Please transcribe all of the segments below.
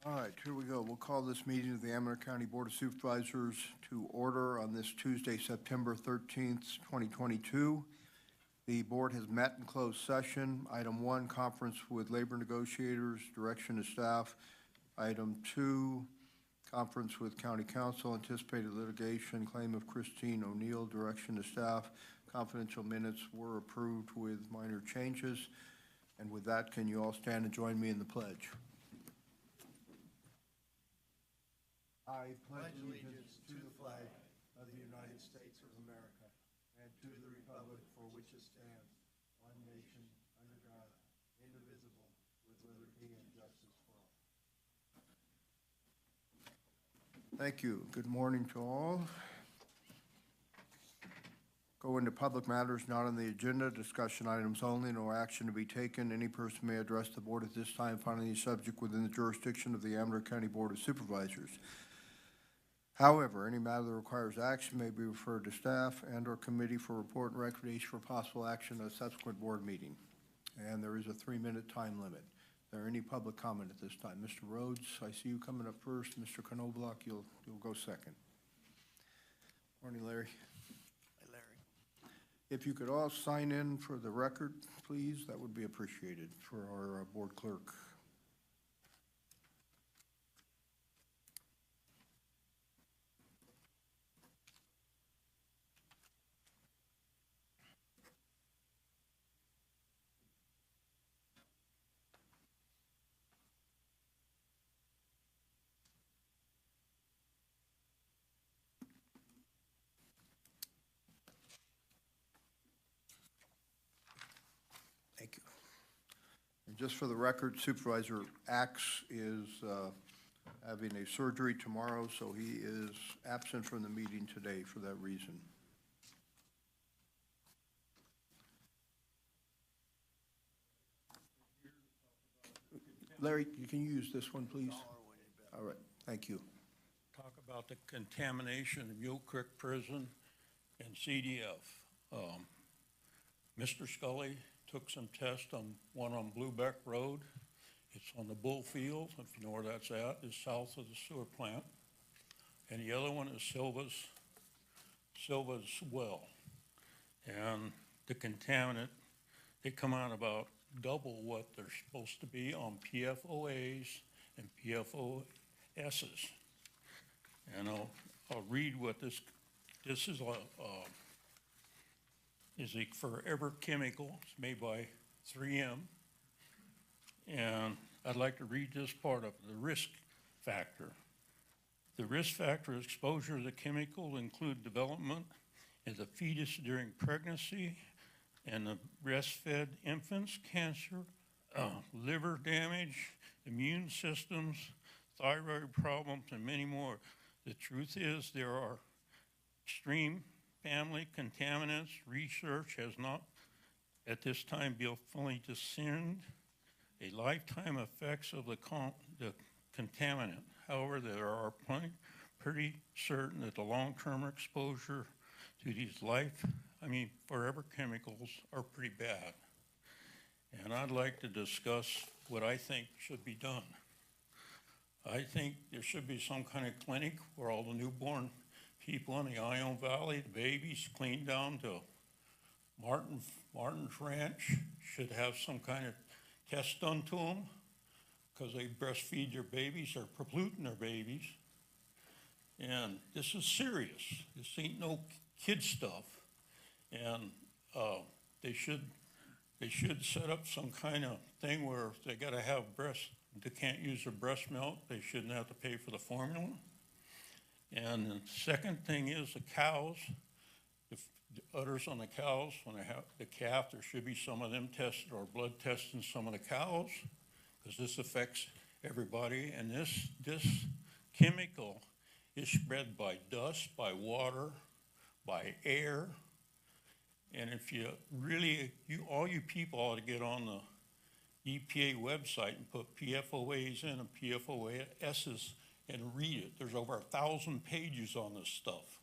All right, here we go. We'll call this meeting of the Amador County Board of Supervisors to order on this Tuesday, September 13th, 2022. The board has met in closed session. Item 1, conference with labor negotiators, direction to staff. Item 2, conference with county council, anticipated litigation, claim of Christine O'Neill, direction to staff. Confidential minutes were approved with minor changes. And with that, can you all stand and join me in the pledge? I pledge allegiance to the flag of the United States of America and to the republic for which it stands, one nation, under God, indivisible, with liberty and justice for all. Thank you. Good morning to all. Go into public matters not on the agenda, discussion items only, no action to be taken. Any person may address the board at this time finding any subject within the jurisdiction of the Amador County Board of Supervisors. However, any matter that requires action may be referred to staff and/or committee for report and recommendation for possible action at a subsequent board meeting. And there is a 3-minute time limit. Is there any public comment at this time? Mr. Rhodes, I see you coming up first. Mr. Knobloch, you'll go second. Morning, Larry. Hi, Larry. If you could all sign in for the record, please, that would be appreciated for our board clerk. Thank you. And just for the record, Supervisor Axe is having a surgery tomorrow, so he is absent from the meeting today for that reason. Larry, can you use this one, please? All right, thank you. Talk about the contamination of Mule Creek Prison and CDF. Mr. Scully took some tests on one on Bluebeck Road. It's on the Bull Field, if you know where that's at, it's south of the sewer plant. And the other one is Silva's well. And the contaminant, they come out about double what they're supposed to be on PFOAs and PFOSs. And I'll read what this is a forever chemical. It's made by 3M. And I'd like to read this part of the risk factor. The risk factor of exposure to the chemical include development in the fetus during pregnancy and the breastfed infants, cancer, liver damage, immune systems, thyroid problems, and many more. The truth is there are extreme family contaminants. Research has not at this time been fully discerned a lifetime effects of the contaminant. However, there are pretty certain that the long-term exposure to these forever chemicals are pretty bad. And I'd like to discuss what I think should be done. I think there should be some kind of clinic where all the newborn people in the Ione Valley, the babies cleaned down to Martin's Ranch, should have some kind of test done to them because they breastfeed their babies, they're polluting their babies. And this is serious. This ain't no kid stuff. And they should set up some kind of thing where if they gotta have they can't use their breast milk, they shouldn't have to pay for the formula. And the second thing is the cows, the udders on the cows, when they have the calf, there should be some of them tested or blood testing some of the cows because this affects everybody. And this chemical is spread by dust, by water, by air. And if you really, all you people ought to get on the EPA website and put PFOAs in and PFOSs and read it. There's over 1,000 pages on this stuff.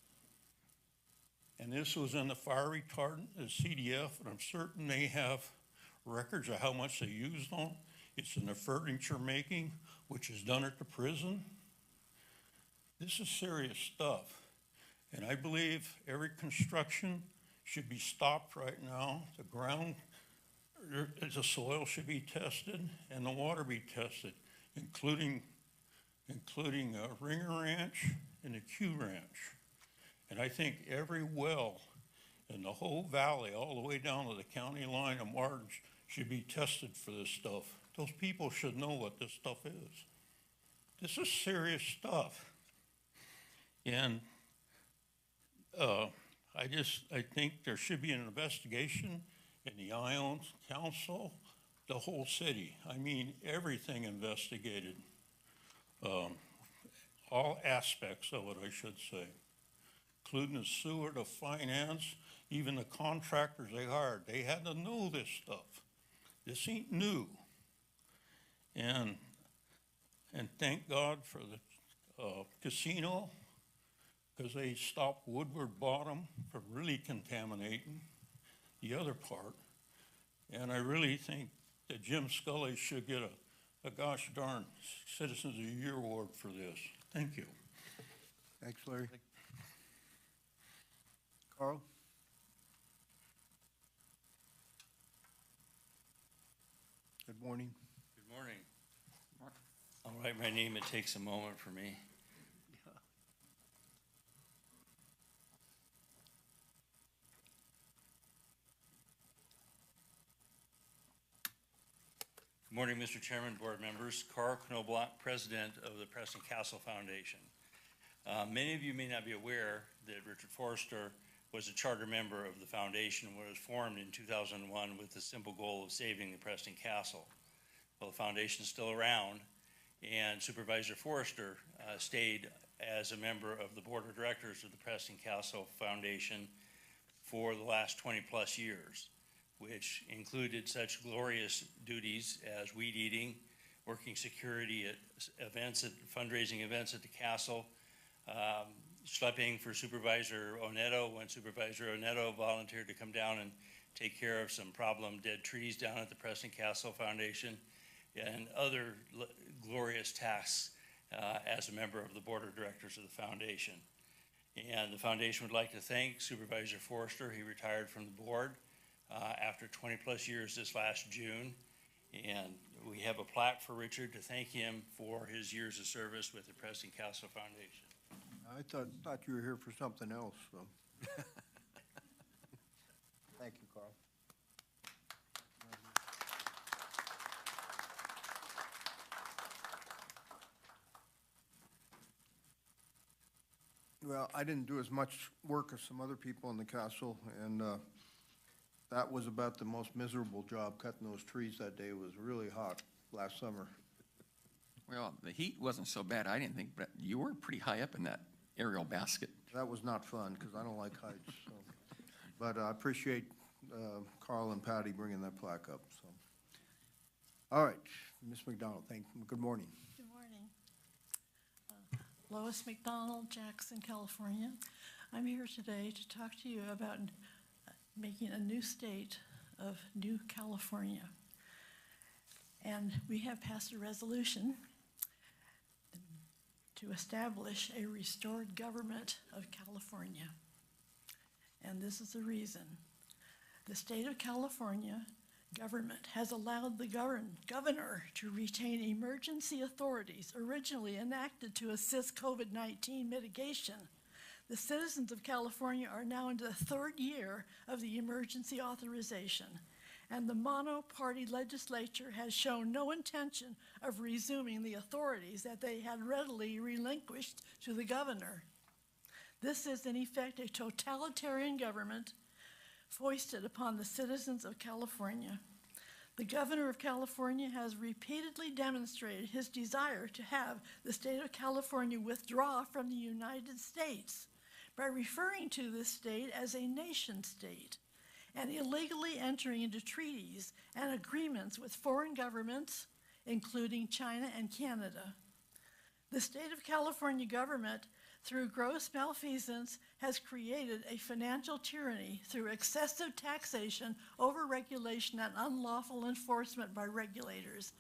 And this was in the fire retardant, the CDF, and I'm certain they have records of how much they used on. It's in the furniture making, which is done at the prison. This is serious stuff. And I believe every construction should be stopped right now. The ground, the soil should be tested and the water be tested, including Ringer Ranch and the Q Ranch. And I think every well in the whole valley, all the way down to the county line of Martin, should be tested for this stuff. Those people should know what this stuff is. This is serious stuff. And I think there should be an investigation in the Ione Council, the whole city. I mean, everything investigated. All aspects of it, I should say, including the sewer, the finance, even the contractors they hired. They had to know this stuff. This ain't new. And thank God for the casino, because they stopped Woodward Bottom from really contaminating the other part. And I really think that Jim Scully should get a gosh darn Citizens of the Year award for this. Thank you. Thanks, Larry. Carl? Good morning. Good morning. I'll write my name. It takes a moment for me. Good morning, Mr. Chairman, board members. Carl Knobloch, president of the Preston Castle Foundation. Many of you may not be aware that Richard Forrester was a charter member of the foundation when it was formed in 2001 with the simple goal of saving the Preston Castle. Well, the foundation is still around, and Supervisor Forrester stayed as a member of the board of directors of the Preston Castle Foundation for the last 20 plus years, which included such glorious duties as weed eating, working security at events, at fundraising events at the castle, schlepping for Supervisor Onetto when Supervisor Onetto volunteered to come down and take care of some problem dead trees down at the Preston Castle Foundation, and other glorious tasks as a member of the board of directors of the foundation. And the foundation would like to thank Supervisor Forrester. He retired from the board after 20 plus years this last June. And we have a plaque for Richard to thank him for his years of service with the Preston Castle Foundation. I thought you were here for something else, so. Thank you, Carl. Well, I didn't do as much work as some other people in the castle, and that was about the most miserable job, cutting those trees that day. It was really hot last summer. Well, the heat wasn't so bad, I didn't think, but you were pretty high up in that aerial basket. That was not fun, because I don't like heights, so. But I appreciate Carl and Patty bringing that plaque up, so. All right, Ms. McDonald, good morning. Good morning. Lois McDonald, Jackson, California. I'm here today to talk to you about making a new state of New California. And we have passed a resolution to establish a restored government of California. And this is the reason. The state of California government has allowed the governor to retain emergency authorities originally enacted to assist COVID-19 mitigation. The citizens of California are now into the third year of the emergency authorization, and the mono-party legislature has shown no intention of resuming the authorities that they had readily relinquished to the governor. This is in effect a totalitarian government foisted upon the citizens of California. The governor of California has repeatedly demonstrated his desire to have the state of California withdraw from the United States by referring to this state as a nation state and illegally entering into treaties and agreements with foreign governments, including China and Canada. The state of California government, through gross malfeasance, has created a financial tyranny through excessive taxation, overregulation, and unlawful enforcement by regulators,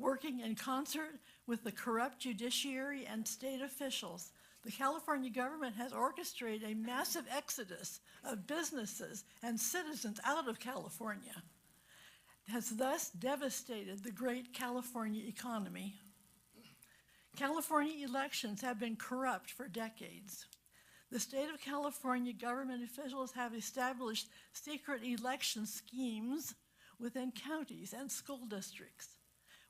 Working in concert with the corrupt judiciary and state officials, the California government has orchestrated a massive exodus of businesses and citizens out of California, has thus devastated the great California economy. California elections have been corrupt for decades. The state of California government officials have established secret election schemes within counties and school districts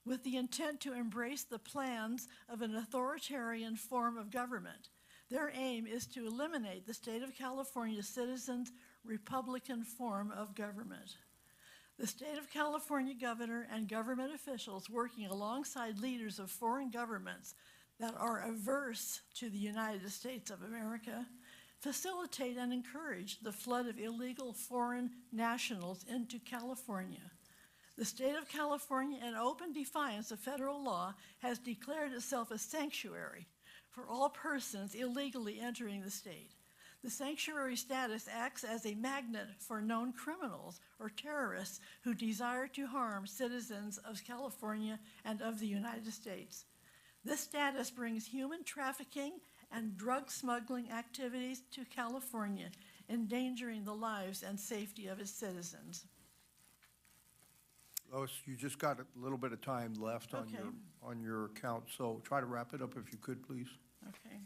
with the intent to embrace the plans of an authoritarian form of government. Their aim is to eliminate the state of California citizens' Republican form of government. The state of California governor and government officials working alongside leaders of foreign governments that are averse to the United States of America facilitate and encourage the flood of illegal foreign nationals into California. The state of California, in open defiance of federal law, has declared itself a sanctuary for all persons illegally entering the state. The sanctuary status acts as a magnet for known criminals or terrorists who desire to harm citizens of California and of the United States. This status brings human trafficking and drug smuggling activities to California, endangering the lives and safety of its citizens. Lois, you just got a little bit of time left Okay. on your account, so try to wrap it up if you could, please. Okay.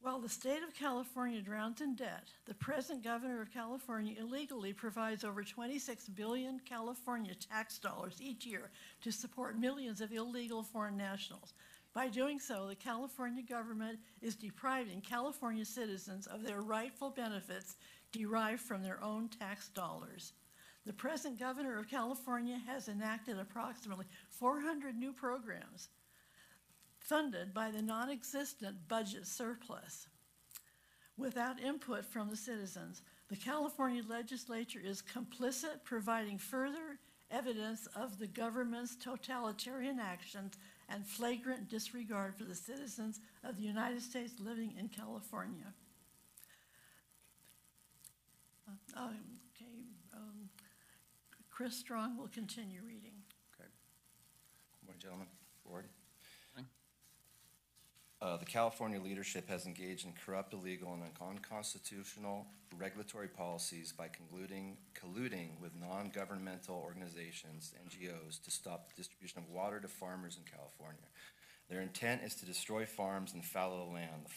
While the state of California drowns in debt, the present governor of California illegally provides over 26 billion California tax dollars each year to support millions of illegal foreign nationals. By doing so, the California government is depriving California citizens of their rightful benefits derived from their own tax dollars. The present governor of California has enacted approximately 400 new programs funded by the non-existent budget surplus. Without input from the citizens, the California legislature is complicit, providing further evidence of the government's totalitarian actions and flagrant disregard for the citizens of the United States living in California. Chris Strong will continue reading. Okay. Good morning, gentlemen. Board. The California leadership has engaged in corrupt, illegal, and unconstitutional regulatory policies by colluding with non-governmental organizations, NGOs, to stop the distribution of water to farmers in California. Their intent is to destroy farms and fallow land.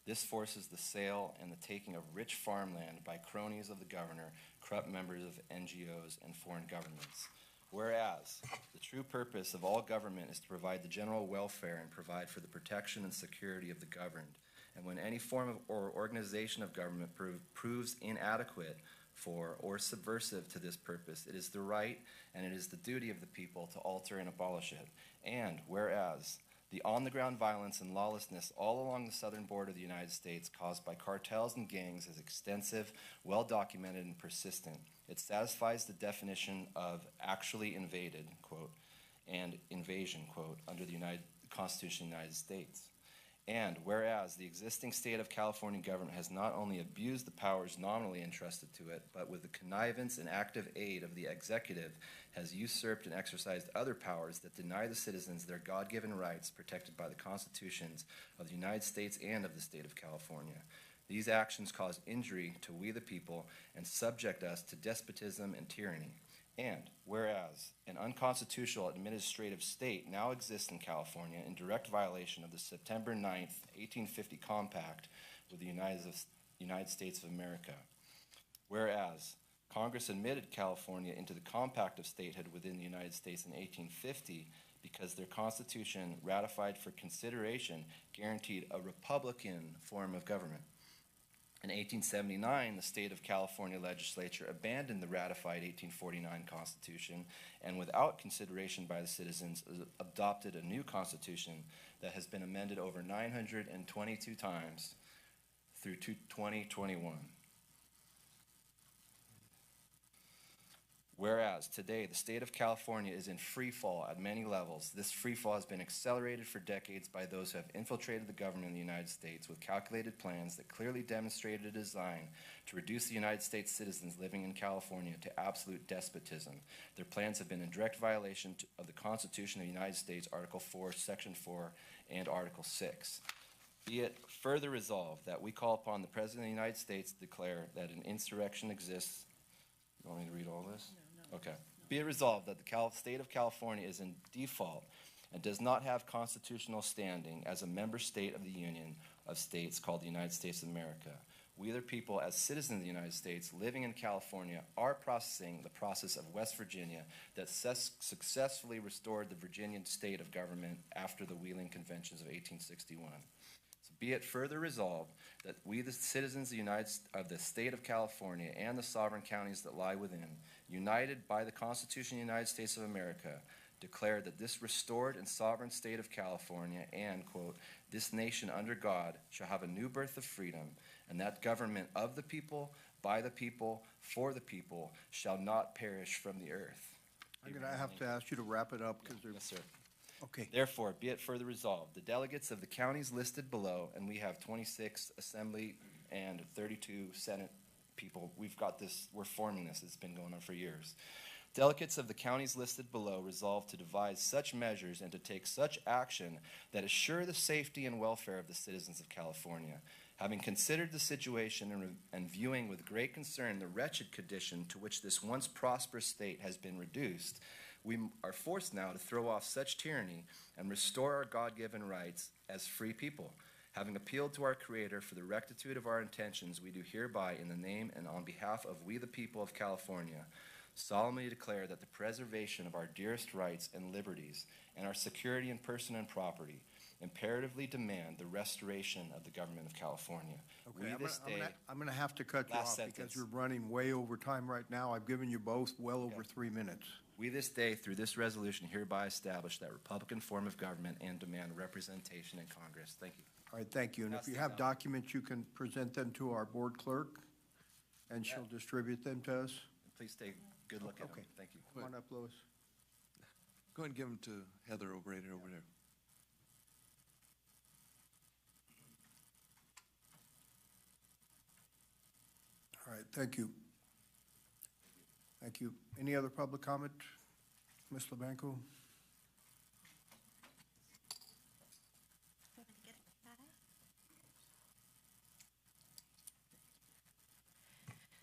This forces the sale and the taking of rich farmland by cronies of the governor, corrupt members of NGOs, and foreign governments. Whereas the true purpose of all government is to provide the general welfare and provide for the protection and security of the governed. And when any form of or organization of government proves inadequate for or subversive to this purpose, it is the right and it is the duty of the people to alter and abolish it. And whereas the on-the-ground violence and lawlessness all along the southern border of the United States caused by cartels and gangs is extensive, well-documented, and persistent. It satisfies the definition of actually invaded, quote, and invasion, quote, under the Constitution of the United States. And whereas the existing state of California government has not only abused the powers nominally entrusted to it, but with the connivance and active aid of the executive has usurped and exercised other powers that deny the citizens their God-given rights protected by the constitutions of the United States and of the state of California. These actions cause injury to we the people and subject us to despotism and tyranny. And whereas an unconstitutional administrative state now exists in California in direct violation of the September 9th, 1850 compact with the United States of America. Whereas Congress admitted California into the compact of statehood within the United States in 1850 because their constitution, ratified for consideration, guaranteed a Republican form of government. In 1879, the state of California legislature abandoned the ratified 1849 Constitution and without consideration by the citizens adopted a new constitution that has been amended over 922 times through 2021. Whereas today, the state of California is in free fall at many levels. This free fall has been accelerated for decades by those who have infiltrated the government of the United States with calculated plans that clearly demonstrated a design to reduce the United States citizens living in California to absolute despotism. Their plans have been in direct violation of the Constitution of the United States, Article 4, Section 4, and Article 6. Be it further resolved that we call upon the President of the United States to declare that an insurrection exists. You want me to read all this? No. Okay. Be it resolved that the state of California is in default and does not have constitutional standing as a member state of the Union of States called the United States of America. We, the people, as citizens of the United States living in California, are processing the process of West Virginia that successfully restored the Virginian state of government after the Wheeling Conventions of 1861. Be it further resolved that we, the citizens of the state of California and the sovereign counties that lie within, united by the Constitution of the United States of America, declare that this restored and sovereign state of California and, quote, this nation under God shall have a new birth of freedom, and that government of the people, by the people, for the people, shall not perish from the earth. I'm going to have to ask you to wrap it up because Yes, sir. Okay. Therefore, be it further resolved, the delegates of the counties listed below, and we have 26 Assembly and 32 Senate people. We've got this, we're forming this, it's been going on for years. Delegates of the counties listed below resolve to devise such measures and to take such action that assure the safety and welfare of the citizens of California. Having considered the situation and viewing with great concern the wretched condition to which this once prosperous state has been reduced, we are forced now to throw off such tyranny and restore our God-given rights as free people. Having appealed to our Creator for the rectitude of our intentions, we do hereby, in the name and on behalf of we the people of California, solemnly declare that the preservation of our dearest rights and liberties and our security in person and property imperatively demand the restoration of the government of California. Okay, We I'm going to have to cut you Last off because sentence. you're running way over time right now. I've given you both well over 3 minutes. We this day, through this resolution, hereby establish that Republican form of government and demand representation in Congress. Thank you. All right, thank you. And if Pass you these have out. documents, you can present them to our board clerk, and she'll distribute them to us. Please take a good look at them. Okay. Thank you. Come on up, Lois. Go ahead and give them to Heather O'Brady over there. All right, thank you. Thank you. Any other public comment? Ms. LeBanco?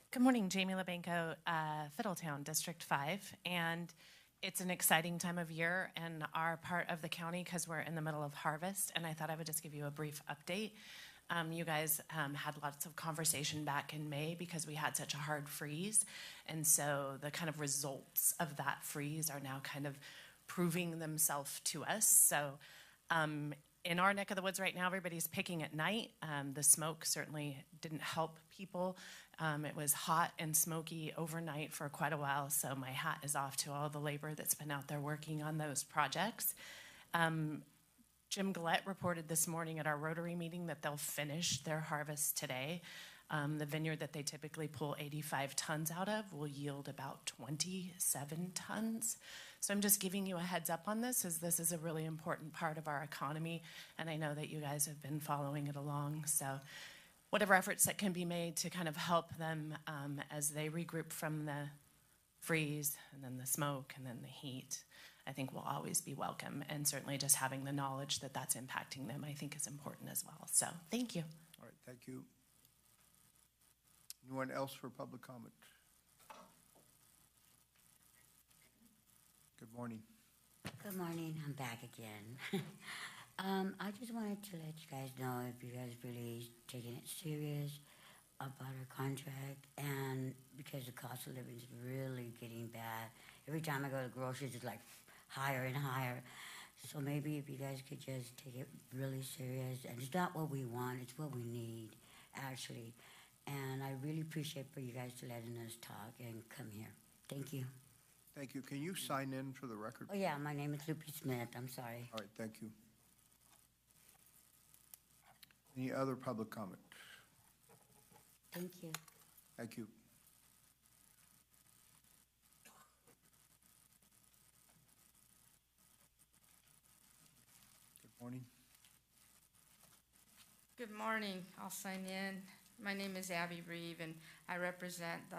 Good morning, Jamie LeBanco, Fiddletown, District 5. And it's an exciting time of year in our part of the county because we're in the middle of harvest. And I thought I would just give you a brief update. You guys had lots of conversation back in May because we had such a hard freeze. And so the kind of results of that freeze are now kind of proving themselves to us. So in our neck of the woods right now, everybody's picking at night. The smoke certainly didn't help people. It was hot and smoky overnight for quite a while, so my hat is off to all the labor that's been out there working on those projects. Jim Gillette reported this morning at our Rotary meeting that they'll finish their harvest today. The vineyard that they typically pull 85 tons out of will yield about 27 tons. So I'm just giving you a heads up on this, as this is a really important part of our economy, and I know that you guys have been following it along. So whatever efforts that can be made to kind of help them as they regroup from the freeze and then the smoke and then the heat, I think will always be welcome. And certainly just having the knowledge that that's impacting them, I think is important as well. So thank you. All right, thank you. Anyone else for public comment? Good morning. Good morning, I'm back again. I just wanted to let you guys know if you guys really taking it serious about our contract, and because the cost of living is really getting bad. Every time I go to the groceries, it's like higher and higher. So maybe if you guys could just take it really serious, and it's not what we want, it's what we need, actually. And I really appreciate for you guys to letting us talk and come here. Thank you. Thank you. Can you sign in for the record? Oh yeah, my name is Lupe Smith, I'm sorry. All right, thank you. Any other public comment? Thank you. Thank you. Morning. Good morning. I'll sign in. My name is Abby Reeve, and I represent the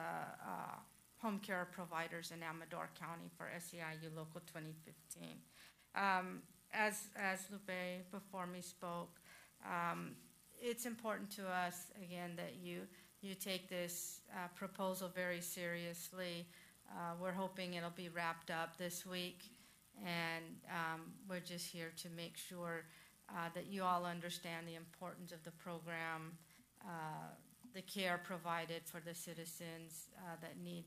home care providers in Amador County for SEIU Local 2015. As Lupe before me spoke, it's important to us, again, that you take this proposal very seriously. We're hoping it'll be wrapped up this week, and we're just here to make sure that you all understand the importance of the program, the care provided for the citizens that need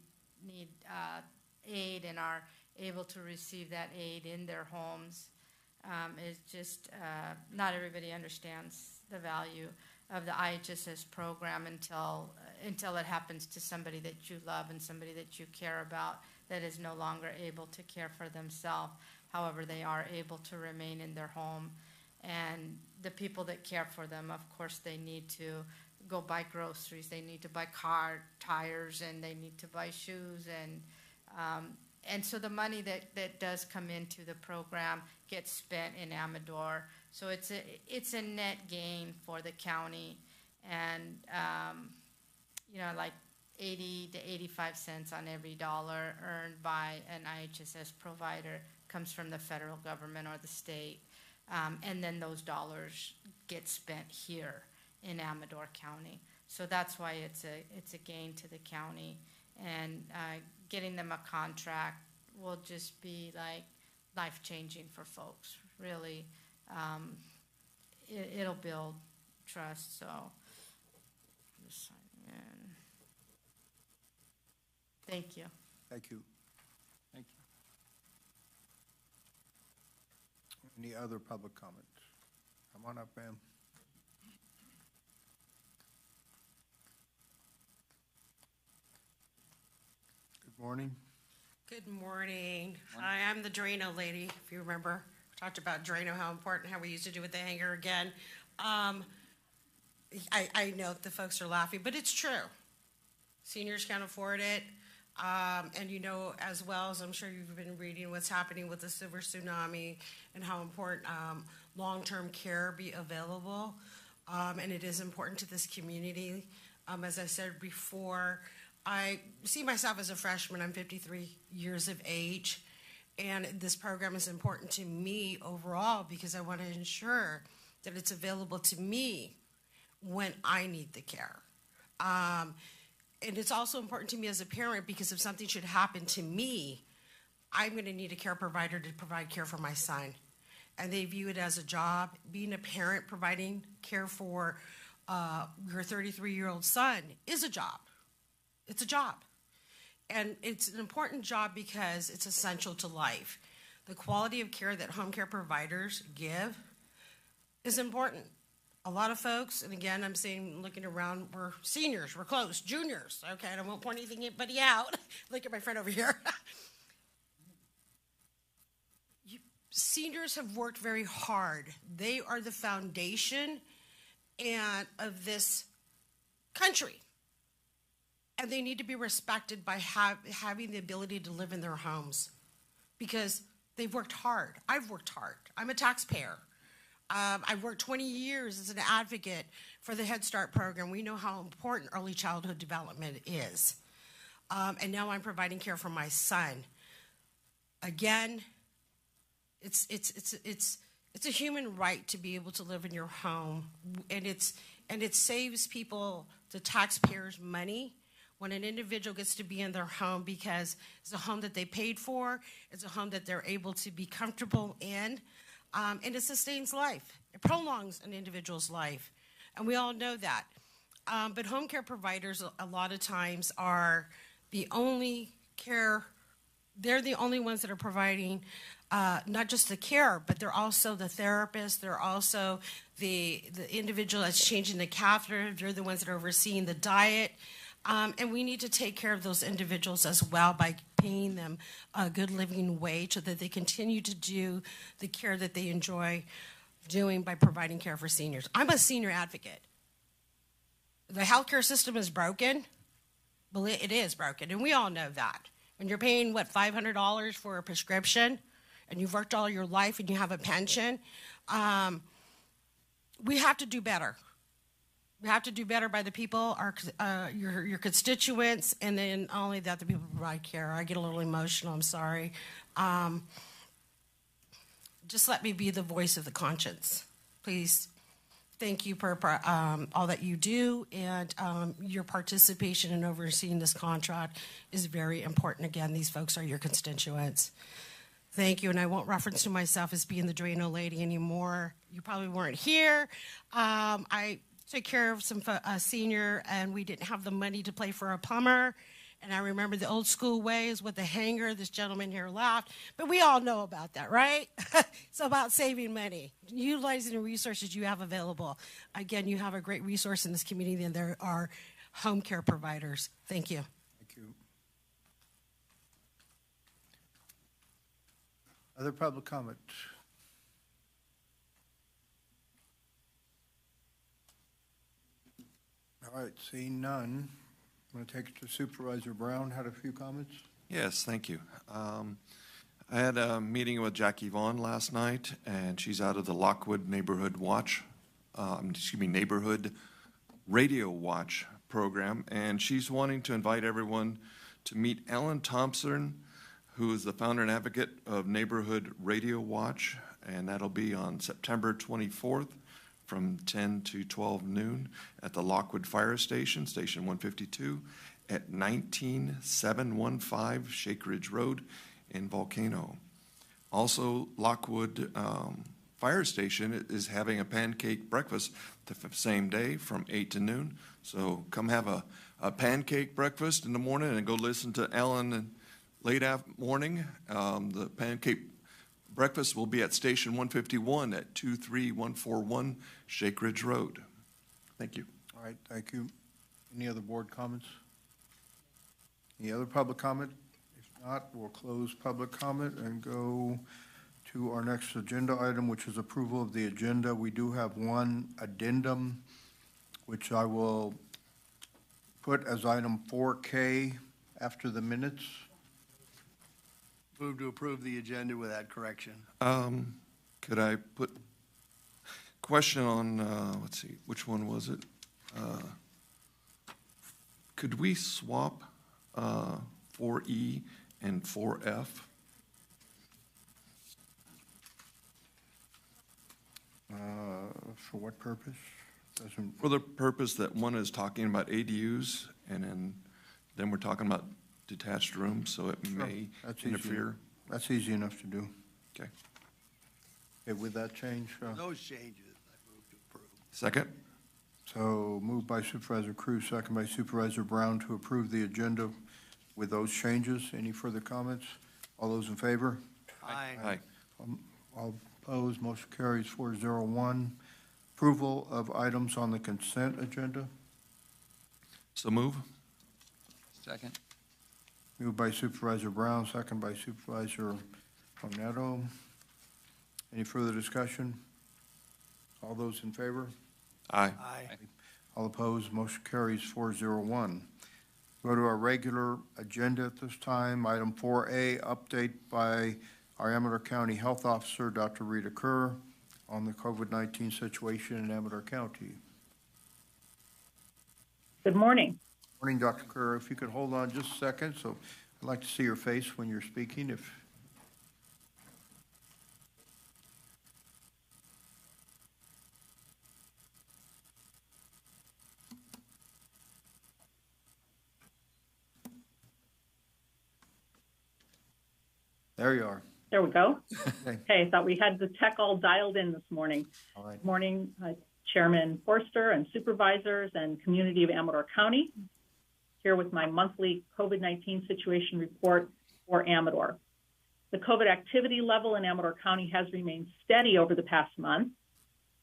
aid and are able to receive that aid in their homes. It's just not everybody understands the value of the IHSS program until it happens to somebody that you love and somebody that you care about that is no longer able to care for themselves. However, they are able to remain in their home. And the people that care for them, of course, they need to go buy groceries, they need to buy car tires, and they need to buy shoes. And so the money that does come into the program gets spent in Amador. So it's a net gain for the county. And, like 80 to 85 cents on every dollar earned by an IHSS provider comes from the federal government or the state. And then those dollars get spent here in Amador County. So that's why it's a gain to the county. And getting them a contract will just be like life-changing for folks, really. It'll build trust, so just sign in. Thank you. Thank you. Thank you. Any other public comments? Come on up, ma'am. Good morning. Good morning. Hi, I'm the Drano lady, if you remember. We talked about Drano, how important, how we used to do with the hanger again. I know the folks are laughing, but it's true. Seniors can't afford it. And you know as well as I'm sure you've been reading what's happening with the silver tsunami and how important long-term care be available. And it is important to this community. As I said before, I see myself as a freshman. I'm 53 years of age. And this program is important to me overall because I want to ensure that it's available to me when I need the care. And it's also important to me as a parent because if something should happen to me, I'm going to need a care provider to provide care for my son. And they view it as a job. Being a parent providing care for your 33-year-old son is a job. It's a job. And it's an important job because it's essential to life. The quality of care that home care providers give is important. A lot of folks, and again, I'm saying, looking around, we're seniors, we're close, juniors, okay, and I won't point anybody out. Look at my friend over here. Seniors have worked very hard. They are the foundation of this country. And they need to be respected by having the ability to live in their homes because they've worked hard. I've worked hard. I'm a taxpayer. I've worked 20 years as an advocate for the Head Start program. We know how important early childhood development is. And now I'm providing care for my son. Again, it's a human right to be able to live in your home, and it saves people, the taxpayers, money when an individual gets to be in their home because it's a home that they paid for, it's a home that they're able to be comfortable in. And it sustains life. It prolongs an individual's life. And we all know that. But home care providers a lot of times are the only care, they're the only ones that are providing not just the care, but they're also the therapist, they're also the individual that's changing the catheter, they're the ones that are overseeing the diet. And we need to take care of those individuals as well by paying them a good living wage so that they continue to do the care that they enjoy doing by providing care for seniors. I'm a senior advocate. The healthcare system is broken. Well, it is broken, and we all know that. When you're paying, $500 for a prescription, and you've worked all your life and you have a pension, we have to do better. We have to do better by the people, your constituents, and then not only that, the people who provide care. I get a little emotional, I'm sorry. Just let me be the voice of the conscience, please. Thank you for all that you do, and your participation in overseeing this contract is very important. Again, these folks are your constituents. Thank you, and I won't reference to myself as being the Drano lady anymore. You probably weren't here. I took care of some senior, and we didn't have the money to pay for a plumber. And I remember the old school ways with the hanger. This gentleman here laughed, but we all know about that, right? It's about saving money, utilizing the resources you have available. Again, you have a great resource in this community, and there are home care providers. Thank you. Thank you. Other public comment? All right, seeing none, I'm going to take it to Supervisor Brown. Had a few comments? Yes, thank you. I had a meeting with Jackie Vaughn last night, and she's out of the Lockwood Neighborhood Neighborhood Radio Watch program, and she's wanting to invite everyone to meet Ellen Thompson, who is the founder and advocate of Neighborhood Radio Watch, and that'll be on September 24th from 10 to 12 noon at the Lockwood Fire Station, Station 152, at 19715 Shake Ridge Road in Volcano. Also, Lockwood Fire Station is having a pancake breakfast the same day from 8 to noon. So come have a pancake breakfast in the morning and go listen to Ellen late morning. The pancake breakfast will be at Station 151 at 23141 Shake Ridge Road. Thank you. All right, thank you. Any other board comments? Any other public comment? If not, we'll close public comment and go to our next agenda item, which is approval of the agenda. We do have one addendum, which I will put as item 4K after the minutes. Move to approve the agenda with that correction. Could I put question on, let's see, which one was it? Could we swap 4E and 4F? For what purpose? Doesn't. For the purpose that one is talking about ADUs, and then we're talking about detached rooms, so it may interfere. That's easy enough to do. Okay. Okay, with that change. Those changes, I move to approve. Second? So moved by Supervisor Cruz, second by Supervisor Brown to approve the agenda with those changes. Any further comments? All those in favor? Aye. All opposed, motion carries 401. Approval of items on the consent agenda. So move. Second. Moved by Supervisor Brown, second by Supervisor Cornetto. Any further discussion? All those in favor? Aye. Aye. All opposed, motion carries 401. Go to our regular agenda at this time. Item 4A, update by our Amador County Health Officer, Dr. Rita Kerr, on the COVID-19 situation in Amador County. Good morning. Morning, Dr. Kerr. If you could hold on just a second, so I'd like to see your face when you're speaking. There you are. There we go. Okay. Okay, I thought we had the tech all dialed in this morning. All right. Good morning, Chairman Forster and supervisors and community of Amador County. Here with my monthly COVID-19 situation report for Amador. The COVID activity level in Amador County has remained steady over the past month.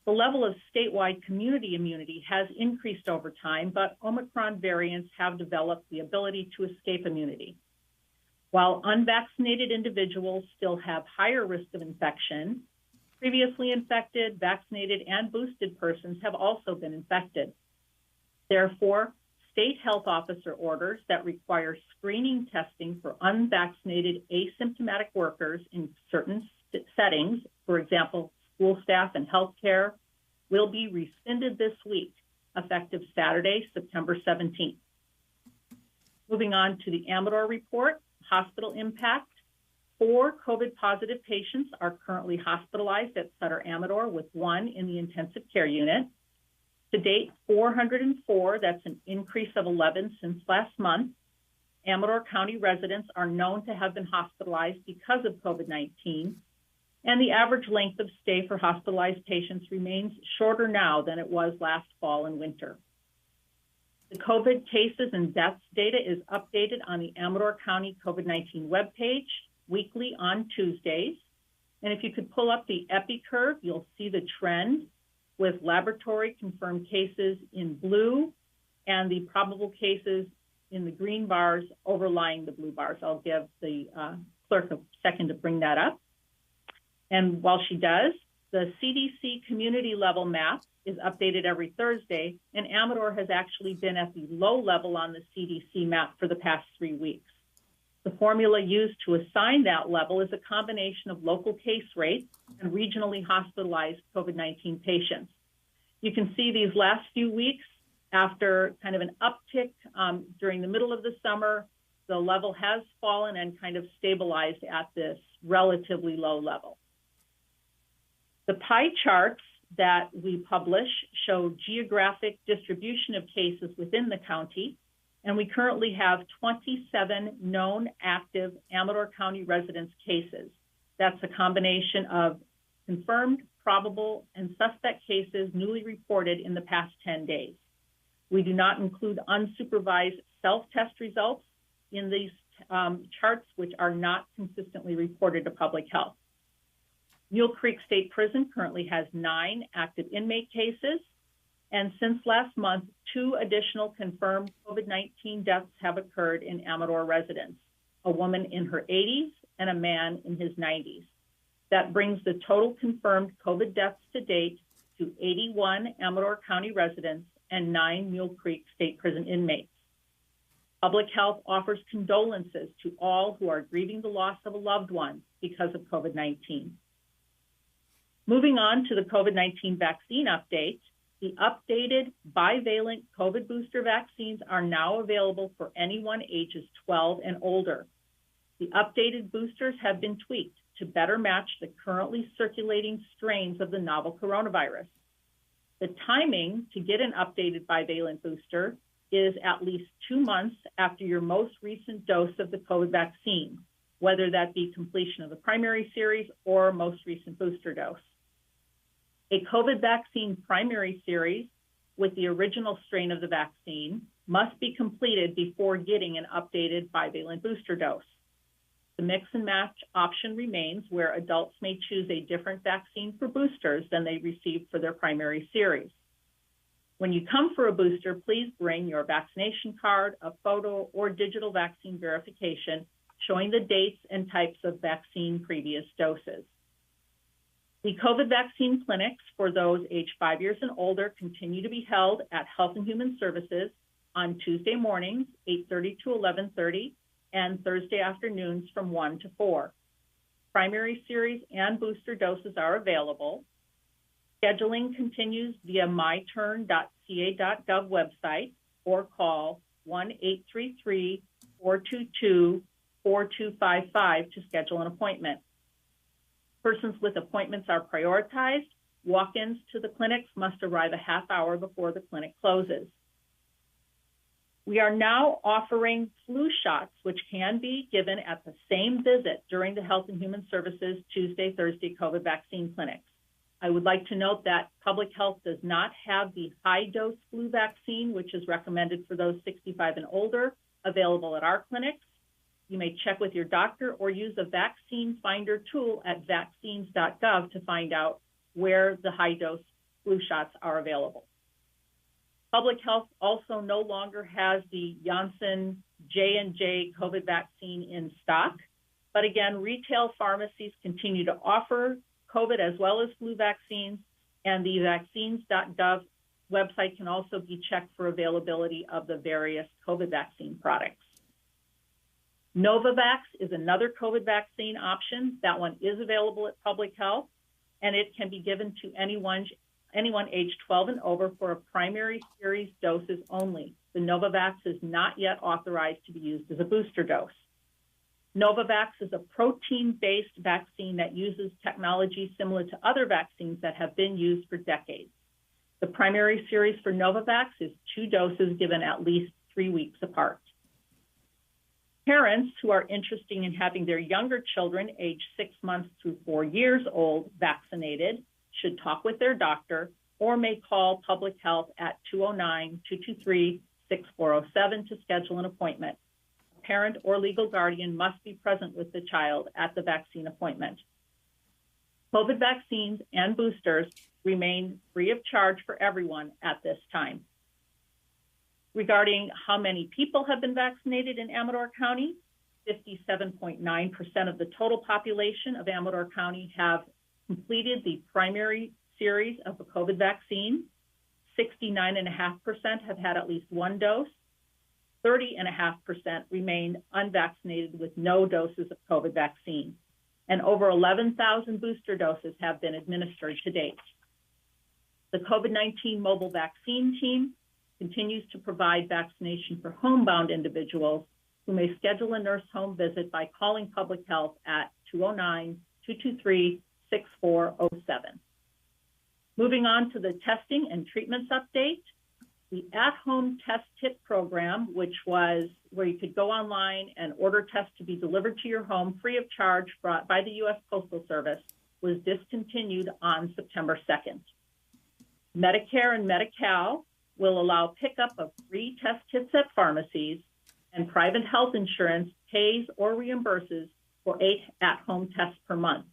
The level of statewide community immunity has increased over time, but Omicron variants have developed the ability to escape immunity. While unvaccinated individuals still have higher risk of infection, previously infected, vaccinated, and boosted persons have also been infected. Therefore, state health officer orders that require screening testing for unvaccinated asymptomatic workers in certain settings, for example, school staff and healthcare, will be rescinded this week, effective Saturday, September 17th. Moving on to the Amador report, hospital impact. 4 COVID-positive patients are currently hospitalized at Sutter Amador, with 1 in the intensive care unit. To date, 404, that's an increase of 11 since last month. Amador County residents are known to have been hospitalized because of COVID-19, and the average length of stay for hospitalized patients remains shorter now than it was last fall and winter. The COVID cases and deaths data is updated on the Amador County COVID-19 webpage weekly on Tuesdays. And if you could pull up the epi curve, you'll see the trend with laboratory confirmed cases in blue and the probable cases in the green bars overlying the blue bars. I'll give the clerk a second to bring that up. And while she does, the CDC community level map is updated every Thursday, and Amador has actually been at the low level on the CDC map for the past 3 weeks. The formula used to assign that level is a combination of local case rates and regionally hospitalized COVID-19 patients. You can see these last few weeks, after kind of an uptick during the middle of the summer, the level has fallen and kind of stabilized at this relatively low level. The pie charts that we publish show geographic distribution of cases within the county, and we currently have 27 known active Amador County residence cases. That's a combination of confirmed, probable, and suspect cases newly reported in the past 10 days. We do not include unsupervised self-test results in these charts, which are not consistently reported to public health. Mule Creek State Prison currently has 9 active inmate cases, and since last month, 2 additional confirmed COVID-19 deaths have occurred in Amador residents, a woman in her 80s and a man in his 90s. That brings the total confirmed COVID deaths to date to 81 Amador County residents and 9 Mule Creek State Prison inmates. Public Health offers condolences to all who are grieving the loss of a loved one because of COVID-19. Moving on to the COVID-19 vaccine update, the updated bivalent COVID booster vaccines are now available for anyone ages 12 and older. The updated boosters have been tweaked to better match the currently circulating strains of the novel coronavirus. The timing to get an updated bivalent booster is at least 2 months after your most recent dose of the COVID vaccine, whether that be completion of the primary series or most recent booster dose. A COVID vaccine primary series with the original strain of the vaccine must be completed before getting an updated bivalent booster dose. The mix and match option remains, where adults may choose a different vaccine for boosters than they received for their primary series. When you come for a booster, please bring your vaccination card, a photo, or digital vaccine verification showing the dates and types of vaccine previous doses. The COVID vaccine clinics for those aged 5 years and older continue to be held at Health and Human Services on Tuesday mornings, 8:30 to 11:30, and Thursday afternoons from 1 to 4. Primary series and booster doses are available. Scheduling continues via myturn.ca.gov website or call 1-833-422-4255 to schedule an appointment. Persons with appointments are prioritized. Walk-ins to the clinics must arrive a half hour before the clinic closes. We are now offering flu shots, which can be given at the same visit during the Health and Human Services Tuesday, Thursday COVID vaccine clinics. I would like to note that Public Health does not have the high-dose flu vaccine, which is recommended for those 65 and older, available at our clinics. You may check with your doctor or use a vaccine finder tool at vaccines.gov to find out where the high-dose flu shots are available. Public Health also no longer has the Janssen J&J COVID vaccine in stock, but again, retail pharmacies continue to offer COVID as well as flu vaccines, and the vaccines.gov website can also be checked for availability of the various COVID vaccine products. Novavax is another COVID vaccine option. That one is available at Public Health, and it can be given to anyone aged 12 and over for a primary series doses only. The Novavax is not yet authorized to be used as a booster dose. Novavax is a protein-based vaccine that uses technology similar to other vaccines that have been used for decades. The primary series for Novavax is 2 doses given at least 3 weeks apart. Parents who are interested in having their younger children aged 6 months through 4 years old vaccinated should talk with their doctor or may call Public Health at 209-223-6407 to schedule an appointment. A parent or legal guardian must be present with the child at the vaccine appointment. COVID vaccines and boosters remain free of charge for everyone at this time. Regarding how many people have been vaccinated in Amador County, 57.9% of the total population of Amador County have completed the primary series of the COVID vaccine. 69.5% have had at least 1 dose. 30.5% remain unvaccinated with no doses of COVID vaccine. And over 11,000 booster doses have been administered to date. The COVID-19 mobile vaccine team continues to provide vaccination for homebound individuals who may schedule a nurse home visit by calling Public Health at 209-223-6407. Moving on to the testing and treatments update, the at-home test kit program, which was where you could go online and order tests to be delivered to your home free of charge by the U.S. Postal Service, was discontinued on September 2nd. Medicare and Medi-Cal will allow pickup of free test kits at pharmacies, and private health insurance pays or reimburses for 8 at-home tests per month.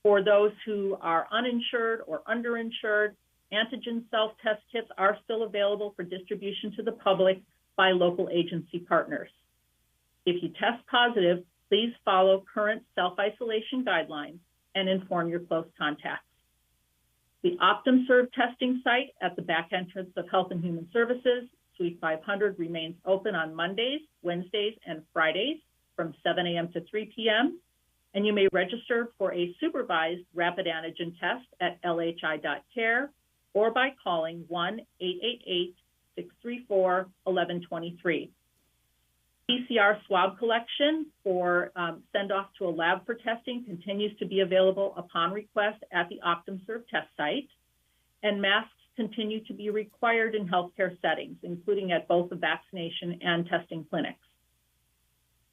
For those who are uninsured or underinsured, antigen self-test kits are still available for distribution to the public by local agency partners. If you test positive, please follow current self-isolation guidelines and inform your close contacts. The OptumServe testing site at the back entrance of Health and Human Services, Suite 500, remains open on Mondays, Wednesdays, and Fridays from 7 a.m. to 3 p.m., and you may register for a supervised rapid antigen test at lhi.care or by calling 1-888-634-1123. PCR swab collection for send-off to a lab for testing continues to be available upon request at the OptumServe test site, and masks continue to be required in healthcare settings, including at both the vaccination and testing clinics.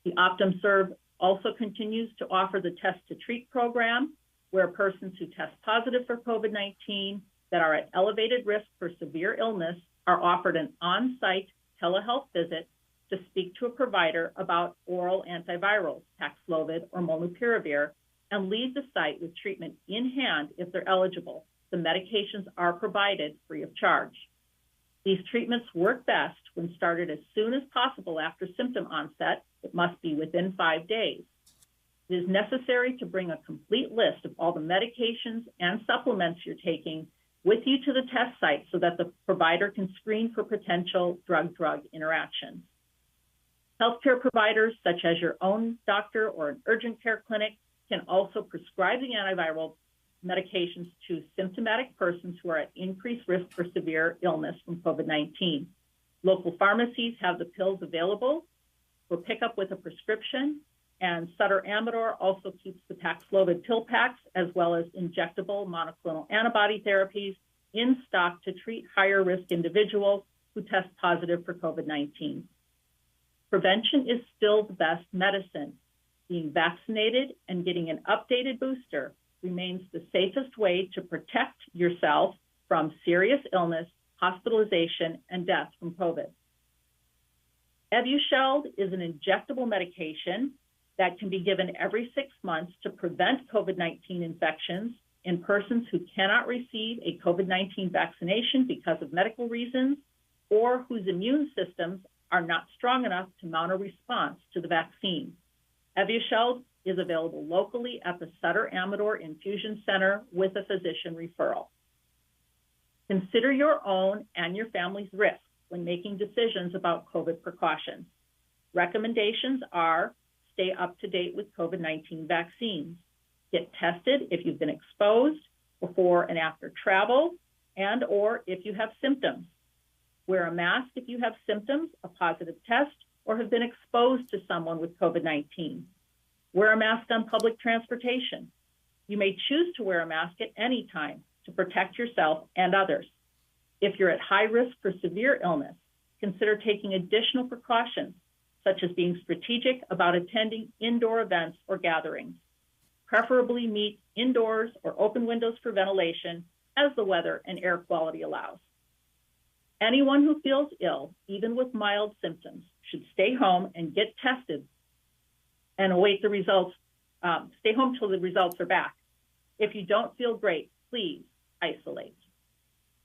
The OptumServe also continues to offer the Test to Treat program, where persons who test positive for COVID-19 that are at elevated risk for severe illness are offered an on-site telehealth visit to speak to a provider about oral antivirals, Paxlovid or Molnupiravir, and leave the site with treatment in hand if they're eligible. The medications are provided free of charge. These treatments work best when started as soon as possible after symptom onset. It must be within 5 days. It is necessary to bring a complete list of all the medications and supplements you're taking with you to the test site so that the provider can screen for potential drug-drug interactions. Healthcare providers, such as your own doctor or an urgent care clinic, can also prescribe the antiviral medications to symptomatic persons who are at increased risk for severe illness from COVID-19. Local pharmacies have the pills available for pickup with a prescription, and Sutter Amador also keeps the Paxlovid pill packs as well as injectable monoclonal antibody therapies in stock to treat higher risk individuals who test positive for COVID-19. Prevention is still the best medicine. Being vaccinated and getting an updated booster remains the safest way to protect yourself from serious illness, hospitalization, and death from COVID. Evusheld is an injectable medication that can be given every 6 months to prevent COVID-19 infections in persons who cannot receive a COVID-19 vaccination because of medical reasons or whose immune systems are not strong enough to mount a response to the vaccine. Evusheld is available locally at the Sutter Amador Infusion Center with a physician referral. Consider your own and your family's risk when making decisions about COVID precautions. Recommendations are stay up to date with COVID-19 vaccines. Get tested if you've been exposed before and after travel and or if you have symptoms. Wear a mask if you have symptoms, a positive test, or have been exposed to someone with COVID-19. Wear a mask on public transportation. You may choose to wear a mask at any time to protect yourself and others. If you're at high risk for severe illness, consider taking additional precautions, such as being strategic about attending indoor events or gatherings. Preferably meet indoors or open windows for ventilation as the weather and air quality allows. Anyone who feels ill, even with mild symptoms, should stay home and get tested and await the results. Stay home till the results are back. If you don't feel great, please isolate.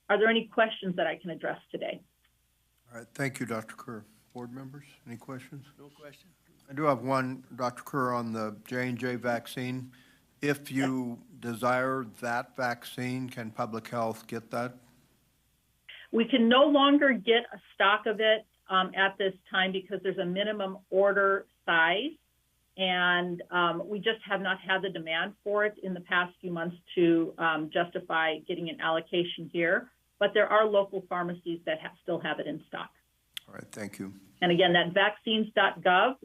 Are there any questions that I can address today? All right, thank you, Dr. Kerr. Board members, any questions? No question. I do have one, Dr. Kerr, on the J&J vaccine. If you desire that vaccine, can public health get that? We can no longer get a stock of it at this time because there's a minimum order size, and we just have not had the demand for it in the past few months to justify getting an allocation here. But there are local pharmacies that still have it in stock. All right, thank you. And again, that vaccines.gov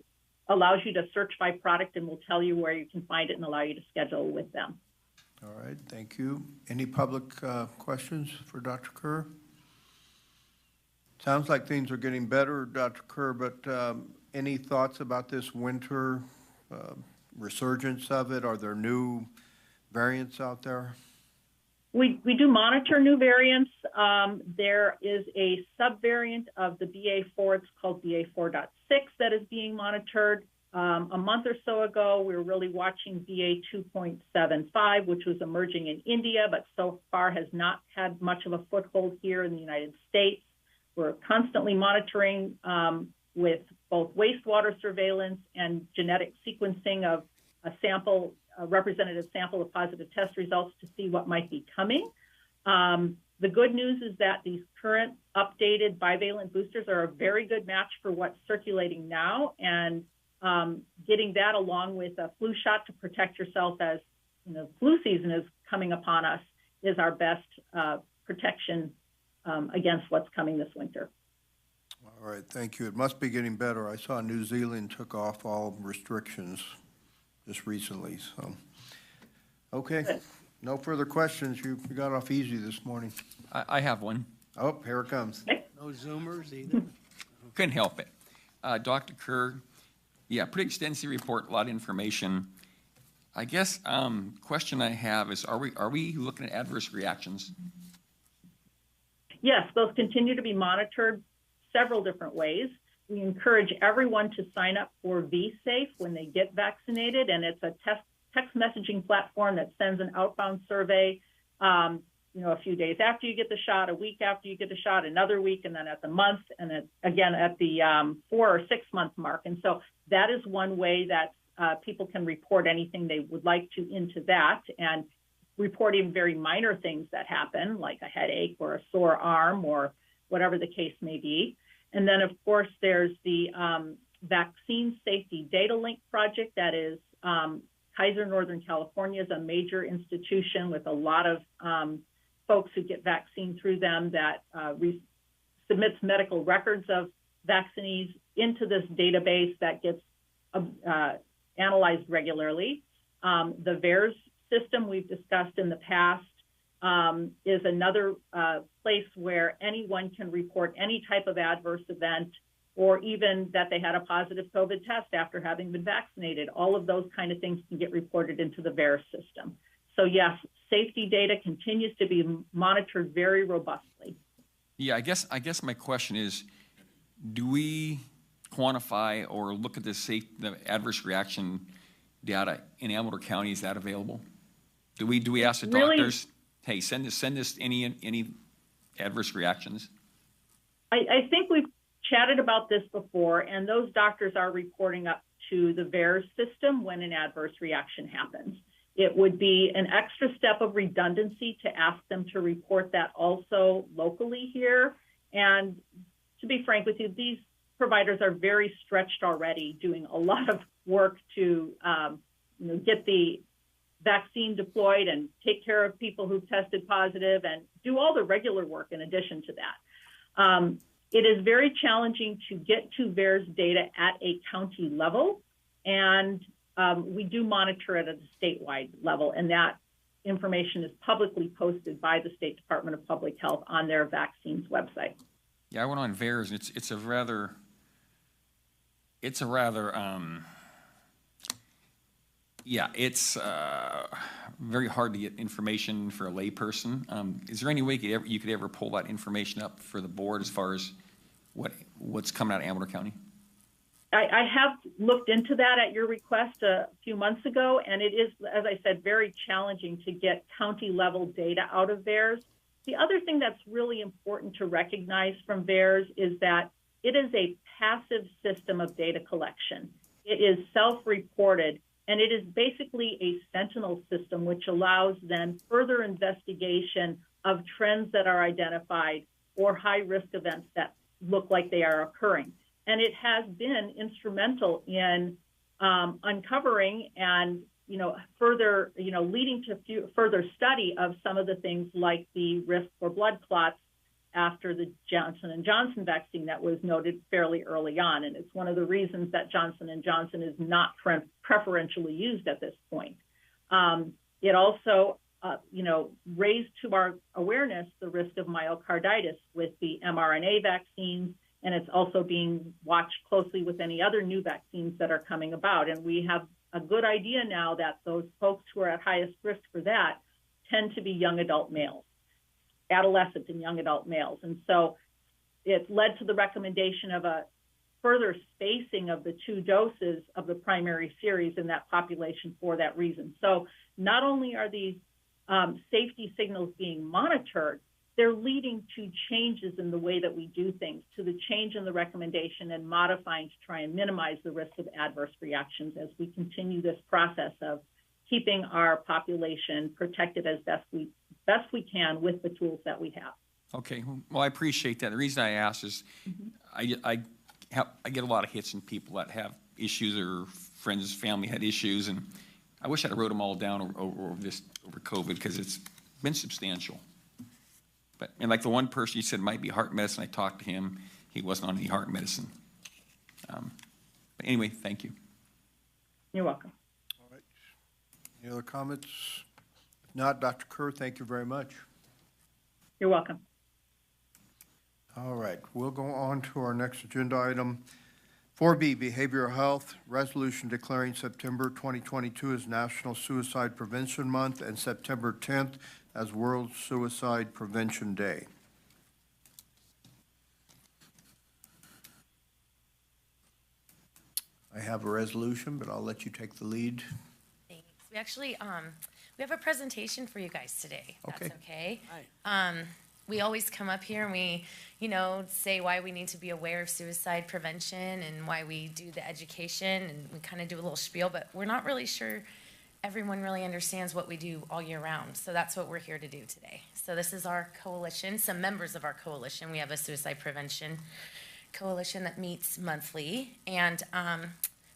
allows you to search by product and will tell you where you can find it and allow you to schedule with them. All right, thank you. Any public questions for Dr. Kerr? Sounds like things are getting better, Dr. Kerr, but any thoughts about this winter resurgence of it? Are there new variants out there? We do monitor new variants. There is a subvariant of the BA4, it's called BA4.6, that is being monitored. A month or so ago, we were really watching BA2.75, which was emerging in India, but so far has not had much of a foothold here in the United States. We're constantly monitoring with both wastewater surveillance and genetic sequencing of a representative sample of positive test results to see what might be coming. The good news is that these current updated bivalent boosters are a very good match for what's circulating now, and getting that along with a flu shot to protect yourself as flu season is coming upon us is our best protection against what's coming this winter. All right, thank you. It must be getting better. I saw New Zealand took off all restrictions just recently, so. Okay, no further questions. You got off easy this morning. I have one. Oh, here it comes. No Zoomers either? Couldn't help it. Dr. Kerr, yeah, pretty extensive report, a lot of information. I guess question I have is, are we looking at adverse reactions? Yes, those continue to be monitored several different ways. We encourage everyone to sign up for vSafe when they get vaccinated, and it's a text messaging platform that sends an outbound survey, a few days after you get the shot, a week after you get the shot, another week, and then at the month, and then again at the 4 or 6 month mark. And so that is one way that people can report anything they would like to into that, and report even very minor things that happen, like a headache or a sore arm or whatever the case may be. And then, of course, there's the Vaccine Safety Data Link project that is Kaiser Northern California is a major institution with a lot of folks who get vaccine through them that submits medical records of vaccinees into this database that gets analyzed regularly. The VAERS system we've discussed in the past is another place where anyone can report any type of adverse event, or even that they had a positive COVID test after having been vaccinated. All of those kind of things can get reported into the VAERS system. So yes, safety data continues to be monitored very robustly. Yeah, I guess my question is, do we quantify or look at the adverse reaction data in Amador County? Is that available? Do we ask the doctors, hey, send us any adverse reactions? I think we've chatted about this before, and those doctors are reporting up to the VAERS system when an adverse reaction happens. It would be an extra step of redundancy to ask them to report that also locally here. And to be frank with you, these providers are very stretched already, doing a lot of work to get the vaccine deployed and take care of people who've tested positive and do all the regular work in addition to that. It is very challenging to get to VAERS data at a county level, and we do monitor it at a statewide level, and that information is publicly posted by the State Department of Public Health on their vaccines website. Yeah, I went on VAERS, and it's a rather it's very hard to get information for a layperson. Is there any way you could ever pull that information up for the board as far as what's coming out of Amador County? I have looked into that at your request a few months ago, and it is, as I said, very challenging to get county level data out of VAERS. The other thing that's really important to recognize from VAERS is that it is a passive system of data collection. It is self-reported, and it is basically a sentinel system which allows then further investigation of trends that are identified or high-risk events that look like they are occurring. And it has been instrumental in uncovering and further leading to further study of some of the things like the risk for blood clots after the Johnson & Johnson vaccine that was noted fairly early on. And it's one of the reasons that Johnson & Johnson is not preferentially used at this point. It also raised to our awareness the risk of myocarditis with the mRNA vaccines, and it's also being watched closely with any other new vaccines that are coming about. And we have a good idea now that those folks who are at highest risk for that tend to be young adult males, adolescents and young adult males. And so it led to the recommendation of a further spacing of the 2 doses of the primary series in that population for that reason. So not only are these safety signals being monitored, they're leading to changes in the way that we do things, to the change in the recommendation and modifying to try and minimize the risk of adverse reactions as we continue this process of keeping our population protected as best we can with the tools that we have. Okay, well, I appreciate that. The reason I asked is I get a lot of hits from people that have issues or friends, family had issues, and I wish I'd have wrote them all down over COVID because it's been substantial. And like the one person you said might be heart medicine, I talked to him. He wasn't on any heart medicine. But anyway, thank you. You're welcome. All right. Any other comments? If not, Dr. Kerr, thank you very much. You're welcome. All right, we'll go on to our next agenda item. 4B, Behavioral Health, resolution declaring September 2022 as National Suicide Prevention Month and September 10th as World Suicide Prevention Day. I have a resolution, but I'll let you take the lead. Thanks. We actually, we have a presentation for you guys today. That's okay. We always come up here and we, say why we need to be aware of suicide prevention and why we do the education, and we kind of do a little spiel, but we're not really sure everyone really understands what we do all year round. So that's what we're here to do today. So this is our coalition, some members of our coalition. We have a suicide prevention coalition that meets monthly, and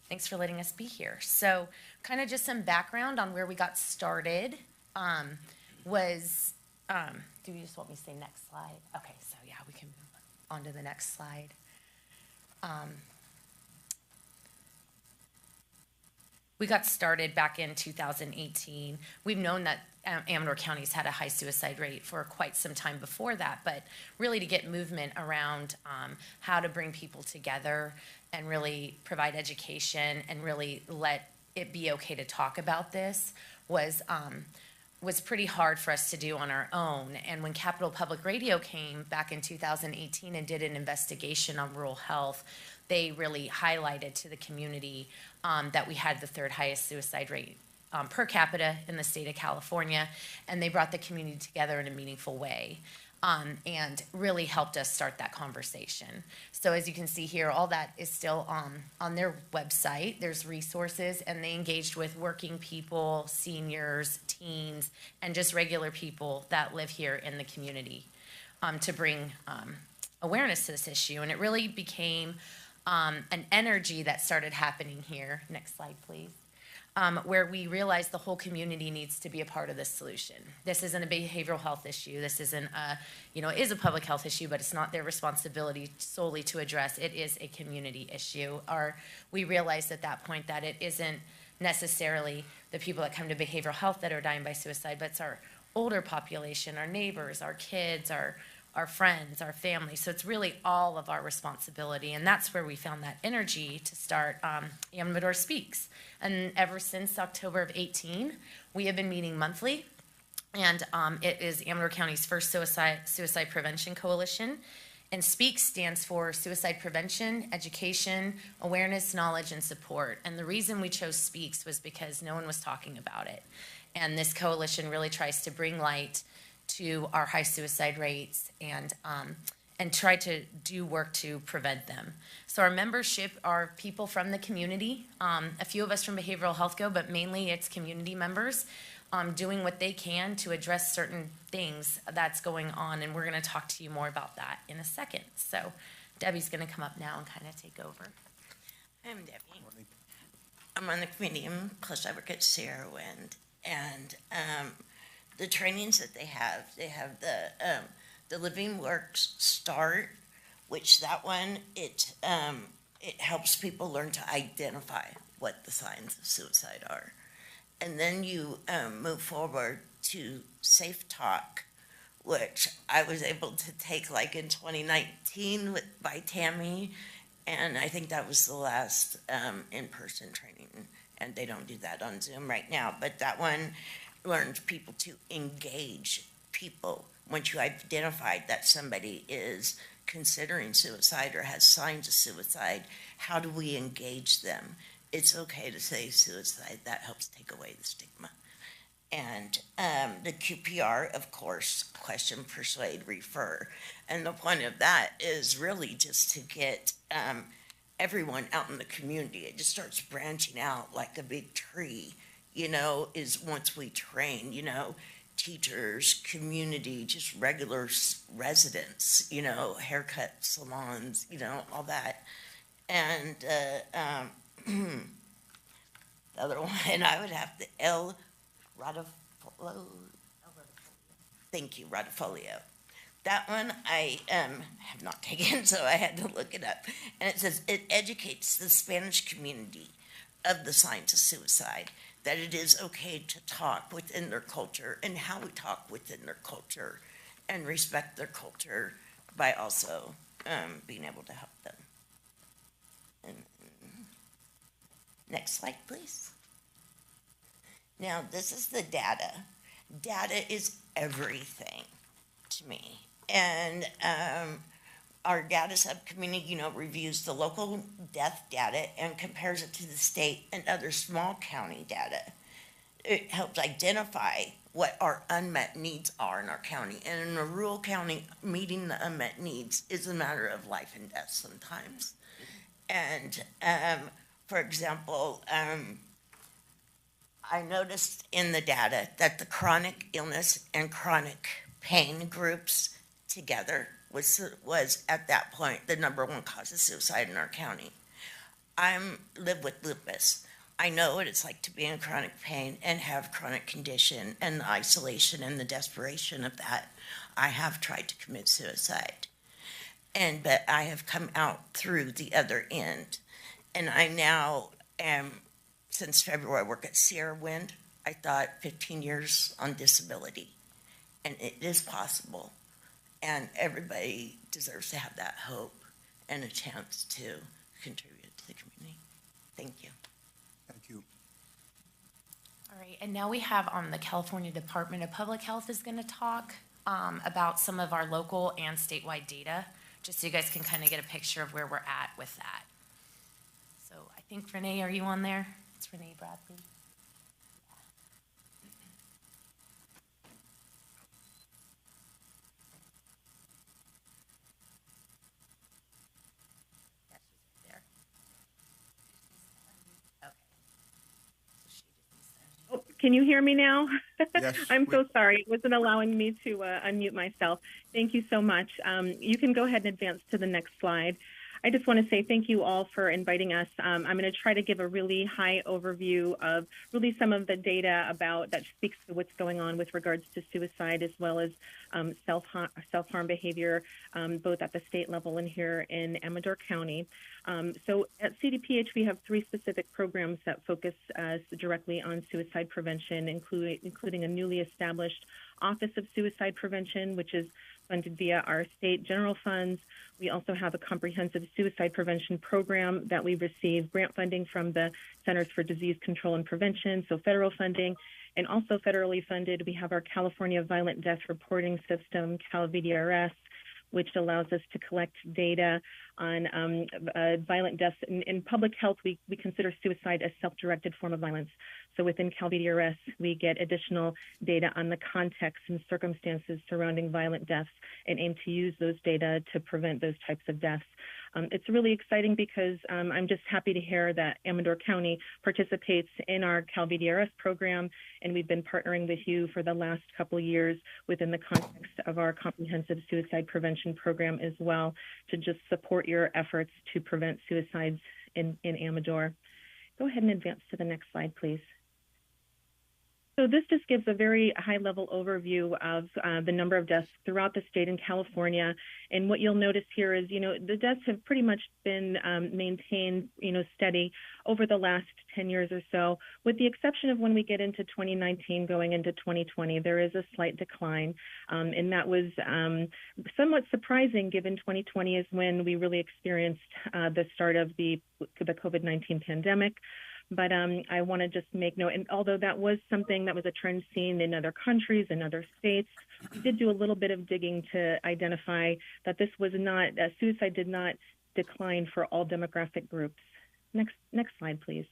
thanks for letting us be here. So kind of just some background on where we got started do you just want me to say next slide? Okay, so yeah, we can move on to the next slide. We got started back in 2018. We've known that Amador County's had a high suicide rate for quite some time before that, but really to get movement around how to bring people together and really provide education and really let it be okay to talk about this was pretty hard for us to do on our own. And when Capital Public Radio came back in 2018 and did an investigation on rural health, they really highlighted to the community that we had the 3rd highest suicide rate per capita in the state of California, and they brought the community together in a meaningful way. and really helped us start that conversation. So as you can see here, all that is still on their website. There's resources, and they engaged with working people, seniors, teens, and just regular people that live here in the community to bring awareness to this issue. And it really became an energy that started happening here. Next slide, please. Where we realized the whole community needs to be a part of this solution. This isn't a behavioral health issue. This isn't it is a public health issue, but it's not their responsibility solely to address. It is a community issue. We realized at that point that it isn't necessarily the people that come to behavioral health that are dying by suicide, but it's our older population, our neighbors, our kids, our friends, our family. So it's really all of our responsibility. And that's where we found that energy to start Amador Speaks. And ever since October of 18, we have been meeting monthly. And it is Amador County's first suicide prevention coalition. And SPEAKS stands for Suicide Prevention, Education, Awareness, Knowledge, and Support. And the reason we chose SPEAKS was because no one was talking about it. And this coalition really tries to bring light to our high suicide rates and try to do work to prevent them. So our membership are people from the community. A few of us from behavioral health go, but mainly it's community members doing what they can to address certain things that's going on. And we're going to talk to you more about that in a second. So Debbie's going to come up now and kind of take over. I'm Debbie. I'm on the committee, plus I work at Sierra Wind. And the trainings that they have the Living Works Start, which that one, it helps people learn to identify what the signs of suicide are. And then you move forward to Safe Talk, which I was able to take like in 2019 by Tammy, and I think that was the last in-person training, and they don't do that on Zoom right now, but that one learns people to engage people. Once you identified that somebody is considering suicide or has signs of suicide, how do we engage them? It's okay to say suicide. That helps take away the stigma. And the QPR, of course, question, persuade, refer. And the point of that is really just to get everyone out in the community. It just starts branching out like a big tree, is once we train, teachers, community, just regular residents, haircut salons, all that. And the other one, I would have the L. Radifolio. Thank you, Radifolio. That one I have not taken, so I had to look it up. And it says, it educates the Spanish community of the signs of suicide, that it is okay to talk within their culture and how we talk within their culture and respect their culture by also being able to help them. And next slide, please. Now, this is the data. Data is everything to me. And our data subcommittee, reviews the local death data and compares it to the state and other small county data. It helps identify what our unmet needs are in our county. And in a rural county, meeting the unmet needs is a matter of life and death sometimes. And for example, I noticed in the data that the chronic illness and chronic pain groups together was at that point the #1 cause of suicide in our county. I live with lupus. I know what it's like to be in chronic pain and have chronic condition, and the isolation and the desperation of that. I have tried to commit suicide, but I have come out through the other end. And I now am, since February, I work at Sierra Wind. I thought 15 years on disability, and it is possible. And everybody deserves to have that hope and a chance to contribute to the community. Thank you. Thank you. All right, and now we have the California Department of Public Health is going to talk about some of our local and statewide data, just so you guys can kind of get a picture of where we're at with that. So I think, Renee, are you on there? It's Renee Bradley. Can you hear me now? Yes, I'm we- so sorry. It wasn't allowing me to unmute myself. Thank you so much. You can go ahead and advance to the next slide. I just want to say thank you all for inviting us. I'm going to try to give a really high overview of really some of the data about that speaks to what's going on with regards to suicide as well as self-harm behavior, both at the state level and here in Amador County. So at CDPH, we have 3 specific programs that focus directly on suicide prevention, including a newly established Office of Suicide Prevention, which is funded via our state general funds. We also have a comprehensive suicide prevention program that we receive grant funding from the Centers for Disease Control and Prevention, so federal funding, and also federally funded. We have our California Violent Death Reporting System, CalVDRS, which allows us to collect data on violent deaths. In public health, we consider suicide a self-directed form of violence. So within CalVDRS, we get additional data on the context and circumstances surrounding violent deaths and aim to use those data to prevent those types of deaths. It's really exciting because I'm just happy to hear that Amador County participates in our CalVDRS program, and we've been partnering with you for the last couple of years within the context of our comprehensive suicide prevention program as well, to just support your efforts to prevent suicides in Amador. Go ahead and advance to the next slide, please. So this just gives a very high-level overview of the number of deaths throughout the state in California. And what you'll notice here is, the deaths have pretty much been maintained, steady over the last 10 years or so, with the exception of when we get into 2019 going into 2020, there is a slight decline. And that was somewhat surprising given 2020 is when we really experienced the start of the COVID-19 pandemic. But I want to just make note, and although that was something that was a trend seen in other countries and other states, we did do a little bit of digging to identify that this was not, suicide did not decline for all demographic groups. Next slide, please.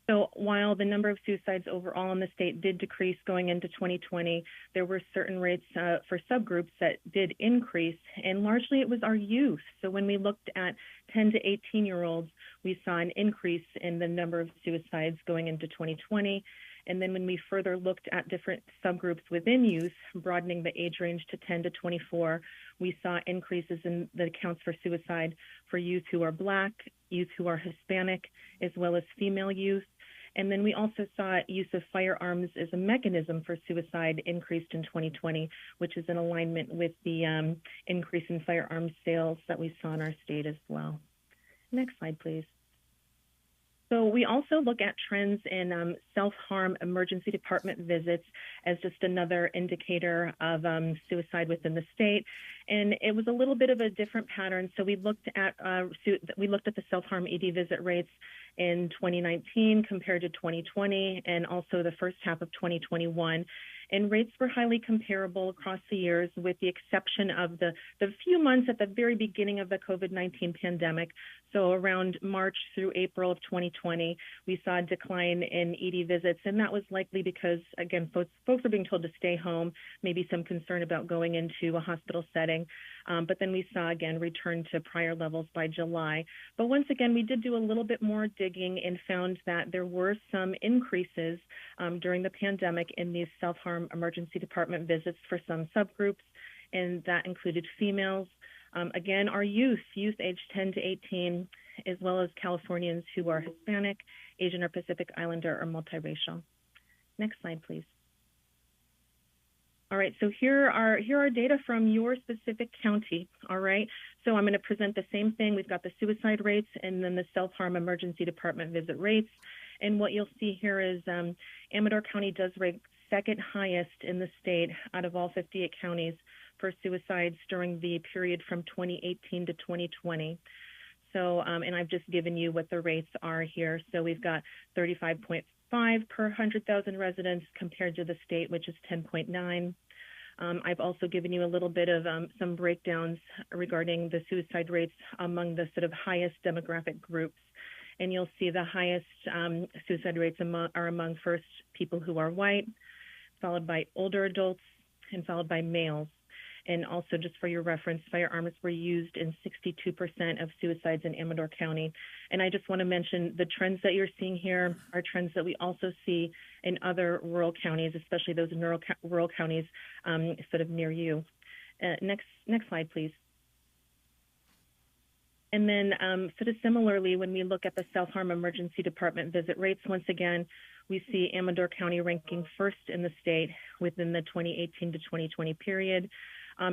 So while the number of suicides overall in the state did decrease going into 2020, there were certain rates for subgroups that did increase, and largely it was our youth. So when we looked at 10 to 18-year-olds, we saw an increase in the number of suicides going into 2020. And then when we further looked at different subgroups within youth, broadening the age range to 10 to 24, we saw increases in the counts for suicide for youth who are Black, youth who are Hispanic, as well as female youth. And then we also saw use of firearms as a mechanism for suicide increased in 2020, which is in alignment with the increase in firearms sales that we saw in our state as well. Next slide, please. So we also look at trends in self-harm emergency department visits as just another indicator of suicide within the state. And it was a little bit of a different pattern. So we looked at the self-harm ED visit rates in 2019 compared to 2020 and also the first half of 2021. And rates were highly comparable across the years, with the exception of the few months at the very beginning of the COVID-19 pandemic. So around March through April of 2020, we saw a decline in ED visits, and that was likely because, again, folks are being told to stay home, maybe some concern about going into a hospital setting. But then we saw, again, return to prior levels by July. But once again, we did do a little bit more digging and found that there were some increases during the pandemic in these self-harm emergency department visits for some subgroups, and that included females. Again, our youth aged 10 to 18, as well as Californians who are Hispanic, Asian or Pacific Islander, or multiracial. Next slide, please. All right, so here are data from your specific county, all right? So I'm going to present the same thing. We've got the suicide rates and then the self-harm emergency department visit rates. And what you'll see here is Amador County does rank second highest in the state out of all 58 counties for suicides during the period from 2018 to 2020. So, and I've just given you what the rates are here. So we've got 35.5 per 100,000 residents compared to the state, which is 10.9. I've also given you a little bit of some breakdowns regarding the suicide rates among the sort of highest demographic groups. And you'll see the highest suicide rates are among first people who are white, followed by older adults, and followed by males. And also, just for your reference, firearms were used in 62% of suicides in Amador County. And I just want to mention the trends that you're seeing here are trends that we also see in other rural counties, especially those rural counties sort of near you. Next slide, please. And then sort of similarly, when we look at the self-harm emergency department visit rates, once again, we see Amador County ranking first in the state within the 2018 to 2020 period.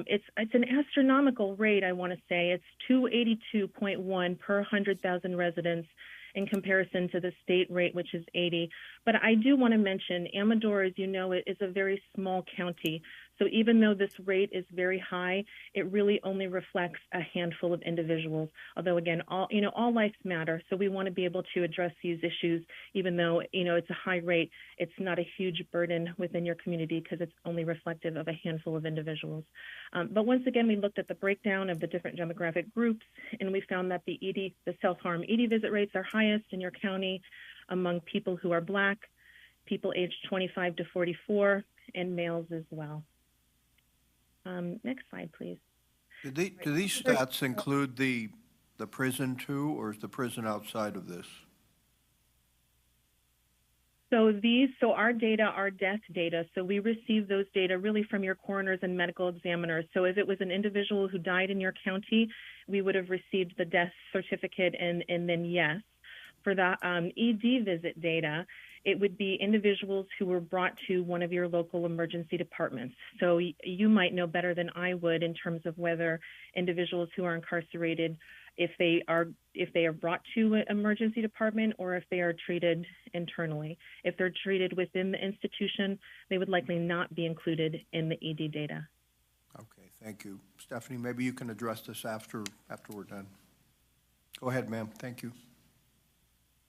It's an astronomical rate, I want to say. It's 282.1 per 100,000 residents in comparison to the state rate, which is 80. But I do want to mention Amador, as you know, is a very small county. So even though this rate is very high, it really only reflects a handful of individuals. Although again, all lives matter. So we want to be able to address these issues, even though, it's a high rate, it's not a huge burden within your community because it's only reflective of a handful of individuals. But once again, we looked at the breakdown of the different demographic groups, and we found that the self-harm ED visit rates are highest in your county among people who are Black, people aged 25 to 44, and males as well. Next slide, please. Do these stats include the prison too, or is the prison outside of this? So our data are death data. So we receive those data really from your coroners and medical examiners. So if it was an individual who died in your county, we would have received the death certificate and then yes. For the ED visit data, it would be individuals who were brought to one of your local emergency departments. So you might know better than I would in terms of whether individuals who are incarcerated, if they are brought to an emergency department or if they are treated internally. If they're treated within the institution, they would likely not be included in the ED data. Okay, thank you. Stephanie, maybe you can address this after we're done. Go ahead, ma'am. Thank you.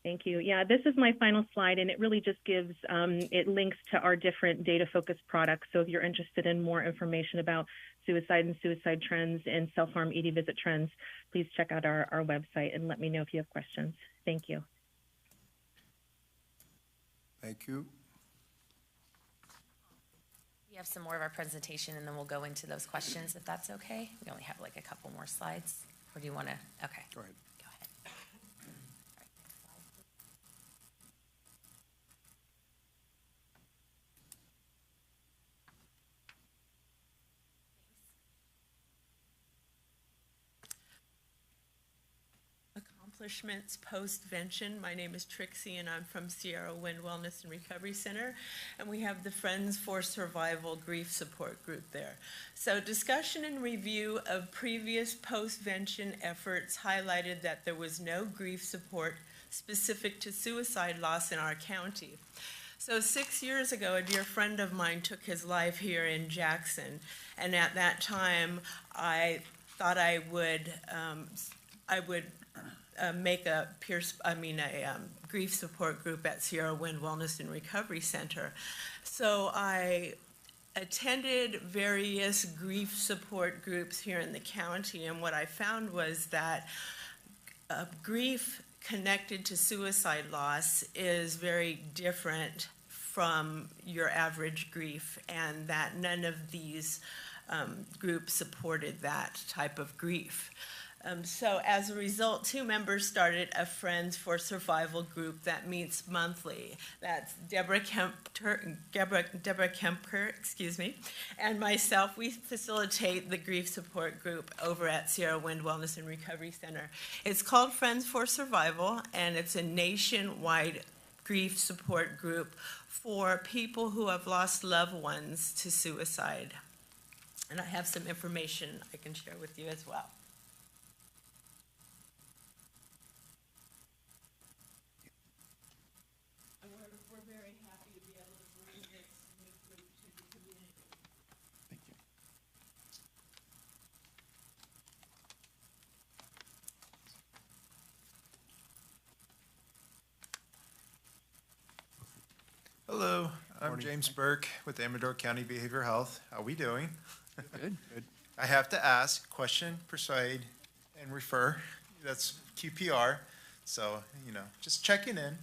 Thank you. Yeah, this is my final slide, and it really just gives, it links to our different data-focused products. So if you're interested in more information about suicide and suicide trends and self-harm ED visit trends, please check out our website and let me know if you have questions. Thank you. Thank you. We have some more of our presentation, and then we'll go into those questions, if that's okay. We only have like a couple more slides. Or do you want to? Okay. Go ahead. Accomplishments post-vention. My name is Trixie and I'm from Sierra Wind Wellness and Recovery Center, and we have the Friends for Survival Grief Support Group there. So discussion and review of previous post-vention efforts highlighted that there was no grief support specific to suicide loss in our county. So 6 years ago, a dear friend of mine took his life here in Jackson, and at that time I thought I would make a grief support group at Sierra Wind Wellness and Recovery Center. So I attended various grief support groups here in the county, and what I found was that grief connected to suicide loss is very different from your average grief, and that none of these groups supported that type of grief. So as a result, 2 members started a Friends for Survival group that meets monthly. That's Deborah Kemper, and myself. We facilitate the grief support group over at Sierra Wind Wellness and Recovery Center. It's called Friends for Survival, and it's a nationwide grief support group for people who have lost loved ones to suicide. And I have some information I can share with you as well. We're very happy to be able to bring this new group to the community. Thank you. Hello, I'm James Burke with Amador County Behavioral Health. How are we doing? Good. Good. I have to ask, question, persuade, and refer. That's QPR. So, just checking in.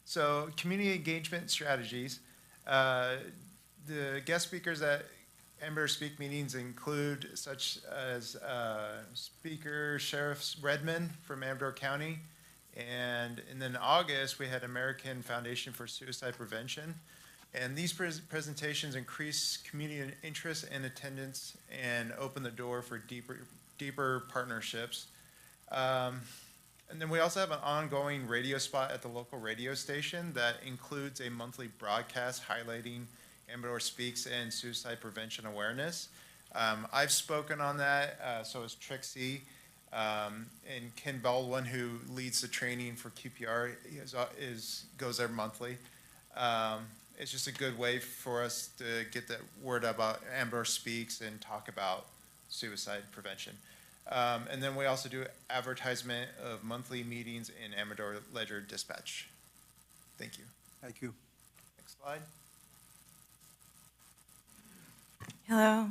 So, community engagement strategies. The guest speakers at Amador Speak meetings include such as Speaker Sheriff Redmond from Amador County. And then in August, we had American Foundation for Suicide Prevention. And these presentations increase community interest and attendance and open the door for deeper partnerships. And then we also have an ongoing radio spot at the local radio station that includes a monthly broadcast highlighting Amador Speaks and suicide prevention awareness. I've spoken on that, so has Trixie. And Ken Baldwin, who leads the training for QPR, goes there monthly. It's just a good way for us to get the word about Amador Speaks and talk about suicide prevention. And then we also do advertisement of monthly meetings in Amador Ledger Dispatch. Thank you. Thank you. Next slide. Hello,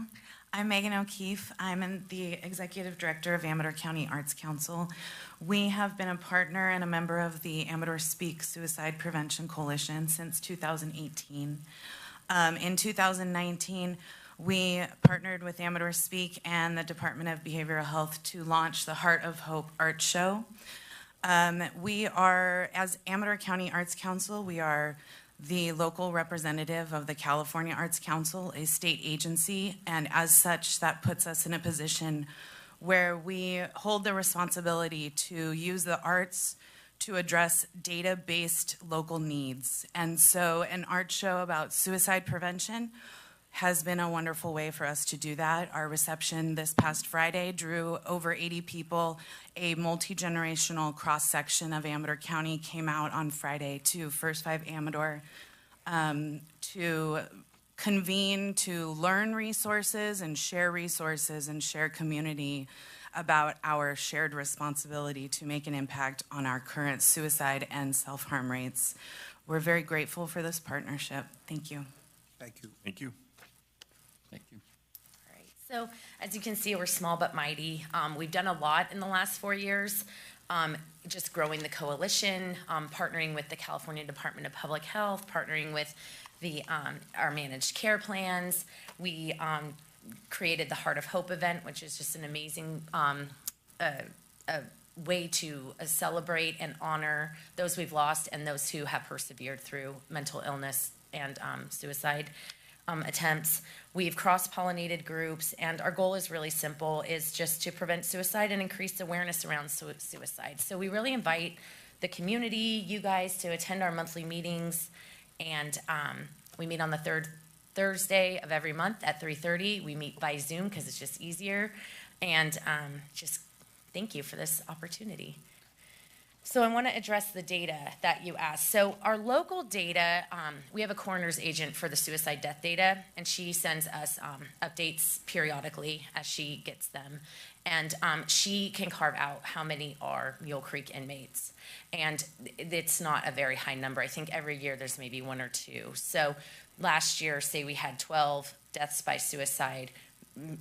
I'm Megan O'Keefe. I'm the Executive Director of Amador County Arts Council. We have been a partner and a member of the Amador Speak Suicide Prevention Coalition since 2018. In 2019, we partnered with Amador Speak and the Department of Behavioral Health to launch the Heart of Hope Art Show. We are, as Amador County Arts Council, we are the local representative of the California Arts Council, a state agency, and as such, that puts us in a position where we hold the responsibility to use the arts to address data-based local needs. And so an art show about suicide prevention has been a wonderful way for us to do that. Our reception this past Friday drew over 80 people. A multi-generational cross-section of Amador County came out on Friday to First Five Amador to convene, to learn resources and share community about our shared responsibility to make an impact on our current suicide and self-harm rates. We're very grateful for this partnership. Thank you. Thank you. Thank you. Thank you. All right. So as you can see, we're small but mighty. We've done a lot in the last 4 years, just growing the coalition, partnering with the California Department of Public Health, partnering with the our managed care plans. We created the Heart of Hope event, which is just an amazing way to celebrate and honor those we've lost and those who have persevered through mental illness and suicide attempts. We've cross-pollinated groups, and our goal is really simple, is just to prevent suicide and increase awareness around suicide. So we really invite the community, you guys, to attend our monthly meetings, and we meet on the third Thursday of every month at 3:30. We meet by Zoom because it's just easier, and just thank you for this opportunity. So I want to address the data that you asked. So our local data, we have a coroner's agent for the suicide death data, and she sends us updates periodically as she gets them. And she can carve out how many are Mule Creek inmates. And it's not a very high number. I think every year there's maybe 1 or 2. So last year, say we had 12 deaths by suicide,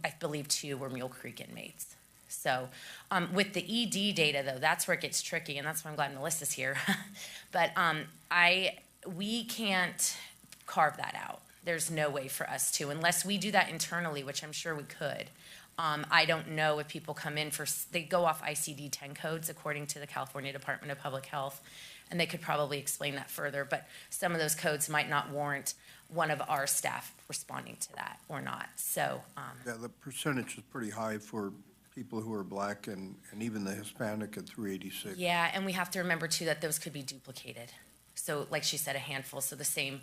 I believe 2 were Mule Creek inmates. So with the ED data, though, that's where it gets tricky, and that's why I'm glad Melissa's here. But we can't carve that out. There's no way for us to, unless we do that internally, which I'm sure we could. I don't know if people come in they go off ICD-10 codes according to the California Department of Public Health, and they could probably explain that further, but some of those codes might not warrant one of our staff responding to that or not. So yeah, the percentage is pretty high for people who are black and even the Hispanic at 386. Yeah, and we have to remember too that those could be duplicated. So like she said, a handful, so the same,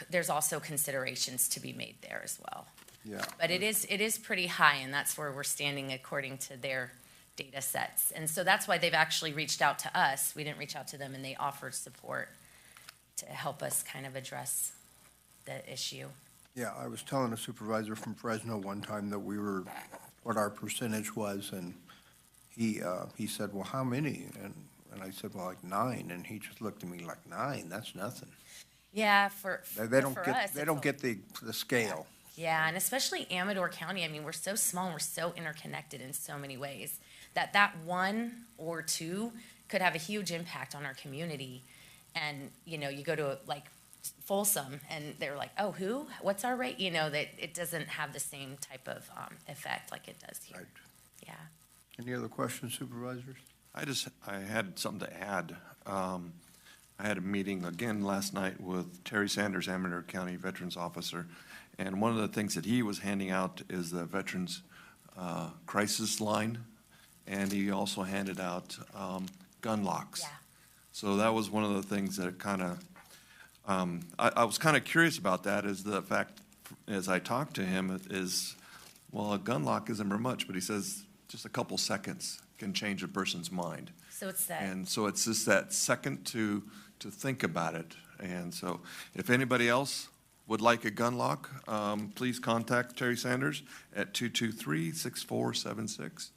there's also considerations to be made there as well. Yeah. But it is pretty high, and that's where we're standing according to their data sets. And so that's why they've actually reached out to us. We didn't reach out to them, and they offered support to help us kind of address the issue. Yeah, I was telling a supervisor from Fresno one time that what our percentage was, and he said, well, how many? And I said, well, like 9, and he just looked at me like, 9? That's nothing. Yeah, for they don't for get us, they don't get the scale. Yeah, and especially Amador County. I mean, we're so small and we're so interconnected in so many ways that 1 or 2 could have a huge impact on our community. And you go to like Folsom, and they're like, oh, who? What's our rate? You know, that it doesn't have the same type of effect like it does here. Right. Yeah. Any other questions, supervisors? I had something to add. I had a meeting again last night with Terry Sanders, Amador County Veterans Officer, and one of the things that he was handing out is the Veterans Crisis Line, and he also handed out gun locks. Yeah. So that was one of the things that kind of, I was kind of curious about that, is the fact, as I talked to him, is, well, a gun lock isn't very much, but he says just a couple seconds can change a person's mind. So it's that. And so it's just that second to think about it. And so if anybody else would like a gun lock, please contact Terry Sanders at 223-6476.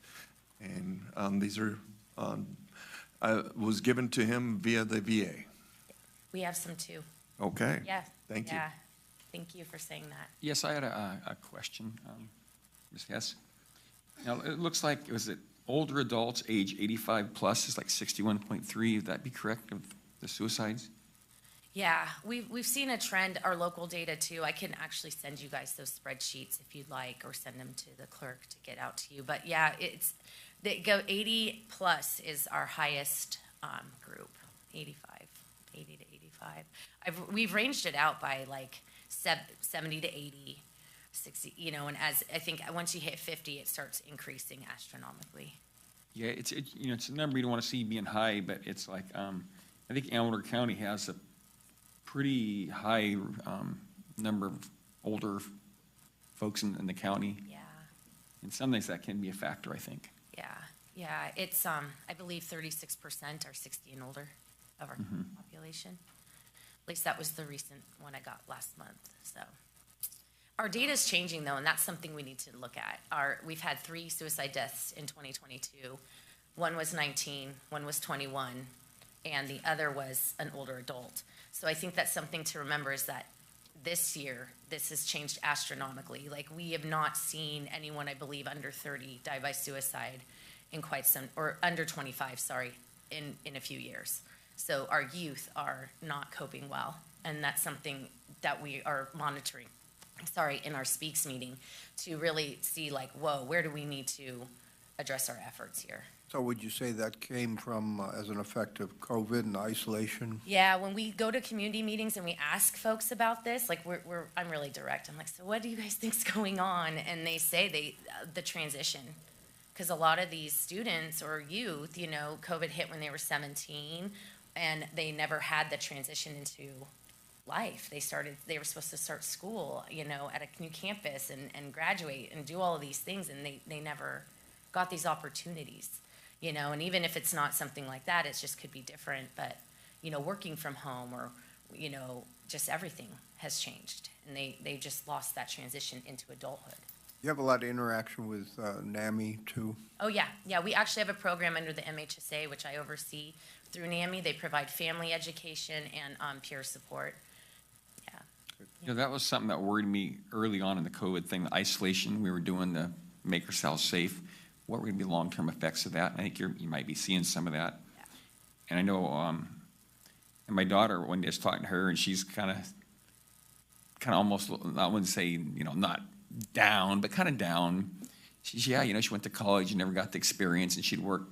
And these are, was given to him via the VA. We have some too. Okay. Yeah. Thank you. Yeah. Thank you for saying that. Yes, I had a question, Ms. Hess. Now, it looks like, was it older adults, age 85 plus, is like 61.3, would that be correct, of the suicides? Yeah, we've seen a trend, our local data too. I can actually send you guys those spreadsheets if you'd like, or send them to the clerk to get out to you. But yeah, they go 80 plus is our highest group, 80 to 85. We've ranged it out by like 70 to 80, 60, you know, and as I think once you hit 50, it starts increasing astronomically. Yeah, it's a number you don't want to see being high, but it's like, I think Amador County has a pretty high number of older folks in the county. Yeah. And some things that can be a factor, I think. Yeah, it's, I believe 36% are 60 and older of our population. At least that was the recent one I got last month, so. Our data is changing though, and that's something we need to look at. We've had 3 suicide deaths in 2022. One was 19, one was 21, and the other was an older adult. So I think that's something to remember, is that this year, this has changed astronomically. Like, we have not seen anyone, I believe, under 30 die by suicide in quite some, or under 25, sorry, in a few years. So our youth are not coping well, and that's something that we are monitoring, in our Speaks meeting, to really see like, whoa, where do we need to address our efforts here? So would you say that came from, as an effect of COVID and isolation? Yeah, when we go to community meetings and we ask folks about this, like I'm really direct. I'm like, so what do you guys think's going on? And they say the transition. Because a lot of these students or youth, you know, COVID hit when they were 17, and they never had the transition into life. They were supposed to start school, you know, at a new campus and graduate and do all of these things, and they never got these opportunities, you know. And even if it's not something like that, it just could be different. But, you know, working from home, or, you know, just everything has changed, and they just lost that transition into adulthood. You have a lot of interaction with NAMI too? Oh, yeah. Yeah, we actually have a program under the MHSA, which I oversee through NAMI. They provide family education and peer support. Yeah. You know, that was something that worried me early on in the COVID thing, the isolation we were doing to make ourselves safe. What were going to be the long-term effects of that? I think you might be seeing some of that. Yeah. And I know, and my daughter, one day I was talking to her, and she's kind of almost, I wouldn't say, you know, not down, but kind of down. She's, yeah, you know, she went to college and never got the experience, and she'd work,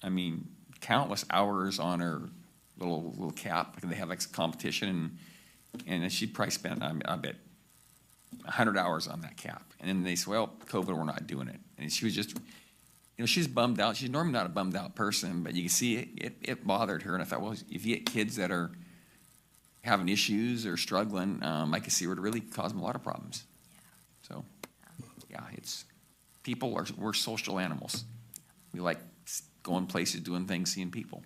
I mean, countless hours on her little cap. They have like a competition, and she'd probably spent, I bet, 100 hours on that cap. And then they said, well, COVID, we're not doing it. And she was just, you know, she's bummed out. She's normally not a bummed out person, but you can see it bothered her. And I thought, well, if you get kids that are having issues or struggling, I can see where it really cause them a lot of problems. So, yeah, we're social animals. We like going places, doing things, seeing people.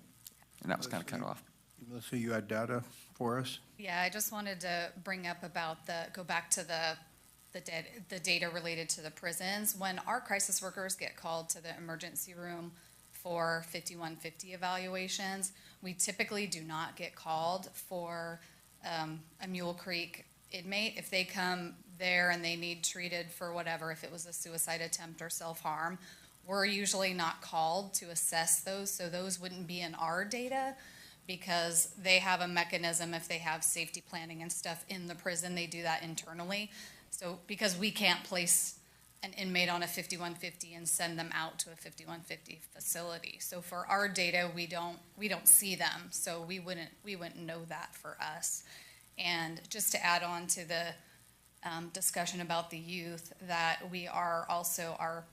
And that was kind of cut off. Melissa, you had data for us? Yeah, I just wanted to bring up about go back to the data related to the prisons. When our crisis workers get called to the emergency room for 5150 evaluations, we typically do not get called for a Mule Creek inmate. If they come there and they need treated for whatever, if it was a suicide attempt or self-harm, we're usually not called to assess those, so those wouldn't be in our data. because they have a mechanism, if they have safety planning and stuff in the prison, they do that internally. So because we can't place an inmate on a 5150 and send them out to a 5150 facility. So for our data, we don't see them, so we wouldn't know that for us. And just to add on to the discussion about the youth, that we are also, our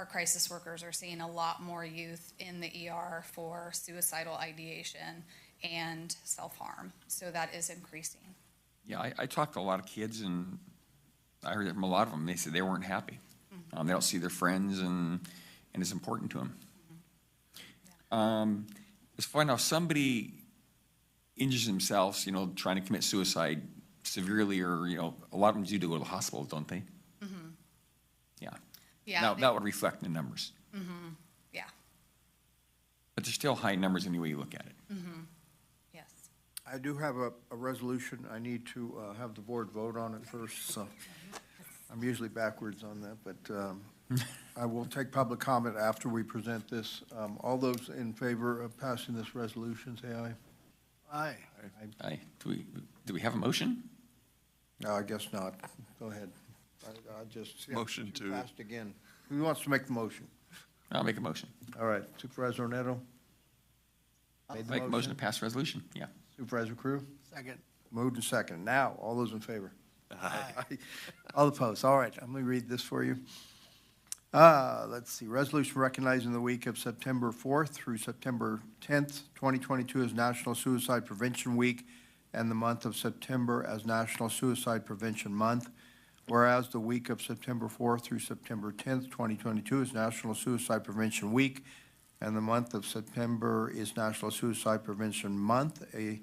crisis workers are seeing a lot more youth in the ER for suicidal ideation and self-harm. So that is increasing. Yeah, I talked to a lot of kids, and I heard from a lot of them, they said they weren't happy. They don't see their friends, and it's important to them. As far now, somebody injures themselves, you know, trying to commit suicide severely, or, you know, a lot of them do go to the hospital, don't they? Mm-hmm. Yeah. Yeah. Now, that would reflect in the numbers. Mm-hmm. Yeah. But there's still high numbers any way you look at it. Mm-hmm. Yes. I do have a resolution. I need to have the board vote on it first, so I'm usually backwards on that, but I will take public comment after we present this. All those in favor of passing this resolution, say aye. Aye. Aye. Do we have a motion? No, I guess not. Go ahead. I just. Motion to- Passed again. Who wants to make the motion? I'll make a motion. All right, Supervisor Neto? Made the Make a motion to pass resolution, yeah. Supervisor Crew? Second. Moved and second. Now, all those in favor? Aye. All opposed. All right, I'm going to read this for you. Let's see, resolution recognizing the week of September 4th through September 10th, 2022 as National Suicide Prevention Week and the month of September as National Suicide Prevention Month. Whereas the week of September 4th through September 10th, 2022 is National Suicide Prevention Week and the month of September is National Suicide Prevention Month, a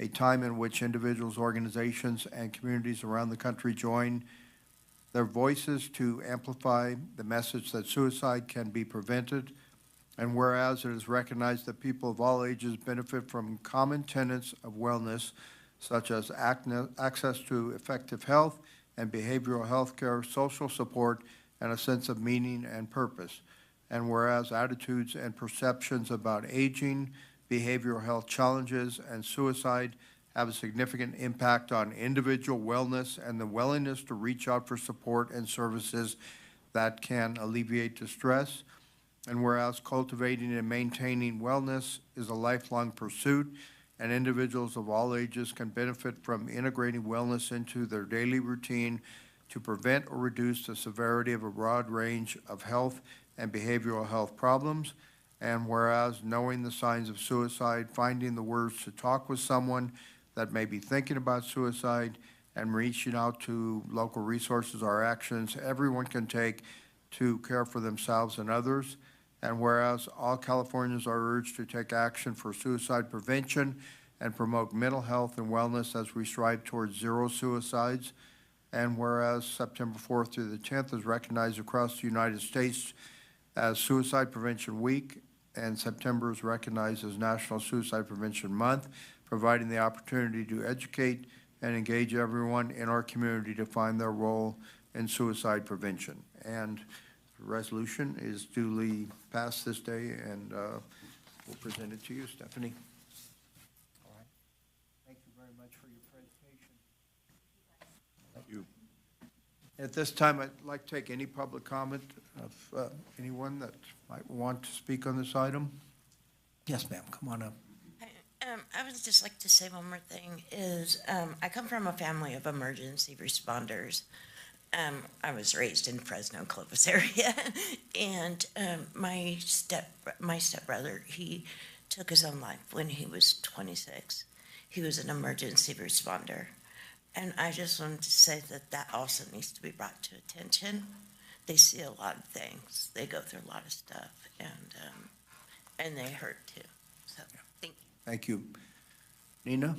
time in which individuals, organizations, and communities around the country join their voices to amplify the message that suicide can be prevented. And whereas it is recognized that people of all ages benefit from common tenets of wellness, such as access to effective health and behavioral health care, social support, and a sense of meaning and purpose. And whereas attitudes and perceptions about aging, behavioral health challenges, and suicide have a significant impact on individual wellness and the willingness to reach out for support and services that can alleviate distress. And whereas cultivating and maintaining wellness is a lifelong pursuit, and individuals of all ages can benefit from integrating wellness into their daily routine to prevent or reduce the severity of a broad range of health and behavioral health problems. And whereas knowing the signs of suicide, finding the words to talk with someone that may be thinking about suicide, and reaching out to local resources or actions everyone can take to care for themselves and others. And whereas all Californians are urged to take action for suicide prevention and promote mental health and wellness as we strive towards zero suicides. And whereas September 4th through the 10th is recognized across the United States as Suicide Prevention Week, and September is recognized as National Suicide Prevention Month, providing the opportunity to educate and engage everyone in our community to find their role in suicide prevention. And the resolution is duly passed this day, and we'll present it to you, Stephanie. All right. Thank you very much for your presentation. Thank you. At this time, I'd like to take any public comment of anyone that might want to speak on this item. Yes, ma'am, come on up. I would just like to say one more thing is, I come from a family of emergency responders. I was raised in Fresno, Clovis area, and my stepbrother, he took his own life when he was 26. He was an emergency responder. And I just wanted to say that that also needs to be brought to attention. They see a lot of things. They go through a lot of stuff, and they hurt too. So, thank you. Thank you. Nina?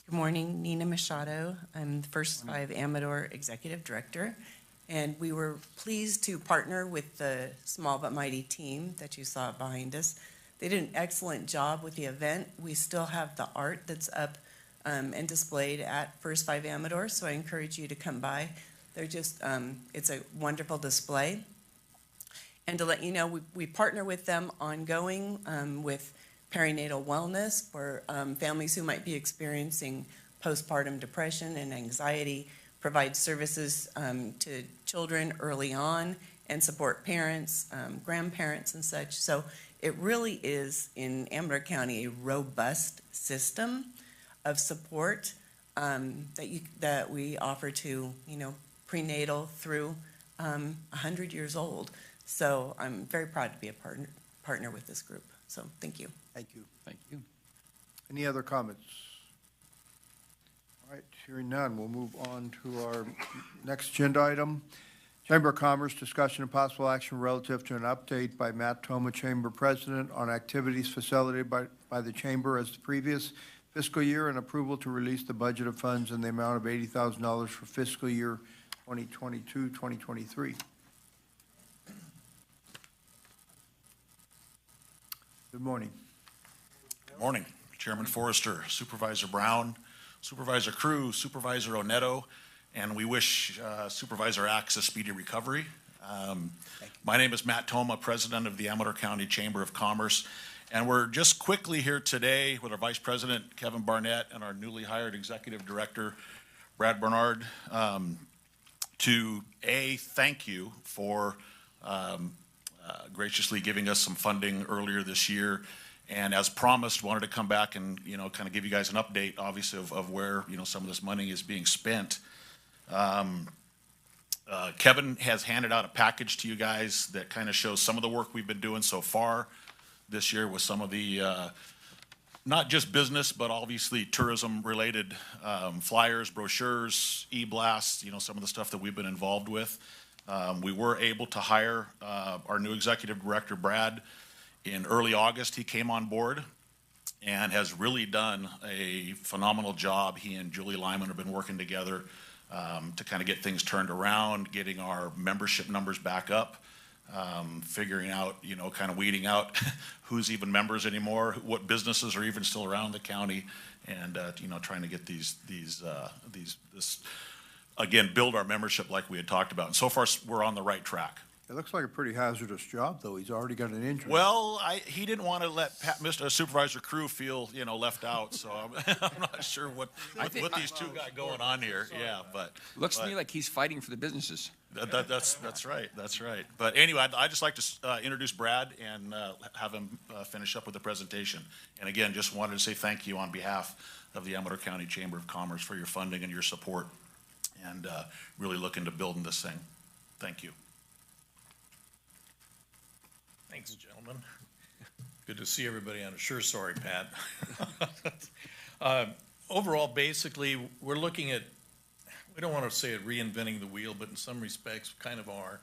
Good morning, Nina Machado. I'm the First Five Amador Executive Director, and we were pleased to partner with the Small But Mighty team that you saw behind us. They did an excellent job with the event. We still have the art that's up and displayed at First Five Amador, so I encourage you to come by. They're just, it's a wonderful display. And to let you know, we partner with them ongoing with perinatal wellness for families who might be experiencing postpartum depression and anxiety, provide services to children early on, and support parents, grandparents, and such. So it really is, in Amador County, a robust system of support that we offer to, prenatal through 100 years old. So I'm very proud to be a partner with this group. So thank you. Thank you. Thank you. Any other comments? All right, hearing none, we'll move on to our next agenda item. Chamber of Commerce discussion and possible action relative to an update by Matt Toma, Chamber President, on activities facilitated by the Chamber as the previous fiscal year, and approval to release the budget of funds in the amount of $80,000 for fiscal year 2022-2023. Good morning. Good morning, Chairman Forrester, Supervisor Brown, Supervisor Crew, Supervisor Oneto, and we wish Supervisor Axe a speedy recovery. My name is Matt Toma, President of the Amador County Chamber of Commerce, and we're just quickly here today with our Vice President, Kevin Barnett, and our newly hired Executive Director, Brad Bernard, to thank you for graciously giving us some funding earlier this year. And as promised, wanted to come back and, kind of give you guys an update, obviously, of where, some of this money is being spent. Kevin has handed out a package to you guys that kind of shows some of the work we've been doing so far this year with some of the, not just business, but obviously tourism-related flyers, brochures, e-blasts, some of the stuff that we've been involved with. We were able to hire our new Executive Director, Brad, in early August. He came on board and has really done a phenomenal job. He and Julie Lyman have been working together to kind of get things turned around, getting our membership numbers back up, figuring out, kind of weeding out who's even members anymore, what businesses are even still around the county, and, trying to get this, again, build our membership like we had talked about. And so far, we're on the right track. It looks like a pretty hazardous job, though. He's already got an injury. Well, he didn't want to let Mr. Supervisor Crew feel, left out, so I'm not sure what these two got going on here. Yeah, but Looks to me like he's fighting for the businesses. That's right. That's right. But anyway, I'd just like to introduce Brad and have him finish up with the presentation. And again, just wanted to say thank you on behalf of the Amador County Chamber of Commerce for your funding and your support, and really looking to building this thing. Thank you. Thanks, gentlemen. Good to see everybody on a sure sorry, Pat. Overall, basically, we're looking at, we don't want to say it reinventing the wheel, but in some respects kind of are.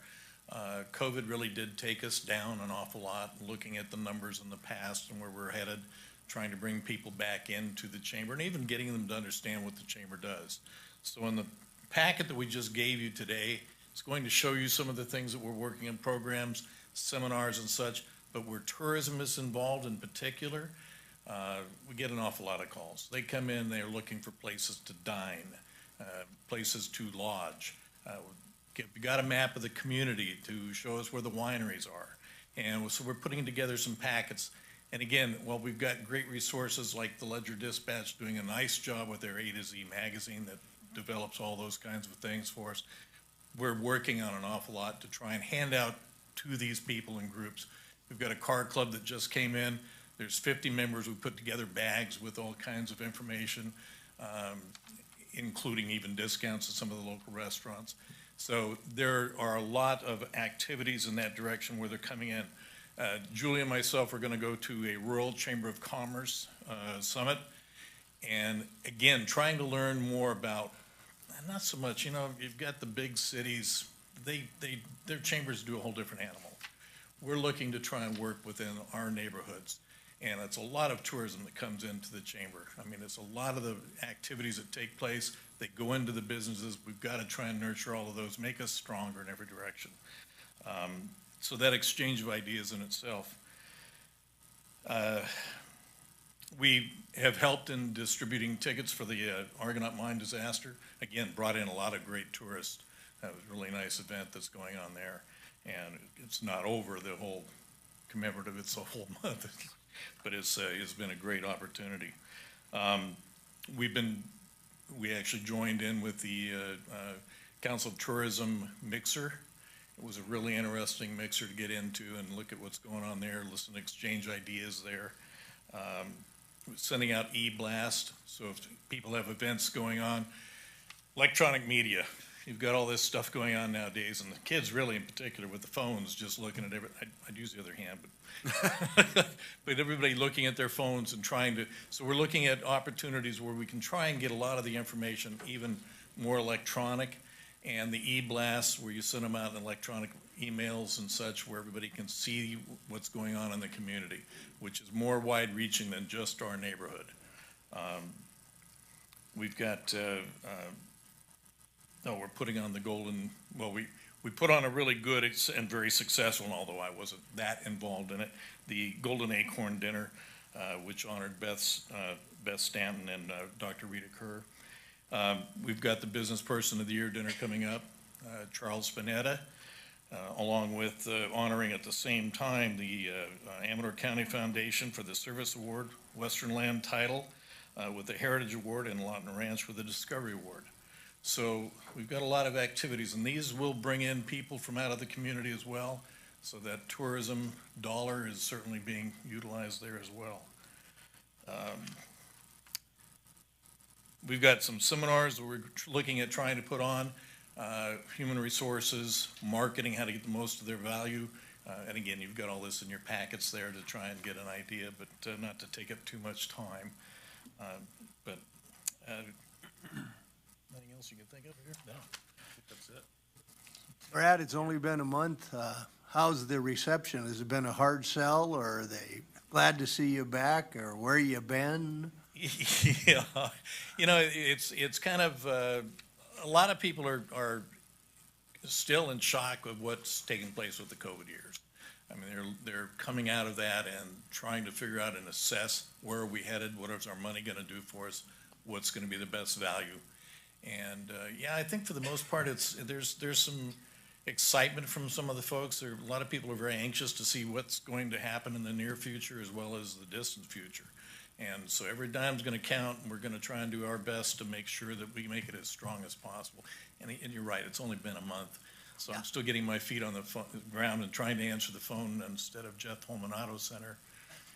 COVID really did take us down an awful lot, looking at the numbers in the past and where we're headed, trying to bring people back into the chamber and even getting them to understand what the chamber does. So in the packet that we just gave you today, it's going to show you some of the things that we're working in, programs, seminars and such, but where tourism is involved in particular, we get an awful lot of calls. They come in, they're looking for places to dine, places to lodge. We got a map of the community to show us where the wineries are. And so we're putting together some packets. And again, while we've got great resources like the Ledger Dispatch doing a nice job with their A to Z magazine that develops all those kinds of things for us, we're working on an awful lot to try and hand out to these people in groups. We've got a car club that just came in. There's 50 members. We put together bags with all kinds of information, including even discounts at some of the local restaurants. So there are a lot of activities in that direction where they're coming in. Julie and myself are going to go to a Rural Chamber of Commerce summit. And again, trying to learn more about, not so much, you've got the big cities, their chambers do a whole different animal. We're looking to try and work within our neighborhoods. And it's a lot of tourism that comes into the chamber. I mean, it's a lot of the activities that take place that go into the businesses. We've got to try and nurture all of those, make us stronger in every direction. So that exchange of ideas in itself. We have helped in distributing tickets for the Argonaut Mine disaster. Again, brought in a lot of great tourists. That was a really nice event that's going on there. And it's not over the whole commemorative, it's a whole month, but it's been a great opportunity. We actually joined in with the Council of Tourism mixer. It was a really interesting mixer to get into and look at what's going on there, listen, exchange ideas there. Sending out e-blast, so if people have events going on, electronic media, you've got all this stuff going on nowadays, and the kids really in particular with the phones, just looking at I'd use the other hand, but but everybody looking at their phones and trying to, so we're looking at opportunities where we can try and get a lot of the information even more electronic, and the e-blasts where you send them out in electronic emails and such where everybody can see what's going on in the community, which is more wide-reaching than just our neighborhood. We've got, we're putting on the golden, well, we put on a really good and very successful, although I wasn't that involved in it, the Golden Acorn Dinner, which honored Beth Stanton and Dr. Rita Kerr. We've got the Business Person of the Year dinner coming up, Charles Spinetta, along with honoring at the same time the Amador County Foundation for the Service Award, Western Land Title with the Heritage Award, and Lawton Ranch with the Discovery Award. So we've got a lot of activities, and these will bring in people from out of the community as well, so that tourism dollar is certainly being utilized there as well. We've got some seminars that we're looking at trying to put on, human resources, marketing, how to get the most of their value. And again, you've got all this in your packets there to try and get an idea, but not to take up too much time. Anything else you can think of here? No, I think that's it. Brad, it's only been a month. How's the reception? Has it been a hard sell, or are they glad to see you back, or where you been? Yeah, it's kind of, a lot of people are still in shock of what's taking place with the COVID years. I mean, they're coming out of that and trying to figure out and assess where are we headed, what is our money going to do for us, what's going to be the best value. And I think for the most part, there's some excitement from some of the folks. A lot of people are very anxious to see what's going to happen in the near future as well as the distant future. And so every dime's going to count, and we're going to try and do our best to make sure that we make it as strong as possible. And you're right, it's only been a month. So I'm still getting my feet on the ground and trying to answer the phone instead of Jeff Holman Auto Center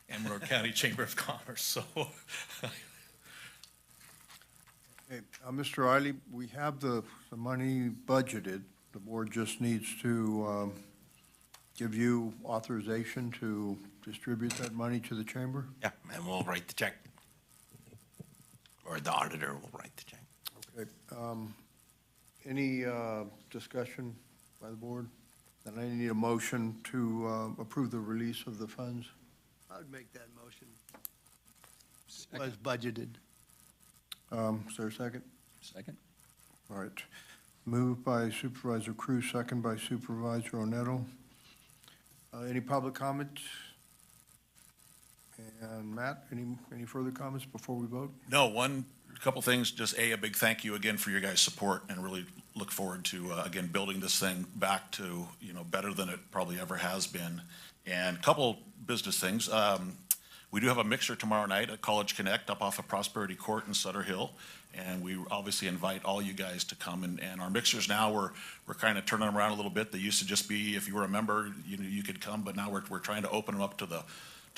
and Amador County Chamber of Commerce. So, Okay, Mr. Riley, we have the money budgeted. The board just needs to give you authorization to distribute that money to the chamber? Yeah, and we'll write the check. Or the auditor will write the check. Okay. Any discussion by the board? Then I need a motion to approve the release of the funds. I would make that motion. Was budgeted. Is there a second? Second. All right. Moved by Supervisor Cruz, second by Supervisor Onetto. Any public comments? And Matt, any further comments before we vote? No, couple things, just a big thank you again for your guys' support, and really look forward to, again, building this thing back to, better than it probably ever has been. And a couple business things. We do have a mixer tomorrow night at College Connect up off of Prosperity Court in Sutter Hill. And we obviously invite all you guys to come. And our mixers now, we're kind of turning them around a little bit. They used to just be, if you were a member, you could come, but now we're trying to open them up to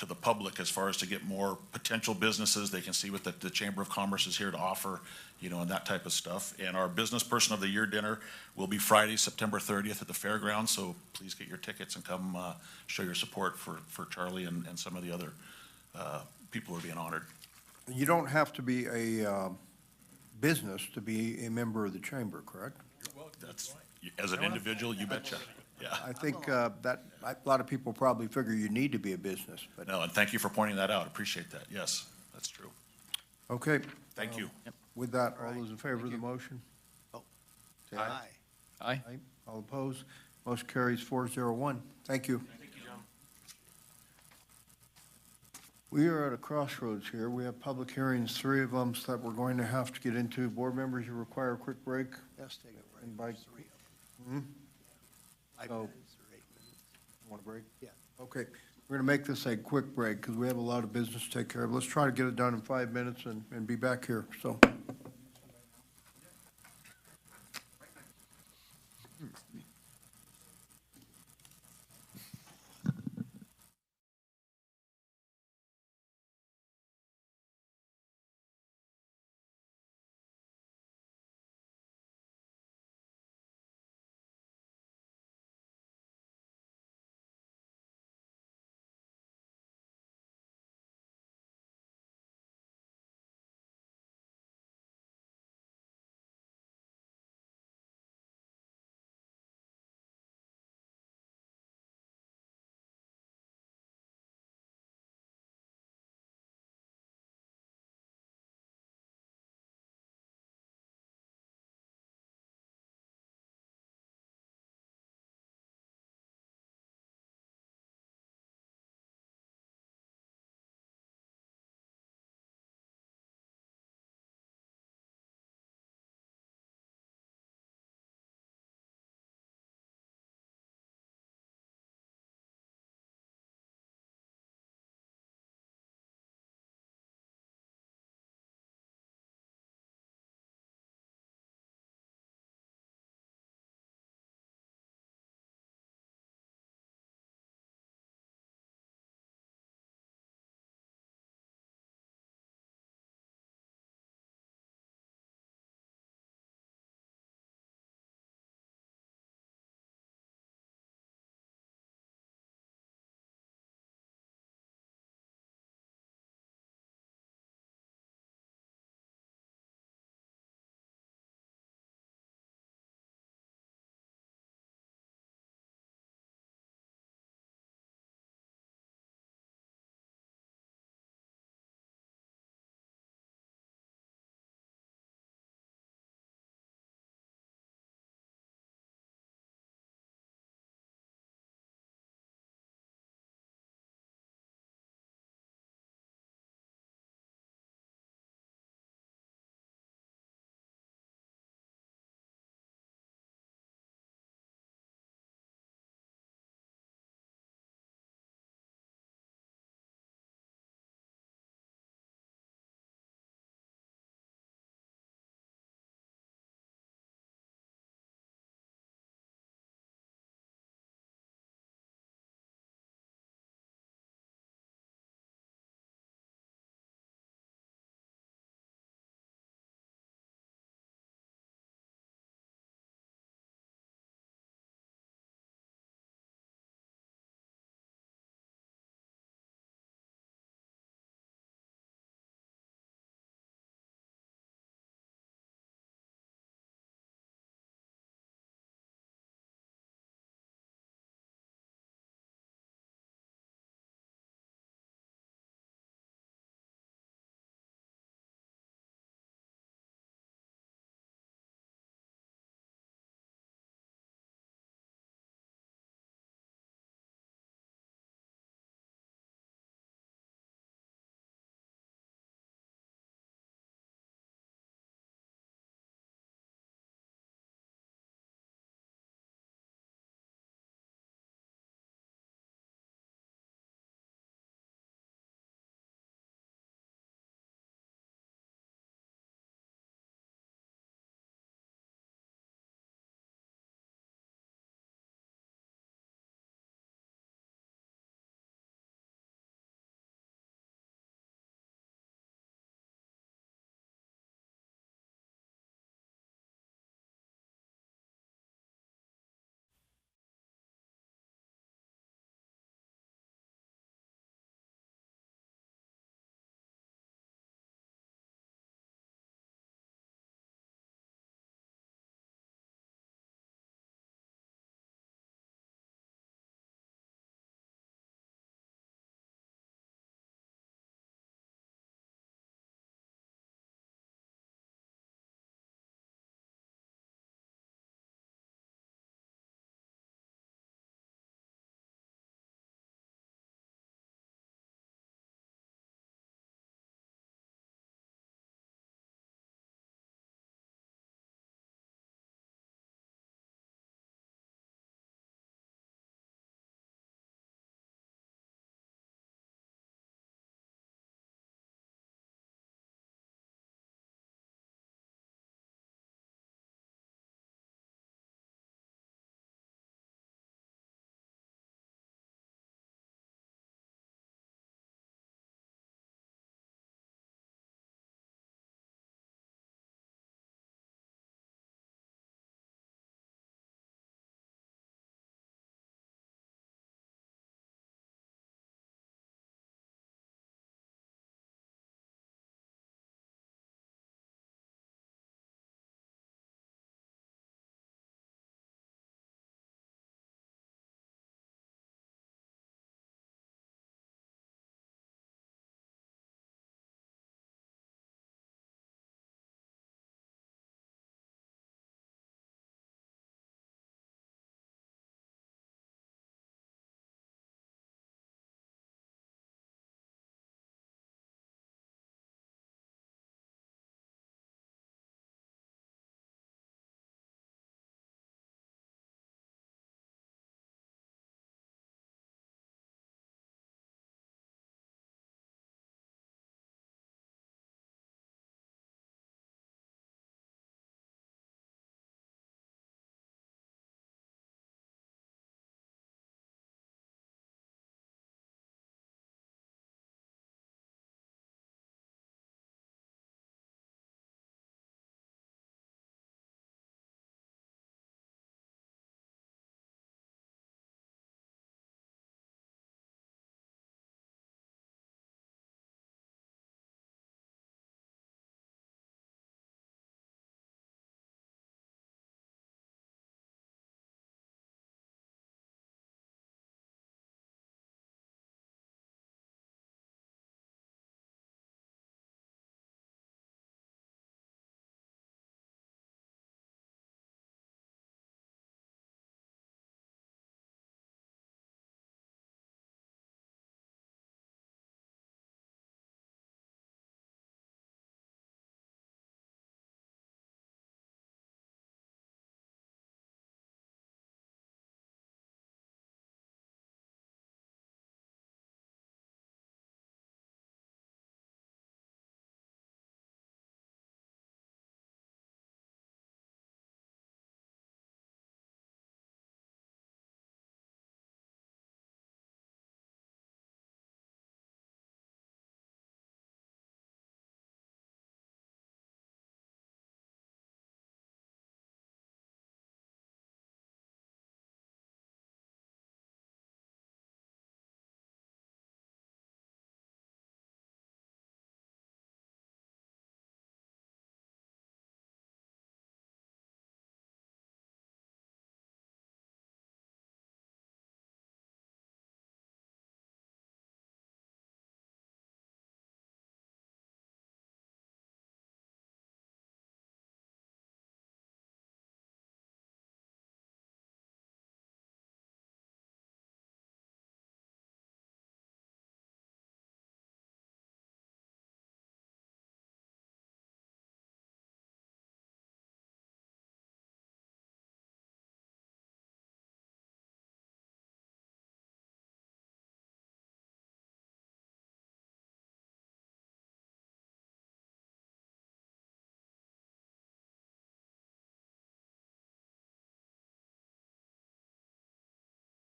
the public as far as to get more potential businesses. They can see what the Chamber of Commerce is here to offer, and that type of stuff. And our Business Person of the Year dinner will be Friday, September 30th at the fairgrounds. So please get your tickets and come show your support for Charlie and some of the other people who are being honored. You don't have to be a business to be a member of the chamber, correct? That's, as an individual, you betcha. Yeah. I think that a lot of people probably figure you need to be a business, but. No, and thank you for pointing that out. Appreciate that. Yes, that's true. Okay. Thank you. With that, all those in favor of the motion? Say Aye. Aye. All opposed? Motion carries 4-0-1. Thank you. Thank you, John. We are at a crossroads here. We have public hearings, 3 of them that we're going to have to get into. Board members, you require a quick break? Yes, take a break. And by- Three of them. 5 So- minutes or 8 Want a break? Yeah. Okay, we're gonna make this a quick break because we have a lot of business to take care of. Let's try to get it done in 5 minutes and be back here, so.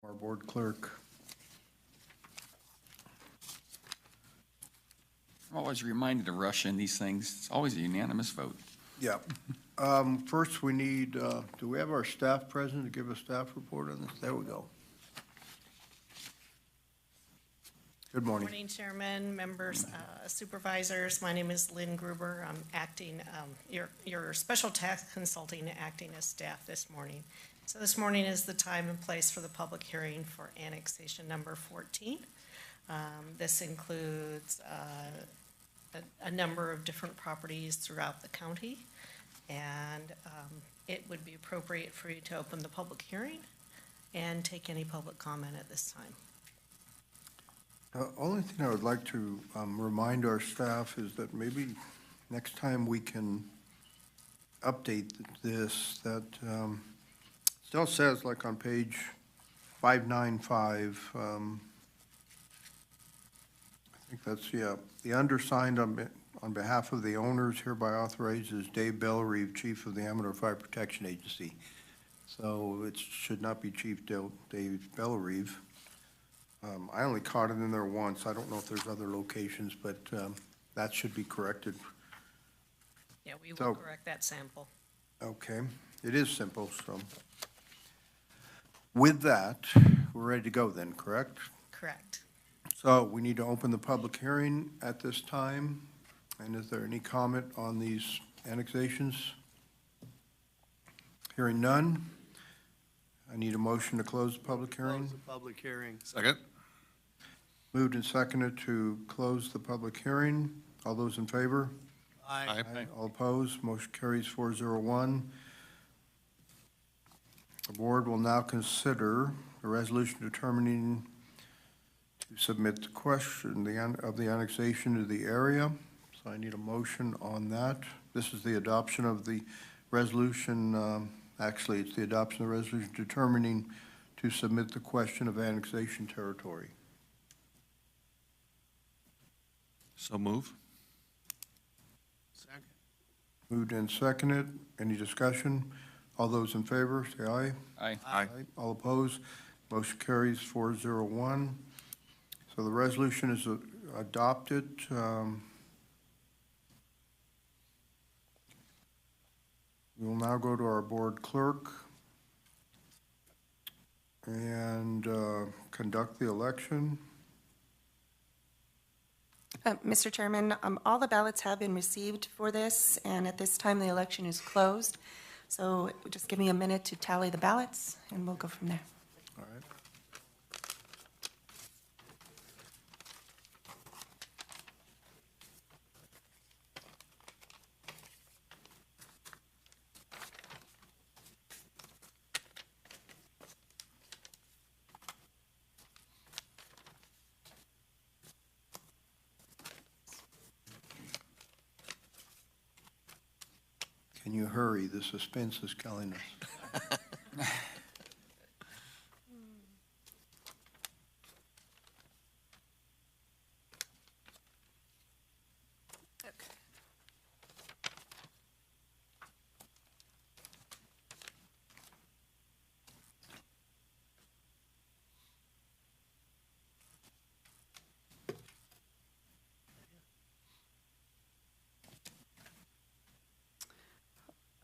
Our board clerk. I'm always reminded to rush in these things. It's always a unanimous vote. Yeah. First, we need, do we have our staff present to give a staff report on this? There we go. Good morning. Morning, Chairman, members, supervisors. My name is Lynn Gruber. I'm acting, your special tax consulting, acting as staff this morning. So this morning is the time and place for the public hearing for annexation number 14. This includes a number of different properties throughout the county, and it would be appropriate for you to open the public hearing and take any public comment at this time. Only thing I would like to remind our staff is that maybe next time we can update this, that still says, like on page 595, I think that's, yeah, the undersigned on behalf of the owners hereby authorizes Dave Bellerive, Chief of the Amador Fire Protection Agency. So it should not be Chief Dave Bellerive. I only caught it in there once. I don't know if there's other locations, but that should be corrected. Yeah, we will correct that sample. Okay, it is simple, so. With that, we're ready to go then, correct? Correct. So we need to open the public hearing at this time. And is there any comment on these annexations? Hearing none. I need a motion to close the public hearing. Close the public hearing. Second. Moved and seconded to close the public hearing. All those in favor? Aye. All opposed? Motion carries 4-0-1. The board will now consider a resolution determining to submit the question of the annexation to the area. So I need a motion on that. This is the adoption of the resolution, actually, it's the adoption of the resolution determining to submit the question of annexation territory. So move. Second. Moved and seconded. Any discussion? All those in favor, say aye. Aye. Aye. All opposed? Motion carries 4-0-1. So the resolution is adopted. We will now go to our board clerk and conduct the election. Mr. Chairman, all the ballots have been received for this, and at this time, the election is closed. So just give me a minute to tally the ballots, and we'll go from there. All right. Can you hurry? The suspense is killing us.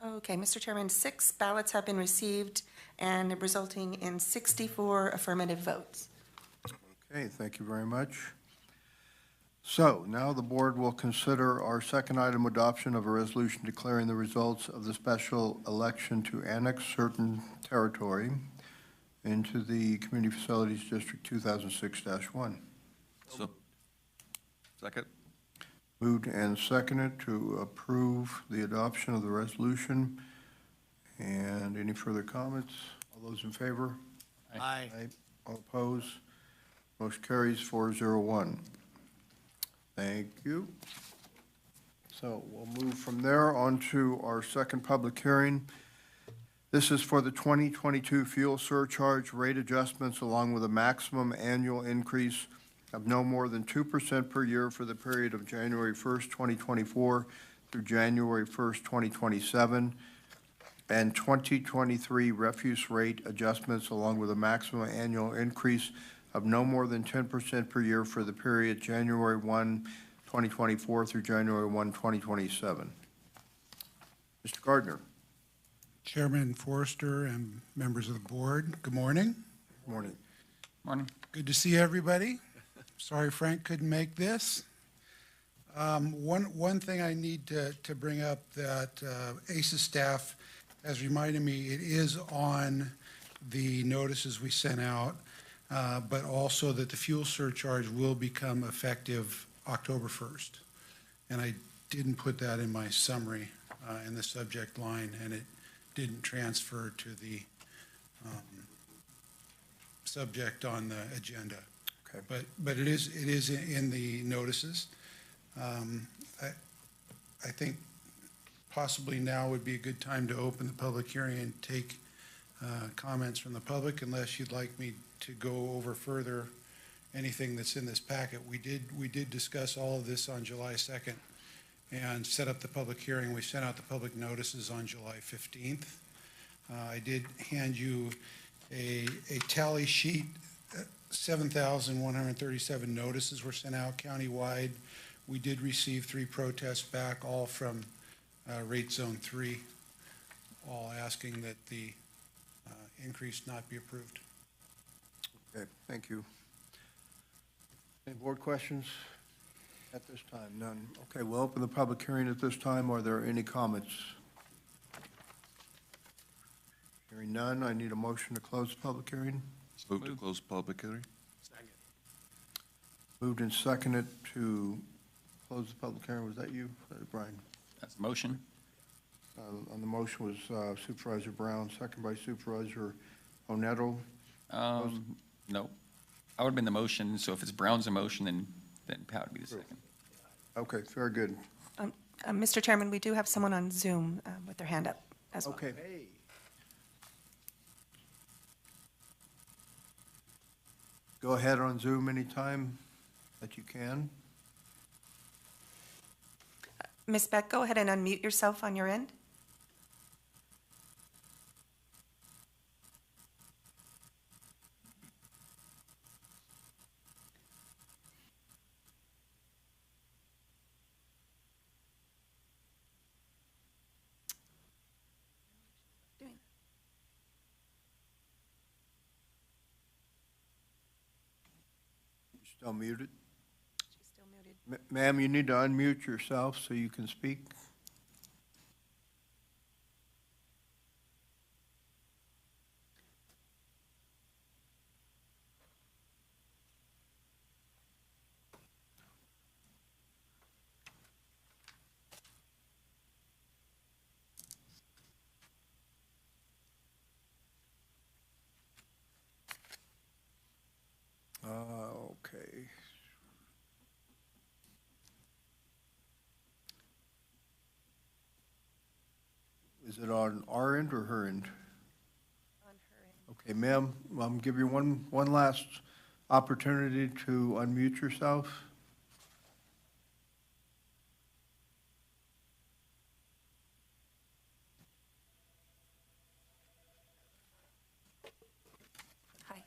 Okay, Mr. Chairman, 6 ballots have been received and resulting in 64 affirmative votes. Okay, thank you very much. So now the board will consider our second item, adoption of a resolution declaring the results of the special election to annex certain territory into the Community Facilities District 2006-1. So, second. Moved and seconded to approve the adoption of the resolution. And any further comments? All those in favor? Aye. All opposed? Motion carries 4-0-1. Thank you. So we'll move from there on to our second public hearing. This is for the 2022 fuel surcharge rate adjustments, along with a maximum annual increase of no more than 2% per year for the period of January 1st, 2024 through January 1st, 2027. and 2023 refuse rate adjustments, along with a maximum annual increase of no more than 10% per year for the period January 1, 2024 through January 1, 2027. Mr. Gardner. Chairman Forrester and members of the board, good morning. Good morning. Morning. Good to see everybody. Sorry Frank couldn't make this. One thing I need to bring up that ACES staff has reminded me, it is on the notices we sent out, but also that the fuel surcharge will become effective October 1st. And I didn't put that in my summary in the subject line, and it didn't transfer to the subject on the agenda. Okay. But it is in the notices. I think possibly now would be a good time to open the public hearing and take comments from the public, unless you'd like me to go over further anything that's in this packet. We did discuss all of this on July 2nd and set up the public hearing. We sent out the public notices on July 15th. I did hand you a tally sheet. 7,137 notices were sent out countywide. We did receive 3 protests back, all from rate zone 3, all asking that the increase not be approved. Okay, thank you. Any board questions at this time? None. Okay, we'll open the public hearing at this time. Are there any comments? Hearing none, I need a motion to close the public hearing. Move to close public hearing. Moved and seconded to close the public hearing. Was that you, Brian? That's the motion. On the motion was Supervisor Brown, second by Supervisor Onetto. No. I would have been the motion, so if it's Brown's a motion, then Pat would be the second. Okay, very good. Mr. Chairman, we do have someone on Zoom with their hand up as well. Okay. Go ahead on Zoom anytime that you can. Ms. Beck, go ahead and unmute yourself on your end. Still muted? She's still muted. Ma'am, you need to unmute yourself so you can speak. Okay. Is it on our end or her end? On her end. Okay, ma'am, I'm give you one last opportunity to unmute yourself. Hi.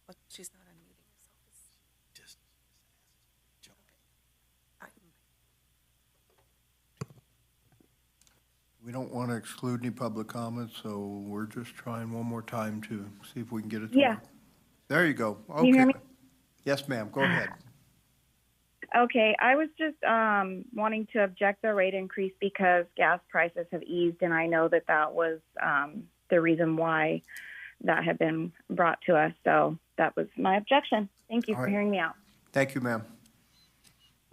Well, she's not unmuting herself. Just We don't want to exclude any public comments, so we're just trying one more time to see if we can get it to Yeah. work. There you go. Can you hear Okay. me? Yes, ma'am, go ahead. Okay, I was just wanting to object the rate increase because gas prices have eased, and I know that that was the reason why that had been brought to us. So that was my objection. Thank you All for right. hearing me out. Thank you, ma'am.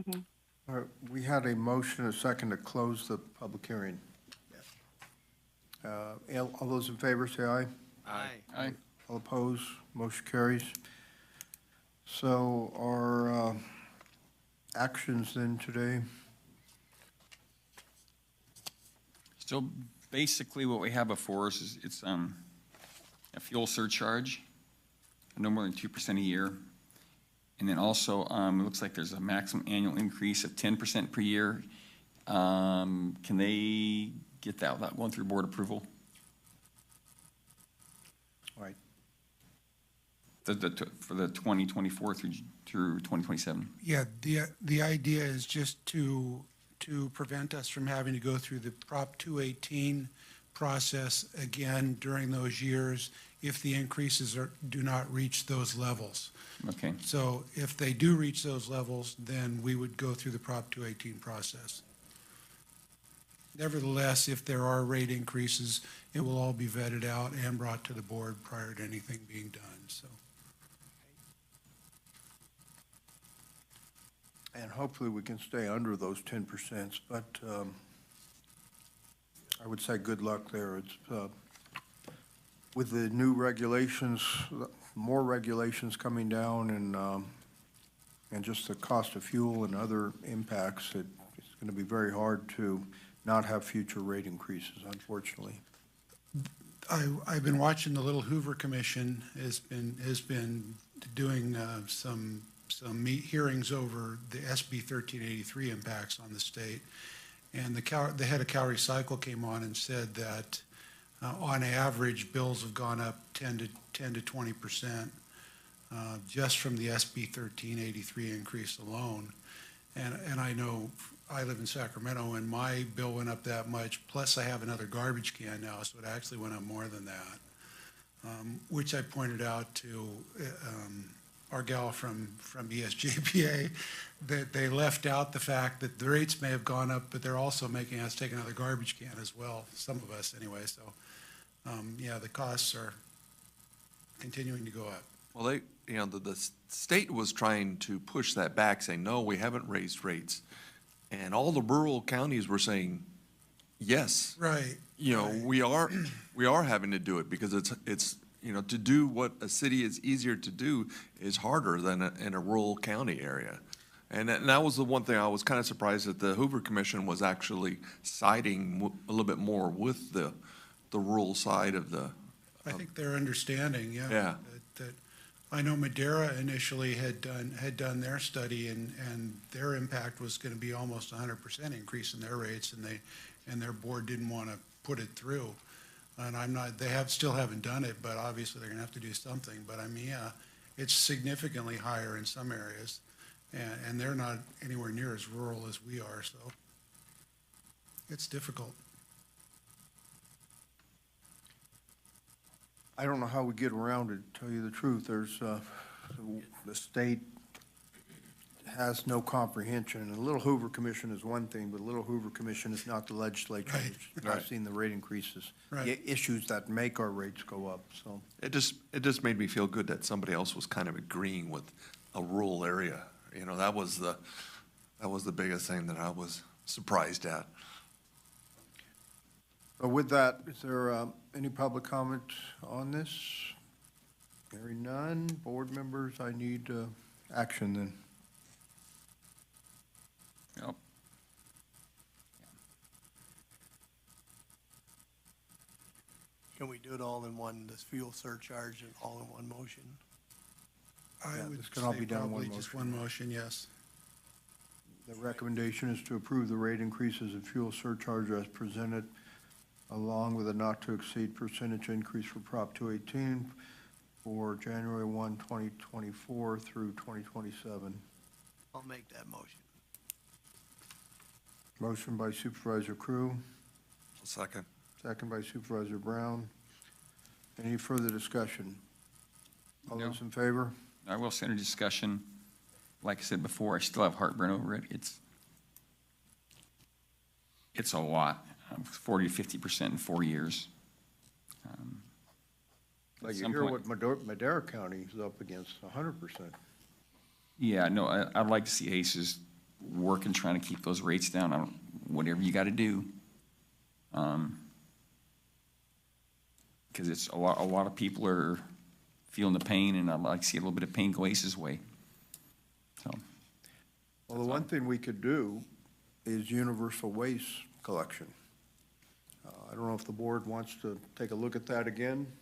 Mhm. All right, we had a motion, a second to close the public hearing. All those in favor, say aye. Aye. Aye. All opposed, motion carries. So our actions then today, So basically what we have before us is it's a fuel surcharge, no more than 2% a year. And then also, it looks like there's a maximum annual increase of 10% per year. Can they get that without going through board approval? Right. For the 2024 through 2027? Yeah, the idea is just to prevent us from having to go through the Prop 218 process again during those years if the increases do not reach those levels. Okay. So if they do reach those levels, then we would go through the Prop 218 process. Nevertheless, if there are rate increases, it will all be vetted out and brought to the board prior to anything being done, so. And hopefully we can stay under those 10%, but I would say good luck there. It's with the new regulations, more regulations coming down and just the cost of fuel and other impacts, it's going to be very hard to not have future rate increases, unfortunately. I've been watching the Little Hoover Commission has been doing some hearings over the SB 1383 impacts on the state. And the head of Cal Recycle came on and said that on average, bills have gone up 10 to 20% just from the SB 1383 increase alone. And I know I live in Sacramento and my bill went up that much, plus I have another garbage can now, so it actually went up more than that, which I pointed out to our gal from ESJPA, that they left out the fact that the rates may have gone up, but they're also making us take another garbage can as well, some of us anyway. So, yeah, the costs are continuing to go up. Well, the state was trying to push that back, saying, no, we haven't raised rates. And all the rural counties were saying, yes. Right. We are having to do it because it's to do what a city is easier to do is harder than in a rural county area. And that was the one thing I was kind of surprised that the Hoover Commission was actually siding a little bit more with the rural side of the. I think they're understanding, yeah. Yeah. That I know Madera initially had done their study and their impact was going to be almost 100% increase in their rates, and their board didn't want to put it through. And they still haven't done it, but obviously they're going to have to do something. But I mean, yeah, it's significantly higher in some areas, and they're not anywhere near as rural as we are, so it's difficult. I don't know how we get around it, to tell you the truth. There's, the state has no comprehension. And the Little Hoover Commission is one thing, but the Little Hoover Commission is not the legislature. Right. I've seen the rate increases, Right. issues that make our rates go up, so. It just made me feel good that somebody else was kind of agreeing with a rural area. That was the biggest thing that I was surprised at. With that, is there any public comment on this? Hearing none. Board members, I need action then. Yep. Can we do it all in one, this fuel surcharge and all in one motion? I Yeah, would this can all say be done in one probably just motion. one motion, yes. The recommendation is to approve the rate increases in fuel surcharge as presented, along with a not-to-exceed percentage increase for Prop 218 for January 1, 2024 through 2027. I'll make that motion. Motion by Supervisor Crew, Second. second by Supervisor Brown. Any further discussion? All No. those in favor? I will send a discussion. Like I said before, I still have heartburn over it. It's a lot, 40 to 50% in 4 years. Like At you some hear point- what Madera County is up against, 100%. Yeah, no, I'd like to see ACES working, trying to keep those rates down, whatever you got to do. Because it's a lot of people are feeling the pain, and I'd like to see a little bit of pain go ACES' way. So, Well, the one thing we could do is universal waste collection. I don't know if the board wants to take a look at that again,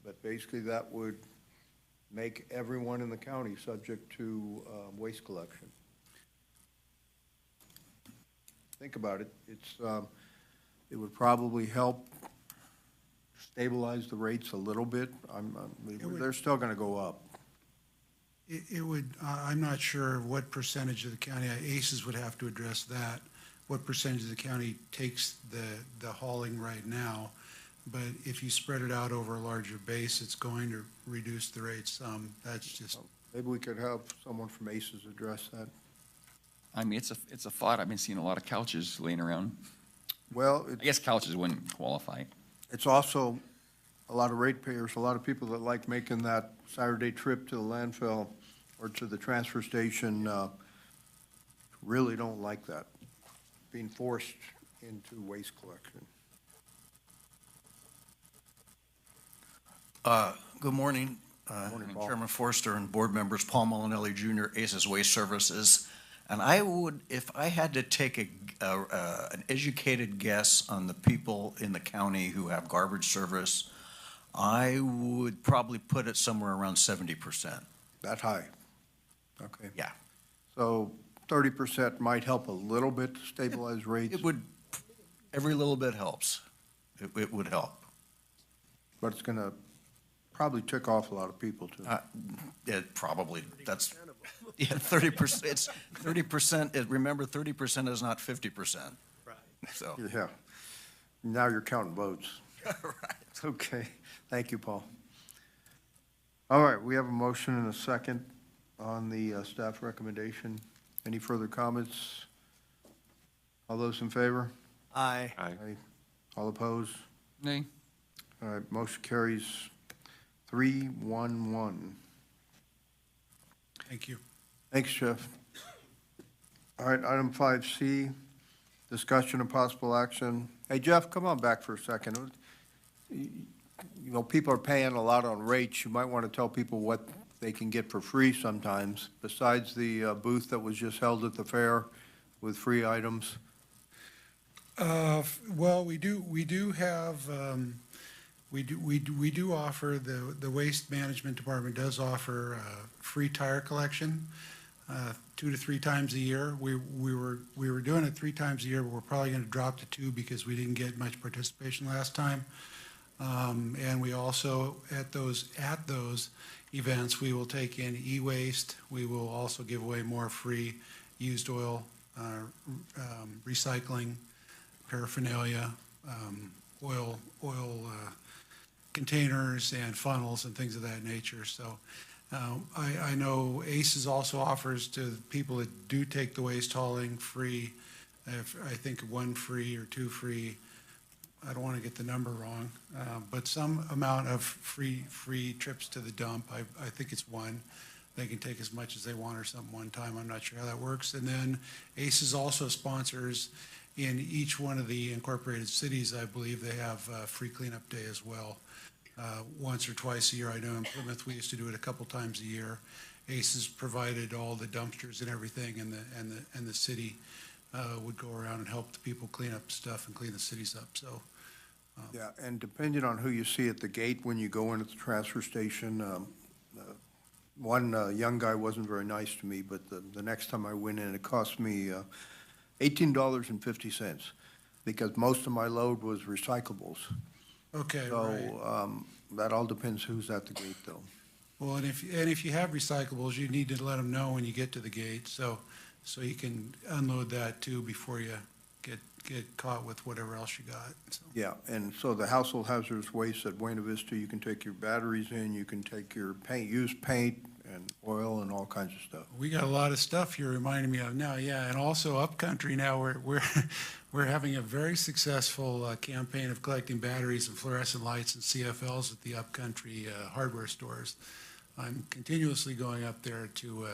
but basically that would make everyone in the county subject to waste collection. Think about it. It would probably help stabilize the rates a little bit. They're still going to go up. It would, I'm not sure what percentage of the county, ACES would have to address that, what percentage of the county takes the hauling right now. But if you spread it out over a larger base, it's going to reduce the rates some. That's just. Maybe we could have someone from ACES address that. I mean, it's a thought. I've been seeing a lot of couches laying around. Well, I guess couches wouldn't qualify. it's also a lot of ratepayers, a lot of people that like making that Saturday trip to the landfill or to the transfer station, really don't like that, being forced into waste collection. Good morning, Morning, Paul. Chairman Forster and board members, Paul Molinelli Jr., ACES Waste Services. And I would, if I had to take an educated guess on the people in the county who have garbage service, I would probably put it somewhere around 70%. That high? Okay. Yeah. So 30% might help a little bit to stabilize rates, It would, every little bit helps. It would help. but it's going to probably tick off a lot of people too. It probably, that's, yeah, 30%, it's 30%, remember 30% is not 50%. Right. So. Yeah. Now you're counting votes. Right. Okay. Thank you, Paul. All right, we have a motion and a second on the staff recommendation. Any further comments? All those in favor? Aye. Aye. All opposed? Nay. All right, motion carries 3-1-1. Thank you. Thanks, Jeff. All right, item 5C, discussion and possible action. Hey, Jeff, come on back for a second. You know, people are paying a lot on rates. You might want to tell people what they can get for free sometimes, besides the booth that was just held at the fair with free items. Well, we do have, we do offer, the Waste Management Department does offer free tire collection 2 to 3 times a year. We were doing it 3 times a year, but we're probably going to drop to 2 because we didn't get much participation last time. And we also, at those events, we will take in e-waste. We will also give away more free used oil, recycling, paraphernalia, oil containers and funnels and things of that nature. So I know ACES also offers to people that do take the waste hauling free, I think 1 free or 2 free, I don't want to get the number wrong, but some amount of free trips to the dump. I think it's 1. They can take as much as they want or something one time. I'm not sure how that works. And then ACES also sponsors in each one of the incorporated cities. I believe they have free cleanup day as well, once or twice a year. I know in Plymouth we used to do it a couple times a year. ACES provided all the dumpsters and everything, and the city would go around and help the people clean up stuff and clean the cities up. So. Yeah, and depending on who you see at the gate when you go in at the transfer station, one young guy wasn't very nice to me, but the next time I went in, it cost me $18.50 because most of my load was recyclables. Okay, So right. that all depends who's at the gate, though. Well, and if you have recyclables, you need to let them know when you get to the gate, so you can unload that too before you get caught with whatever else you got. So. Yeah, and so the household hazardous waste at Buena Vista, you can take your batteries in, you can take your paint, used paint and oil and all kinds of stuff. We got a lot of stuff you're reminding me of now, yeah, and also upcountry now, we're having a very successful campaign of collecting batteries and fluorescent lights and CFLs at the upcountry hardware stores. I'm continuously going up there to,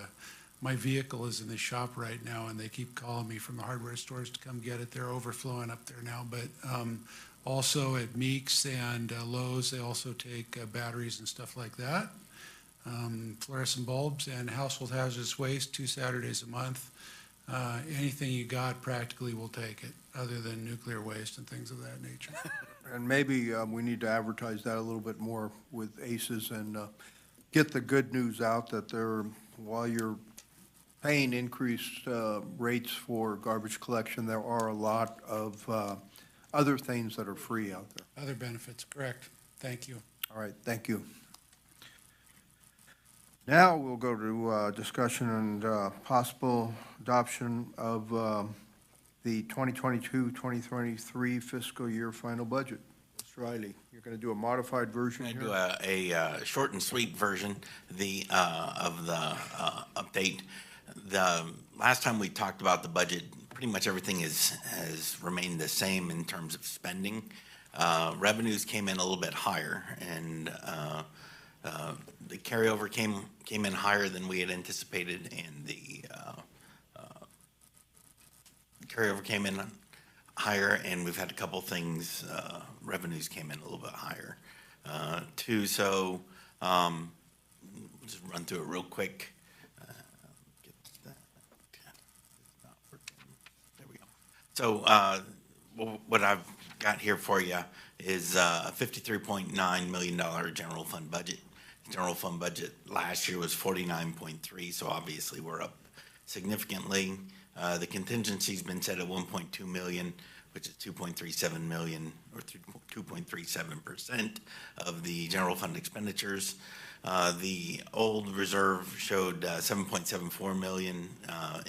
my vehicle is in the shop right now, and they keep calling me from the hardware stores to come get it. They're overflowing up there now, but also at Meeks and Lowe's, they also take batteries and stuff like that. Fluorescent bulbs and household hazardous waste 2 Saturdays a month. Anything you got practically will take it, other than nuclear waste and things of that nature. And maybe we need to advertise that a little bit more with ACES and get the good news out that there, while you're paying increased rates for garbage collection, there are a lot of other things that are free out there. Other benefits, correct. Thank you. All right, thank you. Now we'll go to discussion and possible adoption of the 2022-2023 fiscal year final budget. Mr. Riley, you're going to do a modified version I'm here? going to do a short and sweet version of the update. The last time we talked about the budget, pretty much everything has remained the same in terms of spending. Revenues came in a little bit higher, and the carryover came in higher than we had anticipated, and the carryover came in higher, and we've had a couple things, revenues came in a little bit higher, too. So just run through it real quick. Get that. It's not working. There we go. So what I've got here for you is a $53.9 million general fund budget. General fund budget last year was 49.3, so obviously we're up significantly. The contingency's been set at 1.2 million, which is 2.37 million, or 2.37% of the general fund expenditures. The old reserve showed 7.74 million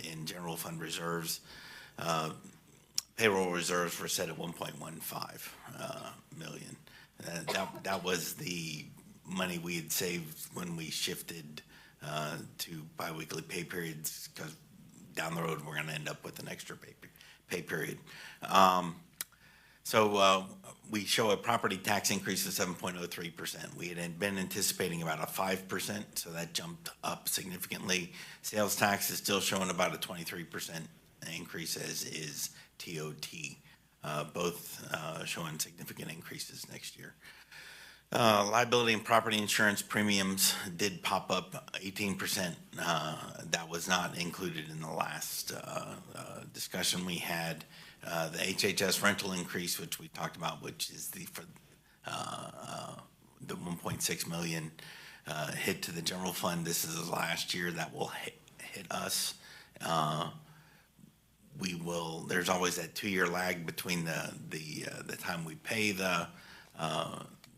in general fund reserves. Payroll reserves were set at 1.15 million. That was the money we had saved when we shifted to biweekly pay periods, because down the road we're going to end up with an extra pay period. So we show a property tax increase of 7.03%. We had been anticipating about a 5%, so that jumped up significantly. Sales tax is still showing about a 23% increase, as is TOT, both showing significant increases next year. Liability and property insurance premiums did pop up 18%. That was not included in the last discussion we had. The HHS rental increase, which we talked about, which is the 1.6 million hit to the general fund. This is the last year that will hit us. There's always that 2-year lag between the time we pay the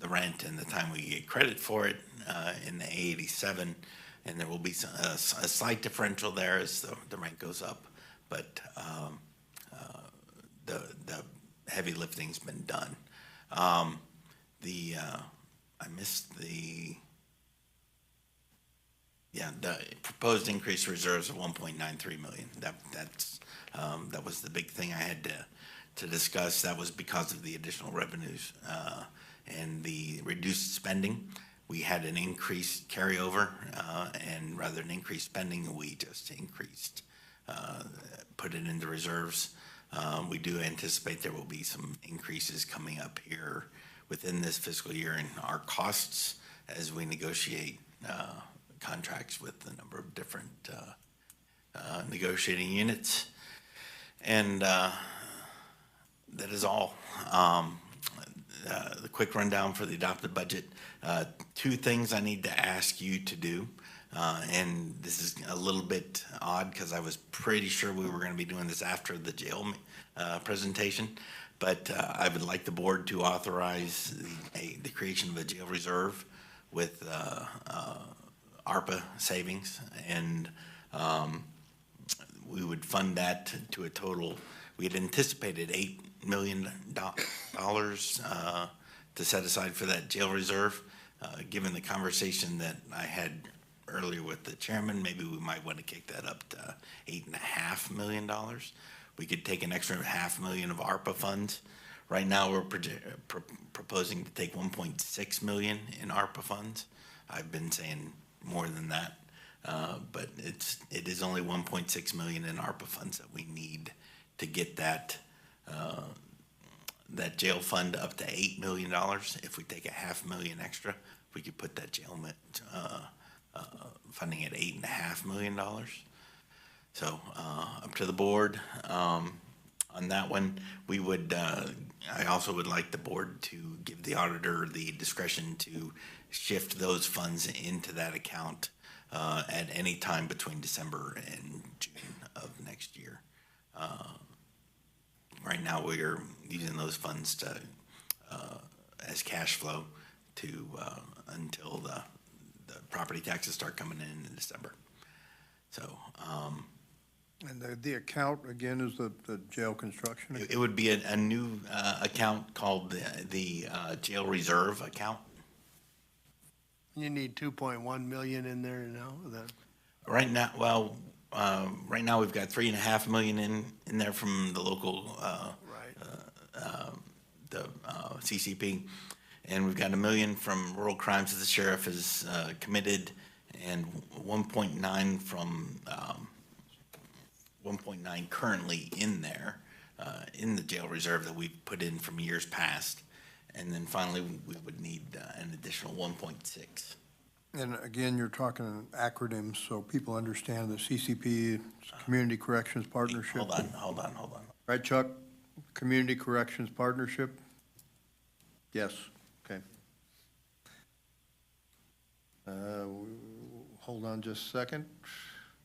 rent and the time we get credit for it in the A87, and there will be a slight differential there as the rent goes up, but the heavy lifting's been done. I missed the proposed increased reserves of 1.93 million. That was the big thing I had to discuss. That was because of the additional revenues and the reduced spending. We had an increased carryover, and rather than increased spending, we just put it into reserves. We do anticipate there will be some increases coming up here within this fiscal year in our costs as we negotiate contracts with a number of different negotiating units. And that is all. The quick rundown for the adopted budget. 2 things I need to ask you to do. And this is a little bit odd because I was pretty sure we were going to be doing this after the jail presentation. But I would like the board to authorize the creation of a jail reserve with ARPA savings. And we would fund that to a total, we had anticipated $8 million to set aside for that jail reserve. Given the conversation that I had earlier with the chairman, maybe we might want to kick that up to $8.5 million. We could take an extra $500,000 of ARPA funds. Right now, we're proposing to take 1.6 million in ARPA funds. I've been saying more than that, but it is only 1.6 million in ARPA funds that we need to get that jail fund up to $8 million. If we take a $500,000 extra, we could put that jail funding at $8.5 million. So up to the board. on that one. We would, I also would like the board to give the auditor the discretion to shift those funds into that account at any time between December and June of next year. Right now, we are using those funds to, as cash flow to, until the property taxes start coming in December. So, And the account, again, is the jail construction? it would be a new account called the jail reserve account. You need 2.1 million in there now, that, Right now, well, right now we've got 3.5 million in there from the local, the CCP. And we've got 1 million from rural crimes that the sheriff has committed, and 1.9 from, 1.9 currently in there, in the jail reserve that we've put in from years past. And then finally, we would need an additional 1.6. And again, you're talking acronyms, so people understand the CCP, Community Corrections Partnership. Hold on. Right, Chuck? Community Corrections Partnership? Yes, okay. Hold on just a second.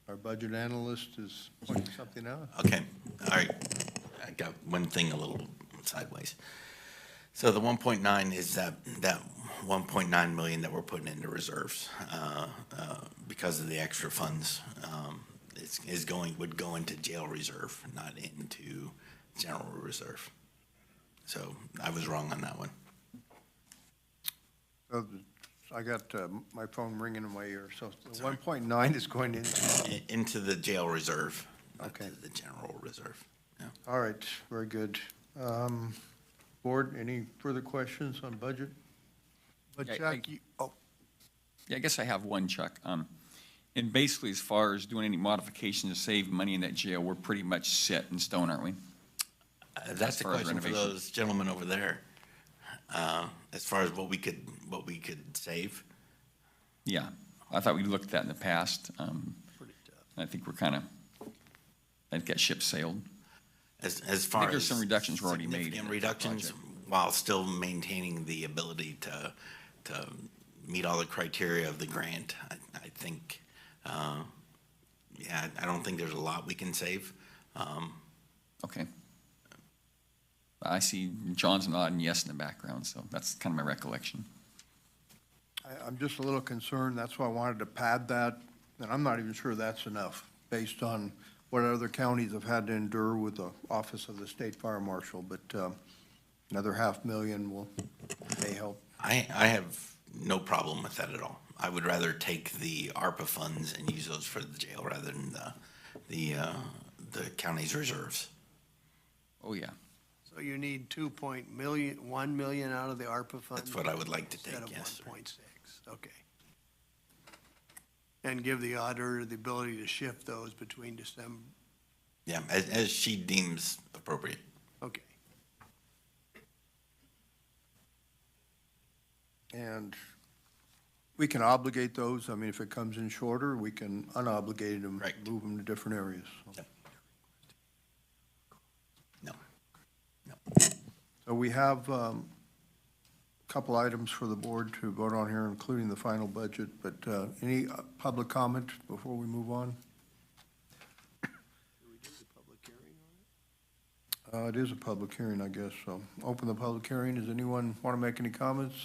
Our budget analyst is pointing something out. Okay, all right. I got one thing a little sideways. So the 1.9 is that 1.9 million that we're putting into reserves because of the extra funds. Would go into jail reserve, not into general reserve. So I was wrong on that one. So I got my phone ringing in my ear, so the 1.9 is going into the jail reserve, not Okay. to the general reserve. Yeah. All right, very good. Board, any further questions on budget? But Yeah, Chuck, Yeah, I guess I have one, Chuck. And basically, as far as doing any modifications to save money in that jail, we're pretty much set in stone, aren't we? That's the far as question for renovations. those gentlemen over there. As far as what we could save. Yeah, I thought we looked at that in the past. I think we're kind of, I think that ship sailed. As I far think there's as some reductions were already made. significant in that reductions, project. while still maintaining the ability to meet all the criteria of the grant, I think, I don't think there's a lot we can save. Okay. I see John's nodding yes in the background, so that's kind of my recollection. I'm just a little concerned, that's why I wanted to pad that, and I'm not even sure that's enough, based on what other counties have had to endure with the Office of the State Fire Marshal, but another 500,000 may help. I have no problem with that at all. I would rather take the ARPA funds and use those for the jail rather than the county's reserves. Oh, yeah. so you need 1 million out of the ARPA fund? That's what I would like to take, Instead of yes, sir. 1.6, okay. And give the auditor the ability to shift those between December, Yeah, as she deems appropriate. okay. And we can obligate those, I mean, if it comes in shorter, we can unobligate them, move them to different areas. Yep. No. So we have a couple items for the board to vote on here, including the final budget, but any public comment before we move on? It is a public hearing, I guess, so open the public hearing. Does anyone want to make any comments?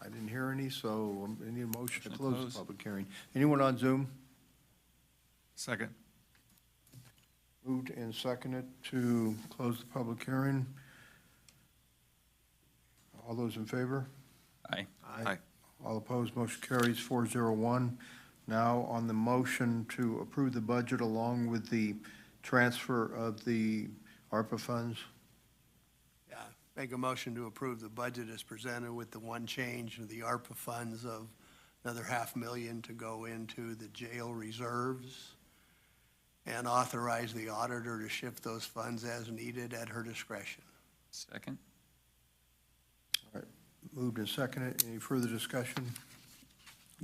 I didn't hear any, so I need a motion to close the public hearing. Anyone on Zoom? Second. Moved and seconded to close the public hearing. All those in favor? Aye. Aye. All opposed, motion carries 401. Now on the motion to approve the budget along with the transfer of the ARPA funds. Yeah, make a motion to approve the budget as presented with the one change of the ARPA funds of another 500,000 to go into the jail reserves, and authorize the auditor to shift those funds as needed at her discretion. Second. All right, moved and seconded. Any further discussion?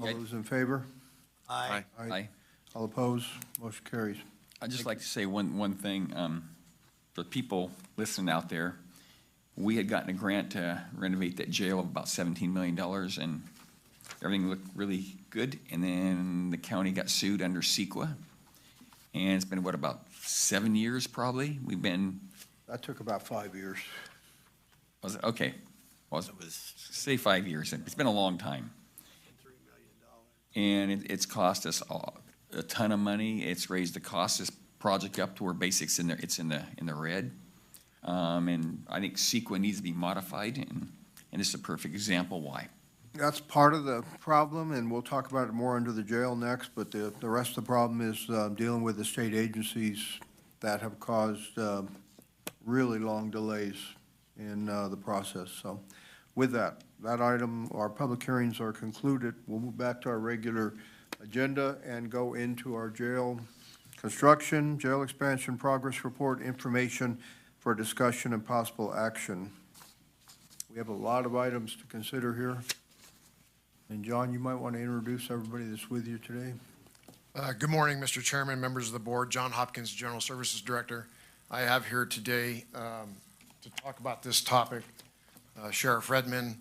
All Yeah. those in favor? Aye. Aye. All opposed, motion carries. I'd just like to say one thing. for people listening out there, we had gotten a grant to renovate that jail of about $17 million, and everything looked really good. And then the county got sued under CEQA. And it's been, what, about 7 years probably? We've been, That took about 5 years. was it, okay, well, say 5 years. It's been a long time. And it's cost us a ton of money. It's raised the cost of this project up to where basics it's in the red. And I think CEQA needs to be modified, and this is a perfect example why. That's part of the problem, and we'll talk about it more under the jail next, but the rest of the problem is dealing with the state agencies that have caused really long delays in the process. So with that item, our public hearings are concluded. We'll move back to our regular agenda and go into our jail construction, jail expansion progress report, information for discussion and possible action. We have a lot of items to consider here. And John, you might want to introduce everybody that's with you today. Good morning, Mr. Chairman, members of the board. John Hopkins, General Services Director. I have here today to talk about this topic Sheriff Redmond,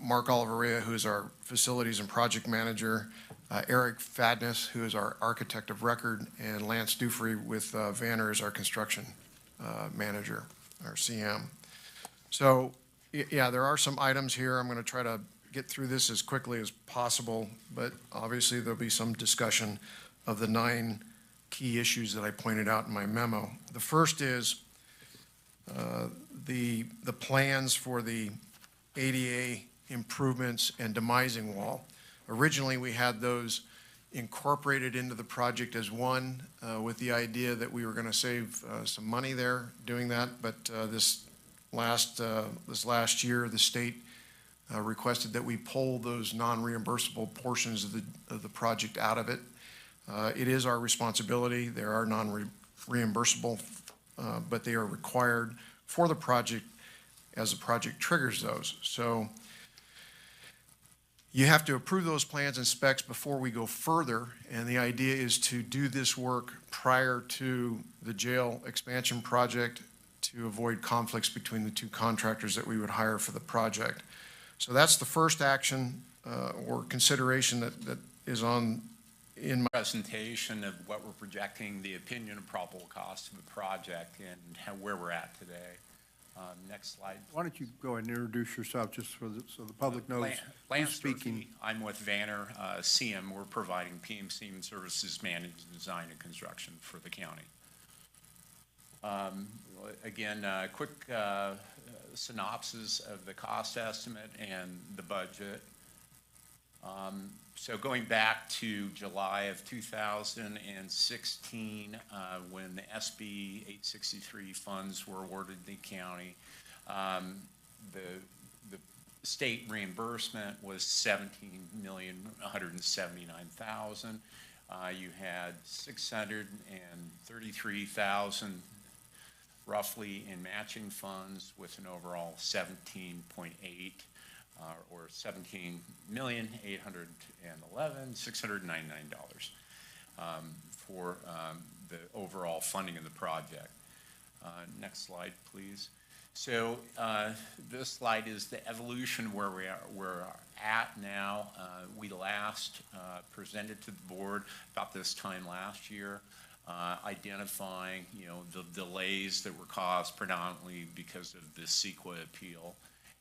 Mark Oliveria, who is our Facilities and Project Manager, Eric Fadness, who is our Architect of Record, and Lance Dufrey with Vanner as our Construction Manager, our CM. So, yeah, there are some items here. I'm going to try to get through this as quickly as possible, but obviously there'll be some discussion of the 9 key issues that I pointed out in my memo. The first is the plans for the ADA improvements and demising wall. Originally, we had those incorporated into the project as one with the idea that we were going to save some money there doing that, but this last year, the state requested that we pull those non-reimbursable portions of the project out of it. It is our responsibility. There are non-reimbursable, but they are required for the project as the project triggers those. So you have to approve those plans and specs before we go further, and the idea is to do this work prior to the jail expansion project to avoid conflicts between the 2 contractors that we would hire for the project. So that's the first action or consideration that is on in my presentation of what we're projecting, the opinion of probable cost of the project, and where we're at today. Next slide. Why don't you go ahead and introduce yourself just so the public knows who's speaking. I'm with Vanner CM. We're providing PMC services, managed design and construction for the county. Again, quick synopsis of the cost estimate and the budget. So going back to July of 2016, when the SB 863 funds were awarded the county, the state reimbursement was $17,179,000. You had $633,000 roughly in matching funds with an overall 17.8 or $17,811,699 for the overall funding of the project. Next slide, please. So this slide is the evolution where we're at now. We last presented to the board about this time last year, identifying, the delays that were caused predominantly because of the CEQA appeal.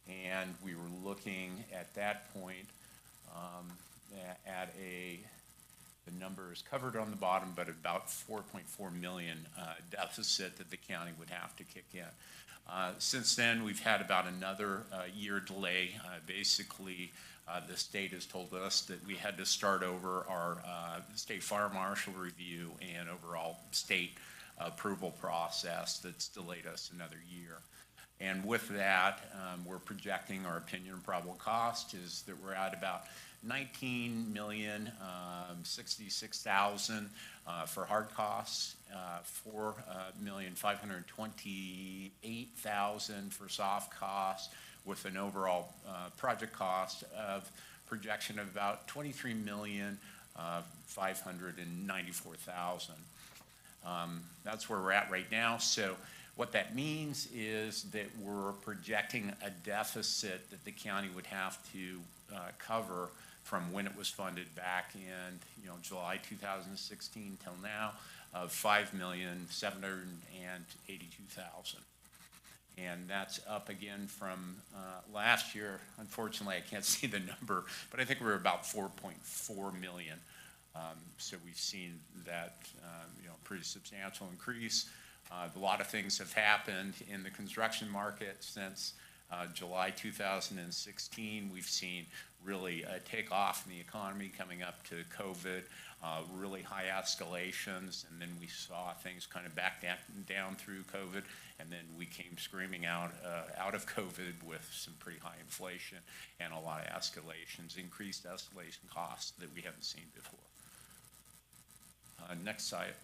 And we were looking at that point at the number is covered on the bottom, but about 4.4 million deficit that the county would have to kick in. Since then, we've had about another year delay. Basically, the state has told us that we had to start over our state fire marshal review and overall state approval process that's delayed us another year. And with that, we're projecting our opinion of probable cost is that we're at about $19,066,000 for hard costs, $4,528,000 for soft costs, with an overall project cost of projection of about $23,594,000. That's where we're at right now. So What that means is that we're projecting a deficit that the county would have to cover from when it was funded back in, July 2016 till now of $5,782,000. And that's up again from last year. Unfortunately, I can't see the number, but I think we're about 4.4 million. So we've seen that, pretty substantial increase. A lot of things have happened in the construction market since July 2016. We've seen really a takeoff in the economy coming up to COVID, really high escalations, and then we saw things kind of back down through COVID, and then we came screaming out of COVID with some pretty high inflation and a lot of escalations, increased escalation costs that we haven't seen before. Next slide,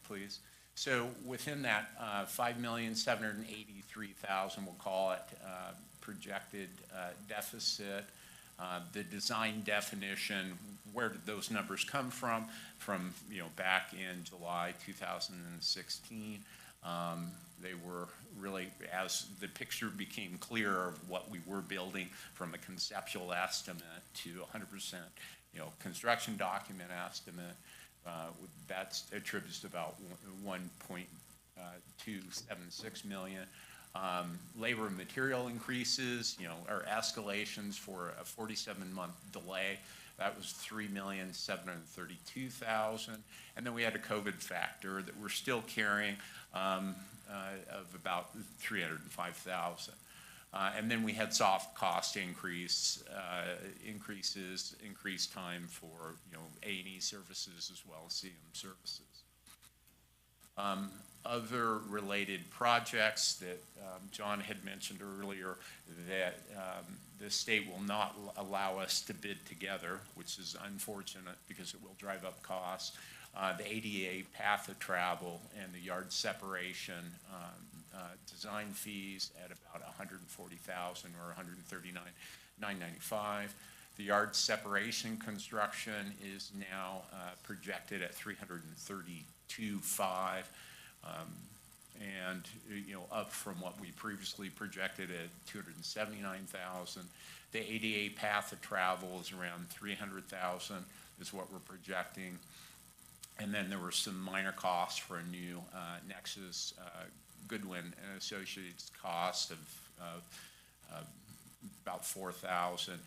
please. So within that $5,783,000, we'll call it projected deficit, the design definition, where did those numbers come from? From, back in July 2016. They were really, as the picture became clearer of what we were building from a conceptual estimate to 100%, construction document estimate, that attributes to about 1.276 million. Labor and material increases, or escalations for a 47-month delay. That was $3,732,000. And then we had a COVID factor that we're still carrying of about $305,000. And then we had soft cost increases, increased time for, A&E services as well as CM services. Other related projects that John had mentioned earlier that the state will not allow us to bid together, which is unfortunate because it will drive up costs. The ADA path of travel and the yard separation design fees at about $140,000 or $139,995. The yard separation construction is now projected at $332,500, and up from what we previously projected at $279,000. The ADA path of travel is around $300,000 is what we're projecting. And then there were some minor costs for a new Nexus Goodwin and Associates cost of about $4,000,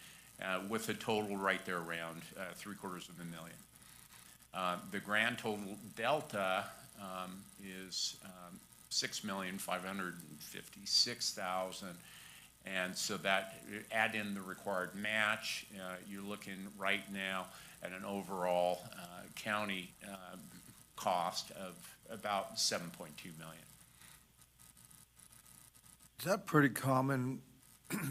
with a total right there around $750,000. The grand total delta is $6,556,000, and so that add in the required match, you're looking right now at an overall county cost of about $7.2 million. Is that pretty common,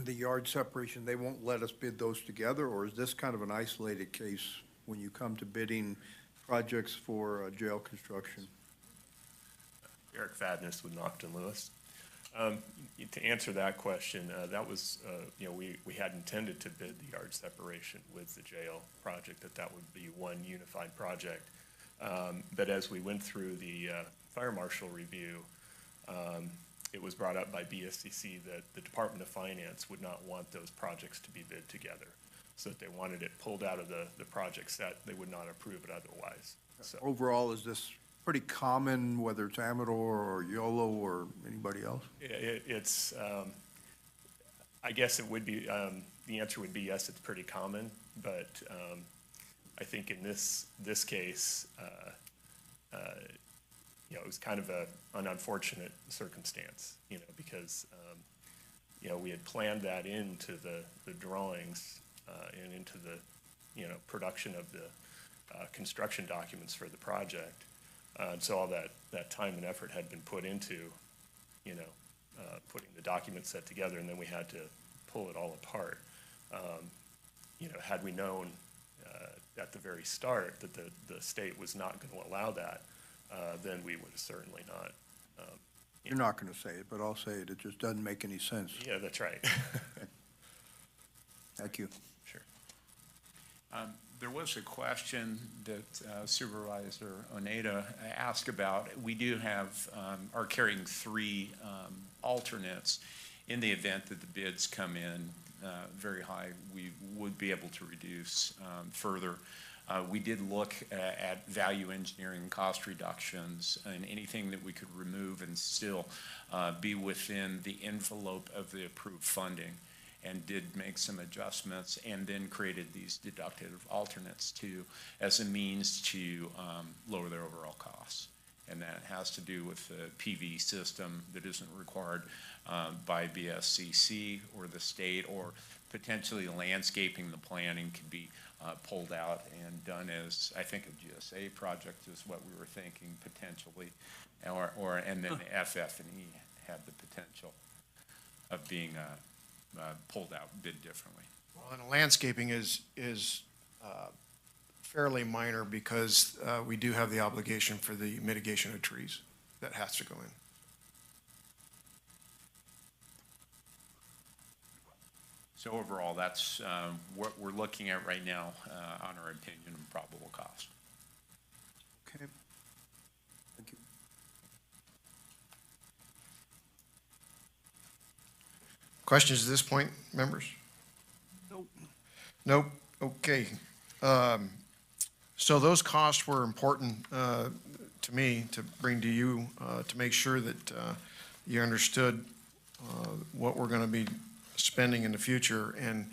the yard separation? They won't let us bid those together, or is this kind of an isolated case when you come to bidding projects for jail construction? Eric Fadness with Nocton Lewis. To answer that question, that was, we had intended to bid the yard separation with the jail project, that would be one unified project. But as we went through the fire marshal review, it was brought up by BSCC that the Department of Finance would not want those projects to be bid together. So that they wanted it pulled out of the project set. They would not approve it otherwise. So. Overall, is this pretty common, whether it's Amador or YOLO or anybody else? It's, I guess it would be, the answer would be yes, it's pretty common, but I think in this case, it was kind of an unfortunate circumstance, because, we had planned that into the drawings and into the, production of the construction documents for the project. And so all that time and effort had been put into, putting the document set together, and then we had to pull it all apart. Had we known at the very start that the state was not going to allow that, then we would have certainly not. You're not going to say it, but I'll say it. It just doesn't make any sense. Yeah, that's right. Thank you. Sure. There was a question that Supervisor Oneta asked about. We do have, are carrying 3 alternates. In the event that the bids come in very high, we would be able to reduce further. We did look at value engineering, cost reductions, and anything that we could remove and still be within the envelope of the approved funding, and did make some adjustments, and then created these deductive alternates as a means to lower their overall costs. And that has to do with the PV system that isn't required by BSCC or the state, or potentially landscaping. The planning could be pulled out and done as, I think, a GSA project is what we were thinking potentially, and then FF&E had the potential of being pulled out, bid differently. Well, and landscaping is fairly minor because we do have the obligation for the mitigation of trees that has to go in. So overall, that's what we're looking at right now on our opinion and probable cost. Okay. Thank you. Questions at this point, members? Nope. Nope. Okay. So those costs were important to me to bring to you to make sure that you understood what we're going to be spending in the future. And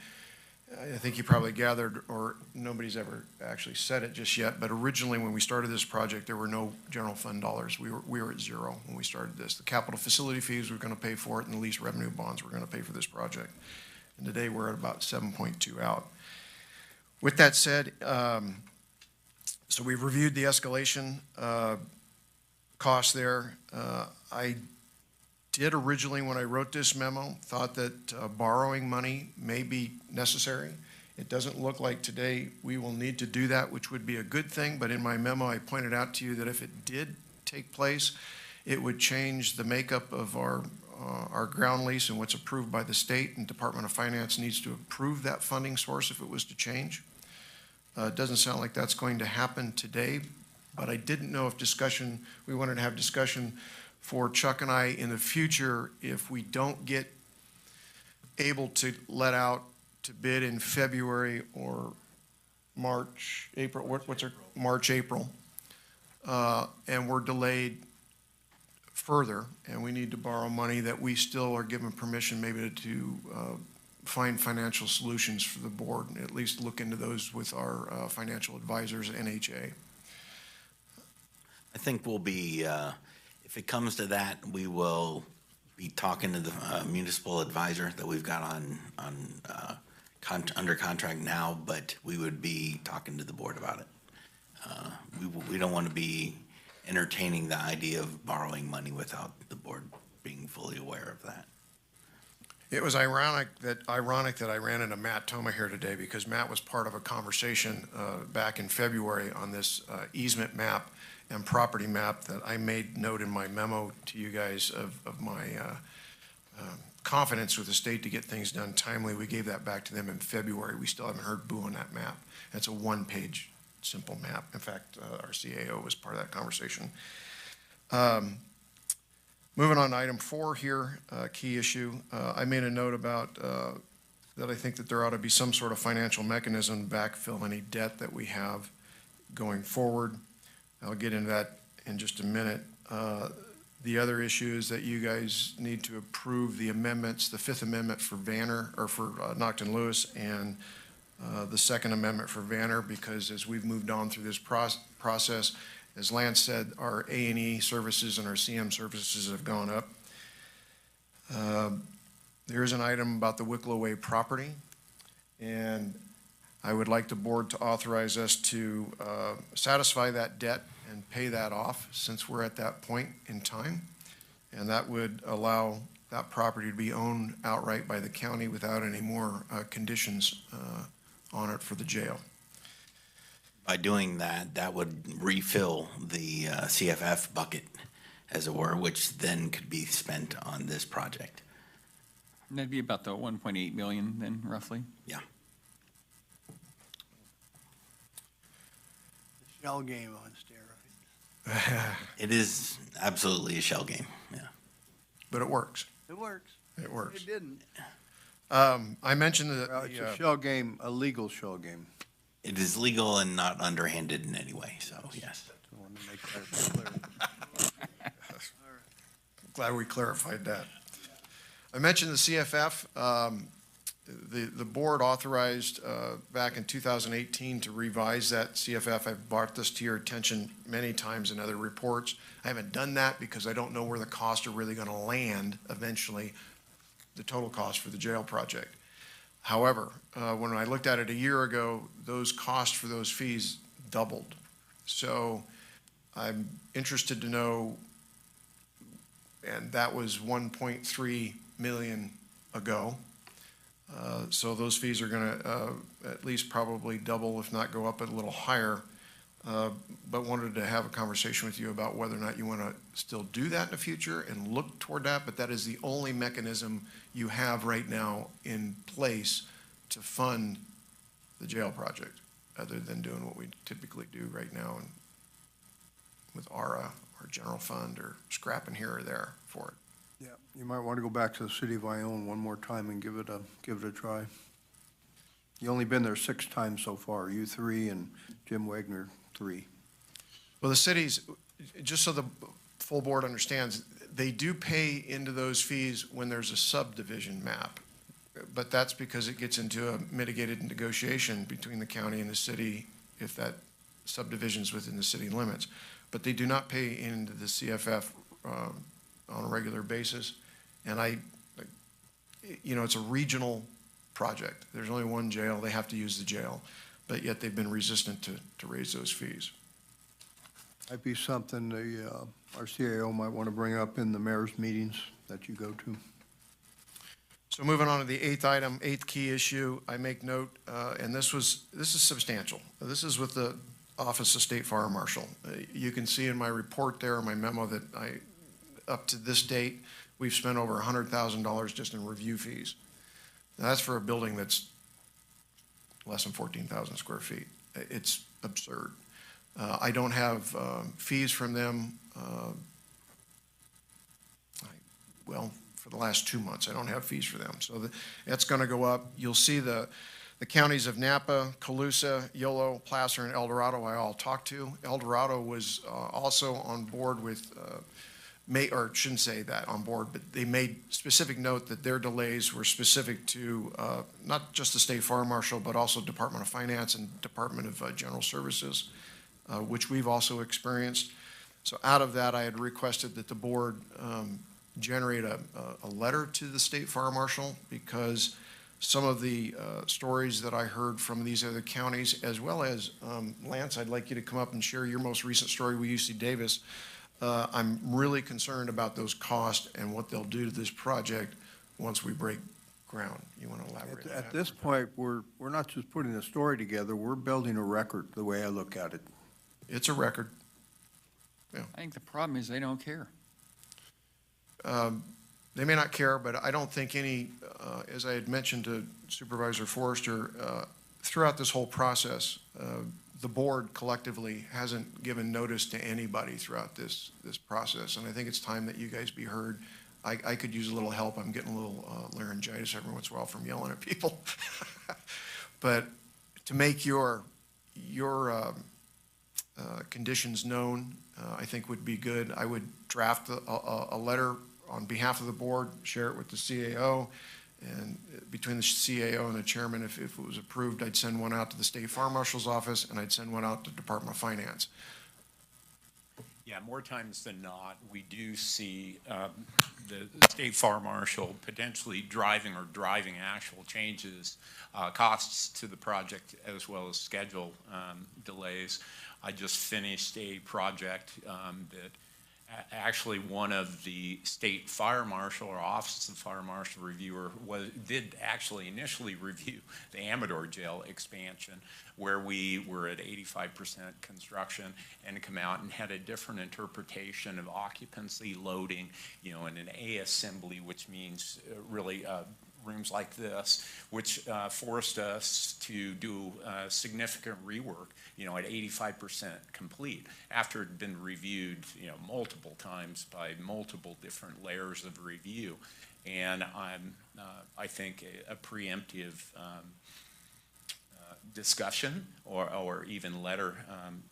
I think you probably gathered, or nobody's ever actually said it just yet, but originally when we started this project, there were no general fund dollars. We were at 0 when we started this. The capital facility fees were going to pay for it, and the lease revenue bonds were going to pay for this project. And today we're at about 7.2 out. With that said, so we've reviewed the escalation costs there. I did originally, when I wrote this memo, thought that borrowing money may be necessary. It doesn't look like today we will need to do that, which would be a good thing, but in my memo I pointed out to you that if it did take place, it would change the makeup of our ground lease and what's approved by the state, and Department of Finance needs to approve that funding source if it was to change. It doesn't sound like that's going to happen today, but I didn't know if we wanted to have discussion for Chuck and I in the future if we don't get able to let out to bid in February or March, April, what's our, March, April, and we're delayed further, and we need to borrow money, that we still are given permission maybe to find financial solutions for the board, and at least look into those with our financial advisors, NHA. I think we'll be, if it comes to that, we will be talking to the municipal advisor that we've got under contract now, but we would be talking to the board about it. We don't want to be entertaining the idea of borrowing money without the board being fully aware of that. It was ironic that I ran into Matt Toma here today, because Matt was part of a conversation back in February on this easement map and property map that I made note in my memo to you guys of my confidence with the state to get things done timely. We gave that back to them in February. We still haven't heard boo on that map. It's a one-page simple map. In fact, our CAO was part of that conversation. Moving on to item 4 here, key issue. I made a note about that I think that there ought to be some sort of financial mechanism to backfill any debt that we have going forward. I'll get into that in just a minute. The other issue is that you guys need to approve the amendments, the 5th Amendment for Vanner, or for Knockton Lewis, and the 2nd Amendment for Vanner, because as we've moved on through this process, as Lance said, our A&E services and our CM services have gone up. There is an item about the Wicklow Way property, and I would like the board to authorize us to satisfy that debt and pay that off, since we're at that point in time. And that would allow that property to be owned outright by the county without any more conditions on it for the jail. By doing that, that would refill the CFF bucket, as it were, which then could be spent on this project. And that'd be about the 1.8 million then, roughly? Yeah. Shell game on steroids. It is absolutely a shell game, yeah. But it works. It works. It works. It didn't. I mentioned that Well, it's a shell game, a legal shell game. It is legal and not underhanded in any way, so yes. I want to make that clear. Glad we clarified that. I mentioned the CFF. The board authorized back in 2018 to revise that CFF. I've brought this to your attention many times in other reports. I haven't done that because I don't know where the costs are really going to land eventually, the total cost for the jail project. However, when I looked at it a year ago, those costs for those fees doubled. So I'm interested to know, and that was 1.3 million ago. So those fees are going to at least probably double, if not go up a little higher. But wanted to have a conversation with you about whether or not you want to still do that in the future and look toward that. But that is the only mechanism you have right now in place to fund the jail project, other than doing what we typically do right now and with ARA or general fund or scrapping here or there for it. Yeah, you might want to go back to the city of Ione one more time and give it a try. You only been there 6 times so far, you 3 and Jim Wagner 3. Well, the cities, just so the full board understands, they do pay into those fees when there's a subdivision map. But that's because it gets into a mitigated negotiation between the county and the city if that subdivision's within the city limits. But they do not pay into the CFF on a regular basis. And it's a regional project. There's only one jail. They have to use the jail. But yet they've been resistant to raise those fees. Might be something our CAO might want to bring up in the mayor's meetings that you go to. So moving on to the 8th key issue, I make note, and this is substantial. This is with the Office of State Fire Marshal. You can see in my report there, my memo, that up to this date, we've spent over $100,000 just in review fees. Now, that's for a building that's less than 14,000 square feet. It's absurd. I don't have fees from them, for the last 2 months. I don't have fees for them. So that's going to go up. You'll see the counties of Napa, Colusa, Yolo, Placer, and El Dorado I all talked to. El Dorado was also on board with, or shouldn't say that on board, but they made specific note that their delays were specific to not just the State Fire Marshal, but also Department of Finance and Department of General Services, which we've also experienced. So out of that, I had requested that the board generate a letter to the State Fire Marshal, because some of the stories that I heard from these other counties, as well as, Lance, I'd like you to come up and share your most recent story with UC Davis. I'm really concerned about those costs and what they'll do to this project once we break ground. You want to elaborate on that? At this point, we're not just putting a story together, we're building a record, the way I look at it. It's a record. Yeah. I think the problem is they don't care. They may not care, but I don't think any, as I had mentioned to Supervisor Forrester, throughout this whole process, the board collectively hasn't given notice to anybody throughout this process. And I think it's time that you guys be heard. I could use a little help. I'm getting a little laryngitis every once in a while from yelling at people. But to make your conditions known, I think would be good. I would draft a letter on behalf of the board, share it with the CAO, and between the CAO and the chairman, if it was approved, I'd send one out to the State Fire Marshal's office, and I'd send one out to the Department of Finance. Yeah, more times than not, we do see the State Fire Marshal potentially driving actual changes, costs to the project, as well as schedule delays. I just finished a project that actually one of the State Fire Marshal or Office of Fire Marshal reviewer did actually initially review the Amador Jail expansion, where we were at 85% construction, and come out and had a different interpretation of occupancy loading, in an A assembly, which means really rooms like this, which forced us to do significant rework, at 85% complete, after it had been reviewed, multiple times by multiple different layers of review. And I think a preemptive discussion or even letter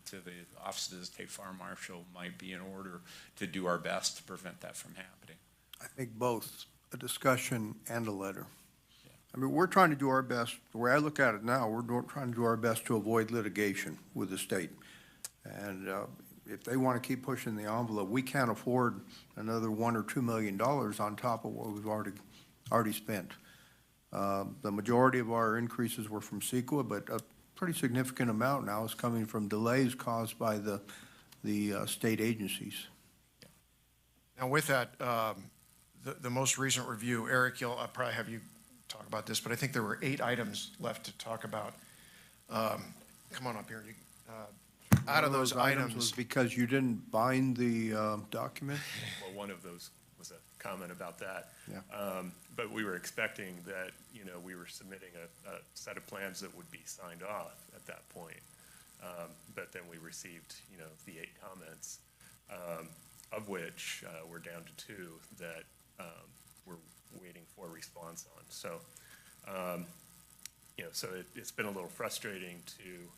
to the Office of the State Fire Marshal might be in order to do our best to prevent that from happening. I think both, a discussion and a letter. I mean, we're trying to do our best. The way I look at it now, we're trying to do our best to avoid litigation with the state. And if they want to keep pushing the envelope, we can't afford another $1 or $2 million on top of what we've already spent. The majority of our increases were from CEQA, but a pretty significant amount now is coming from delays caused by the state agencies. Now with that, the most recent review, Eric, I'll probably have you talk about this, but I think there were 8 items left to talk about. Come on up here. Out of those items was because you didn't bind the document? Well, one of those was a comment about that. Yeah. But we were expecting that, we were submitting a set of plans that would be signed off at that point. But then we received, the 8 comments, of which we're down to 2 that we're waiting for a response on. So, so it's been a little frustrating to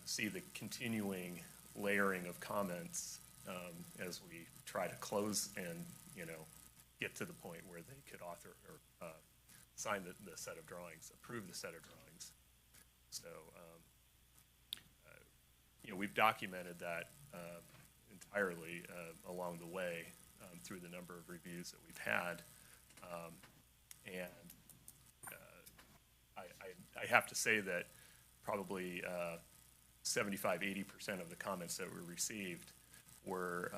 see the continuing layering of comments as we try to close and, get to the point where they could author or sign the set of drawings, approve the set of drawings. So, we've documented that entirely along the way through the number of reviews that we've had. And I have to say that probably 75–80% of the comments that were received were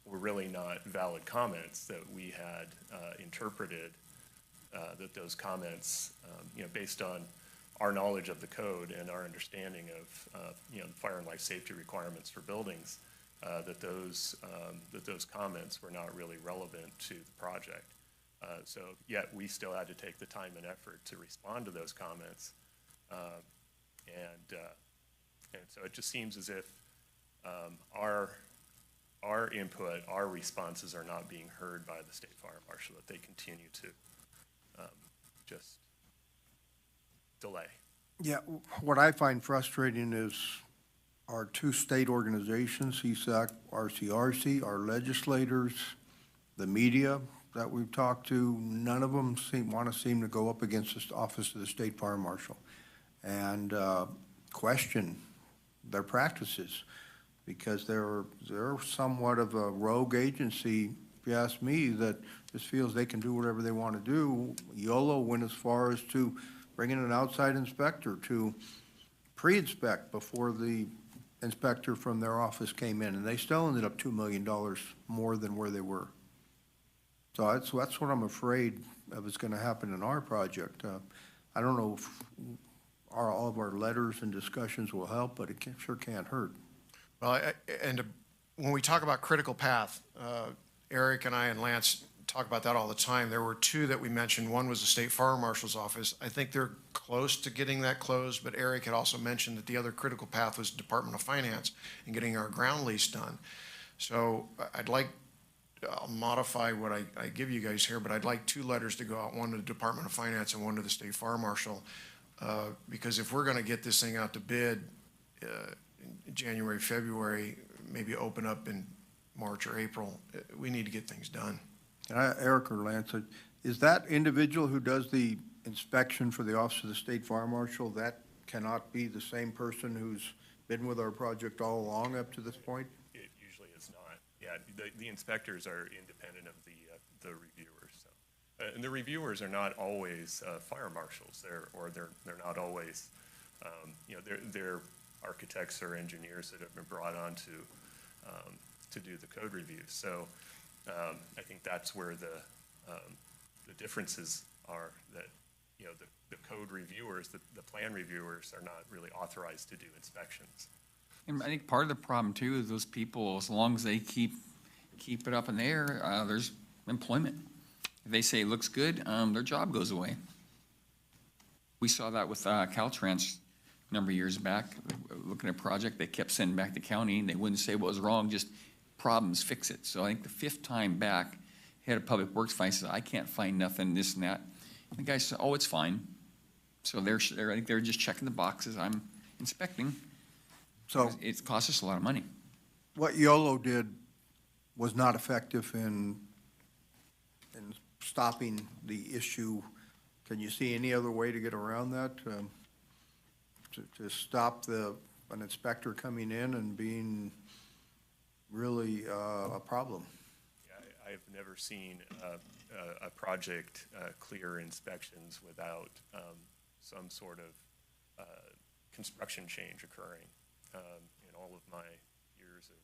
really not valid comments, that we had interpreted that those comments, based on our knowledge of the code and our understanding of, the fire and life safety requirements for buildings, that those comments were not really relevant to the project. So yet we still had to take the time and effort to respond to those comments. And so it just seems as if our input, our responses are not being heard by the State Fire Marshal, that they continue to just delay. Yeah, what I find frustrating is our 2 state organizations, CSAC, RCRC, our legislators, the media that we've talked to, none of them seem to go up against the Office of the State Fire Marshal and question their practices, because they're somewhat of a rogue agency, if you ask me, that just feels they can do whatever they want to do. YOLO went as far as to bring in an outside inspector to pre-inspect before the inspector from their office came in, and they still ended up $2 million more than where they were. So that's what I'm afraid of is going to happen in our project. I don't know if all of our letters and discussions will help, but it sure can't hurt. Well, when we talk about critical path, Eric and I and Lance talk about that all the time. There were 2 that we mentioned. One was the State Fire Marshal's office. I think they're close to getting that closed, but Eric had also mentioned that the other critical path was Department of Finance and getting our ground lease done. So I'll modify what I give you guys here, but I'd like 2 letters to go out, one to the Department of Finance and one to the State Fire Marshal, because if we're going to get this thing out to bid in January, February, maybe open up in March or April, we need to get things done. Eric or Lance, is that individual who does the inspection for the Office of the State Fire Marshal, that cannot be the same person who's been with our project all along up to this point? It usually is not. Yeah, the inspectors are independent of the reviewers. So. And the reviewers are not always fire marshals. They're not always, they're architects or engineers that have been brought on to do the code reviews. So I think that's where the differences are, that the code reviewers, the plan reviewers are not really authorized to do inspections. And I think part of the problem too is those people, as long as they keep it up in the air, there's employment. If they say it looks good, their job goes away. We saw that with Caltrans a number of years back, looking at a project, they kept sending back to county, and they wouldn't say what was wrong, just problems, fix it. So I think the 5th time back, head of Public Works finally said, I can't find nothing, this and that. And the guy said, oh, it's fine. So I think they're just checking the boxes. I'm inspecting. So It costs us a lot of money. what YOLO did was not effective in stopping the issue. Can you see any other way to get around that? To stop an inspector coming in and being really a problem? I have never seen a project clear inspections without some sort of construction change occurring. In all of my years of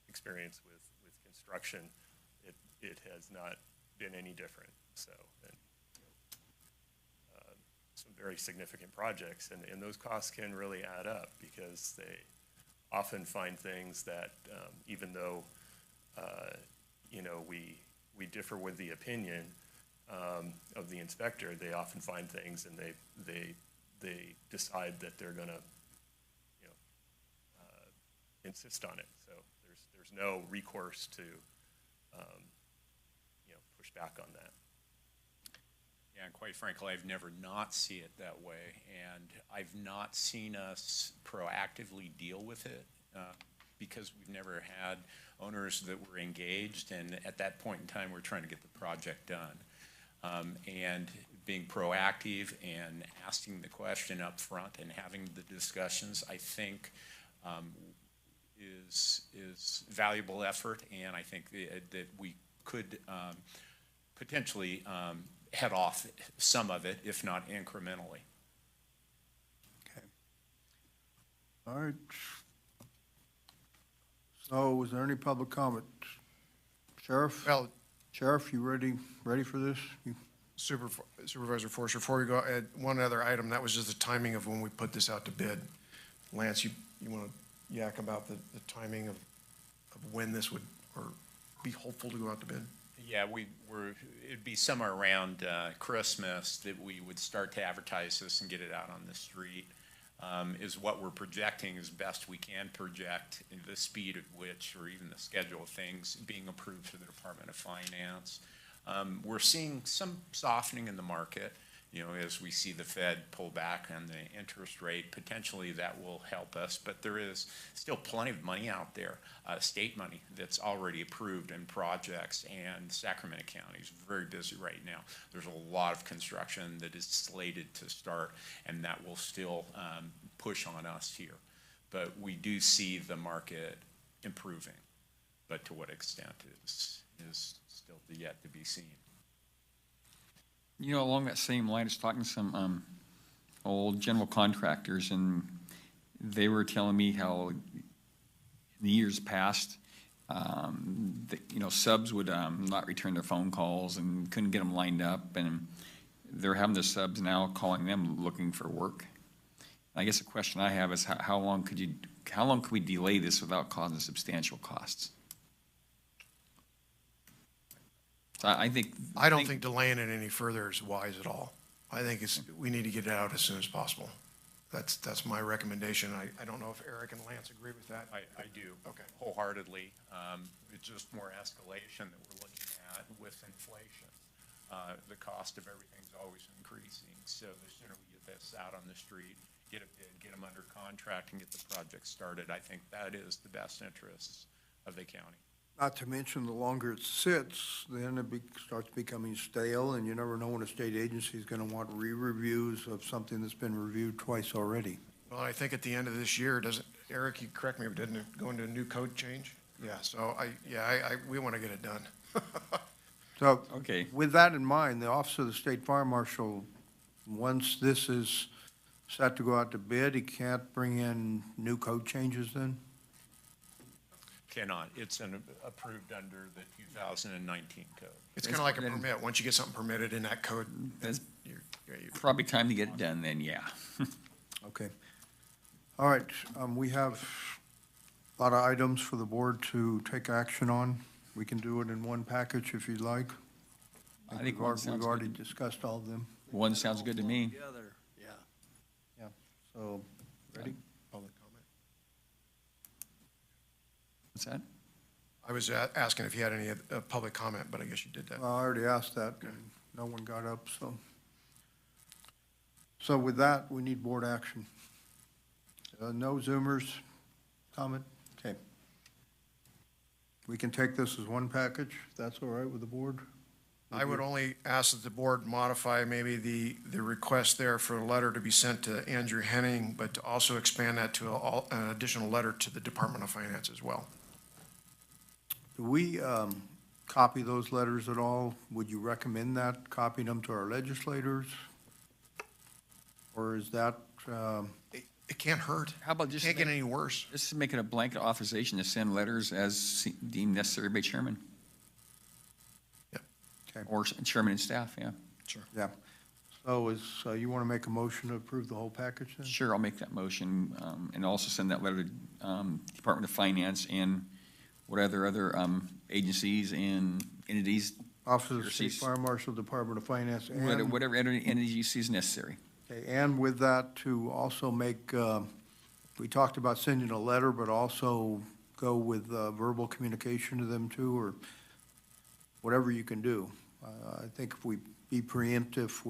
experience with construction, it has not been any different. So, some very significant projects, and those costs can really add up because they often find things that even though we differ with the opinion of the inspector, they often find things and they decide that they're going to insist on it. So there's no recourse to push back on that. Yeah, and quite frankly, I've never not see it that way, and I've not seen us proactively deal with it because we've never had owners that were engaged, and at that point in time, we're trying to get the project done. And being proactive and asking the question up front and having the discussions, I think is valuable effort, and I think that we could potentially head off some of it, if not incrementally. Okay. All right. So is there any public comment? Sheriff? Well, Sheriff, you ready for this? Supervisor Forster, before we go, add one other item, that was just the timing of when we put this out to bid. Lance, you want to yak about the timing of when this would, or be hopeful to go out to bid? Yeah, it'd be somewhere around Christmas that we would start to advertise this and get it out on the street, is what we're projecting as best we can project the speed at which, or even the schedule of things being approved through the Department of Finance. We're seeing some softening in the market, as we see the Fed pull back on the interest rate. Potentially that will help us, but there is still plenty of money out there, state money that's already approved in projects, and Sacramento County is very busy right now. There's a lot of construction that is slated to start, and that will still push on us here. But we do see the market improving, but to what extent is still yet to be seen. Along that same line, I was talking to some old general contractors, and they were telling me how in the years past, subs would not return their phone calls and couldn't get them lined up, and they're having the subs now calling them looking for work. I guess the question I have is how long could we delay this without causing substantial costs? I don't think delaying it any further is wise at all. I think we need to get it out as soon as possible. That's my recommendation. I don't know if Eric and Lance agree with that. I do. Okay. Wholeheartedly. It's just more escalation that we're looking at with inflation. The cost of everything's always increasing. So the sooner we get this out on the street, get a bid, get them under contract, and get the project started, I think that is the best interests of the county. Not to mention, the longer it sits, then it starts becoming stale, and you never know when a state agency is going to want re-reviews of something that's been reviewed twice already. Well, I think at the end of this year, Eric, you correct me, didn't it go into a new code change? Yeah, so we want to get it done. So, okay. With that in mind, the Office of the State Fire Marshal, once this is set to go out to bid, he can't bring in new code changes then? Cannot. It's approved under the 2019 code. It's kind of like a permit. Once you get something permitted in that code, you're Probably time to get it done then, yeah. Okay. All right, we have a lot of items for the board to take action on. We can do it in one package if you'd like. I think we've already discussed all of them. one sounds good to me. Together, yeah. Yeah, so, ready? Public comment. What's that? I was asking if you had any public comment, but I guess you did that. Well, I already asked that, and no one got up, so. So with that, we need board action. No Zoomers comment? Okay. We can take this as one package, if that's all right with the board? I would only ask that the board modify maybe the request there for a letter to be sent to Andrew Henning, but to also expand that to an additional letter to the Department of Finance as well. Do we copy those letters at all? Would you recommend that, copying them to our legislators? Or is that, It can't hurt. How about just Can't get any worse. Just make it a blanket authorization to send letters as deemed necessary by chairman? Okay. Or chairman and staff, yeah. Sure. yeah. So you want to make a motion to approve the whole package then? Sure, I'll make that motion, and also send that letter to Department of Finance and what other agencies and entities. Office of the State Bureaucracies. Fire Marshal, Department of Finance, and, Whatever entity you see is necessary. okay, and with that, to also make, we talked about sending a letter, but also go with verbal communication to them too, or whatever you can do. I think if we be preemptive,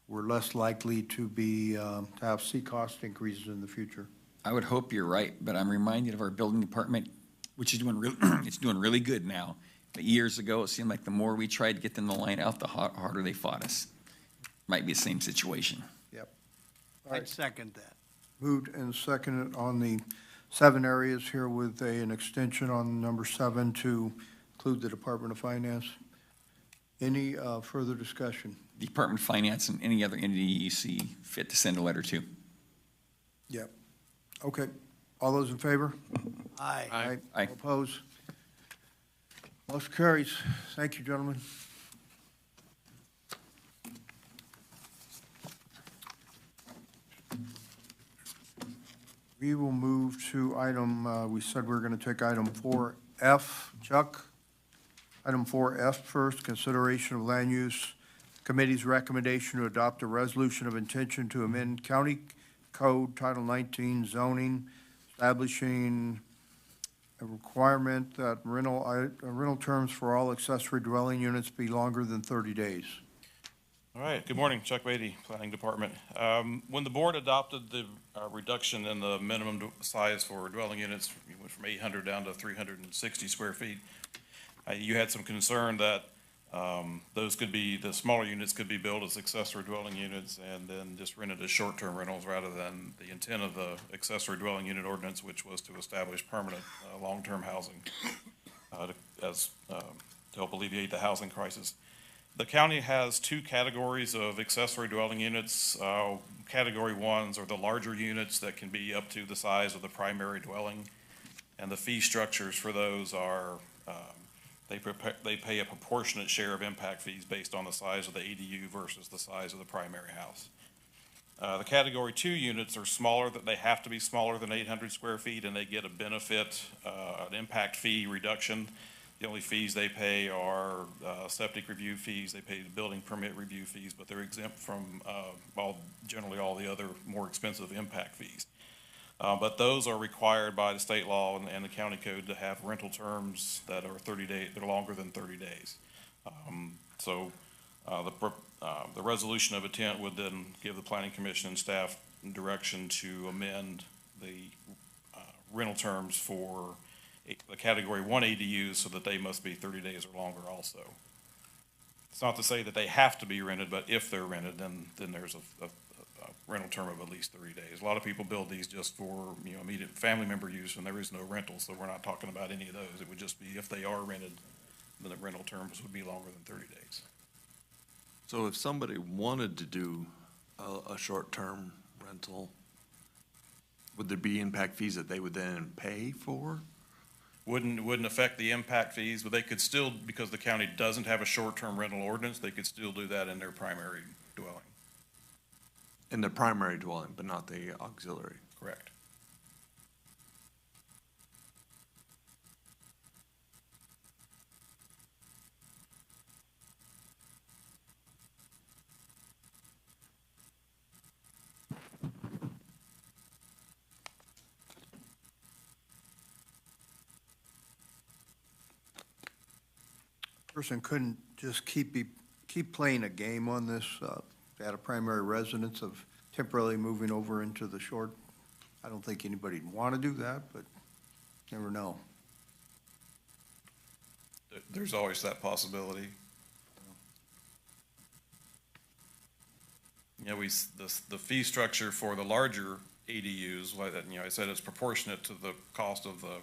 we're less likely to be, to see cost increases in the future. I would hope you're right, but I'm reminded of our building department, which is doing it's doing really good now. But years ago, it seemed like the more we tried to get them to line out, the harder they fought us. Might be the same situation. Yep. All right. I'd second that. Moved and seconded on the 7 areas here with an extension on number 7 to include the Department of Finance. Any further discussion? Department of Finance and any other entity you see fit to send a letter to. Yep. Okay. All those in favor? Aye. Aye. All opposed? Motion carries. Thank you, gentlemen. We will move to item, we said we were going to take item 4F. Chuck? Item 4F first, consideration of land use committee's recommendation to adopt a resolution of intention to amend County Code Title 19 zoning, establishing a requirement that rental terms for all accessory dwelling units be longer than 30 days. All right, good morning, Chuck Beatty, Planning Department. When the board adopted the reduction in the minimum size for dwelling units, we went from 800 down to 360 square feet, you had some concern that those could be, the smaller units could be built as accessory dwelling units and then just rented as short-term rentals rather than the intent of the accessory dwelling unit ordinance, which was to establish permanent long-term housing to help alleviate the housing crisis. The county has 2 categories of accessory dwelling units. Category 1s are the larger units that can be up to the size of the primary dwelling. And the fee structures for those are, they pay a proportionate share of impact fees based on the size of the ADU versus the size of the primary house. The Category 2 units are smaller, that they have to be smaller than 800 square feet, and they get a benefit, an impact fee reduction. The only fees they pay are septic review fees. They pay the building permit review fees, but they're exempt from generally all the other more expensive impact fees. But those are required by the state law and the county code to have rental terms that are 30 days, they're longer than 30 days. The resolution of intent would then give the planning commission and staff direction to amend the rental terms for the Category 1 ADUs so that they must be 30 days or longer also. It's not to say that they have to be rented, but if they're rented, then there's a rental term of at least 30 days. A lot of people build these just for, immediate family member use, and there is no rental, so we're not talking about any of those. It would just be if they are rented, then the rental terms would be longer than 30 days. So if somebody wanted to do a short-term rental, would there be impact fees that they would then pay for? Wouldn't affect the impact fees, but they could still, because the county doesn't have a short-term rental ordinance, they could still do that in their primary dwelling. In the primary dwelling, but not the auxiliary? Correct. person couldn't just keep playing a game on this, they had a primary residence of temporarily moving over into the short. I don't think anybody'd want to do that, but never know. There's always that possibility. You know, the fee structure for the larger ADUs, like that, you know, I said it's proportionate to the cost of the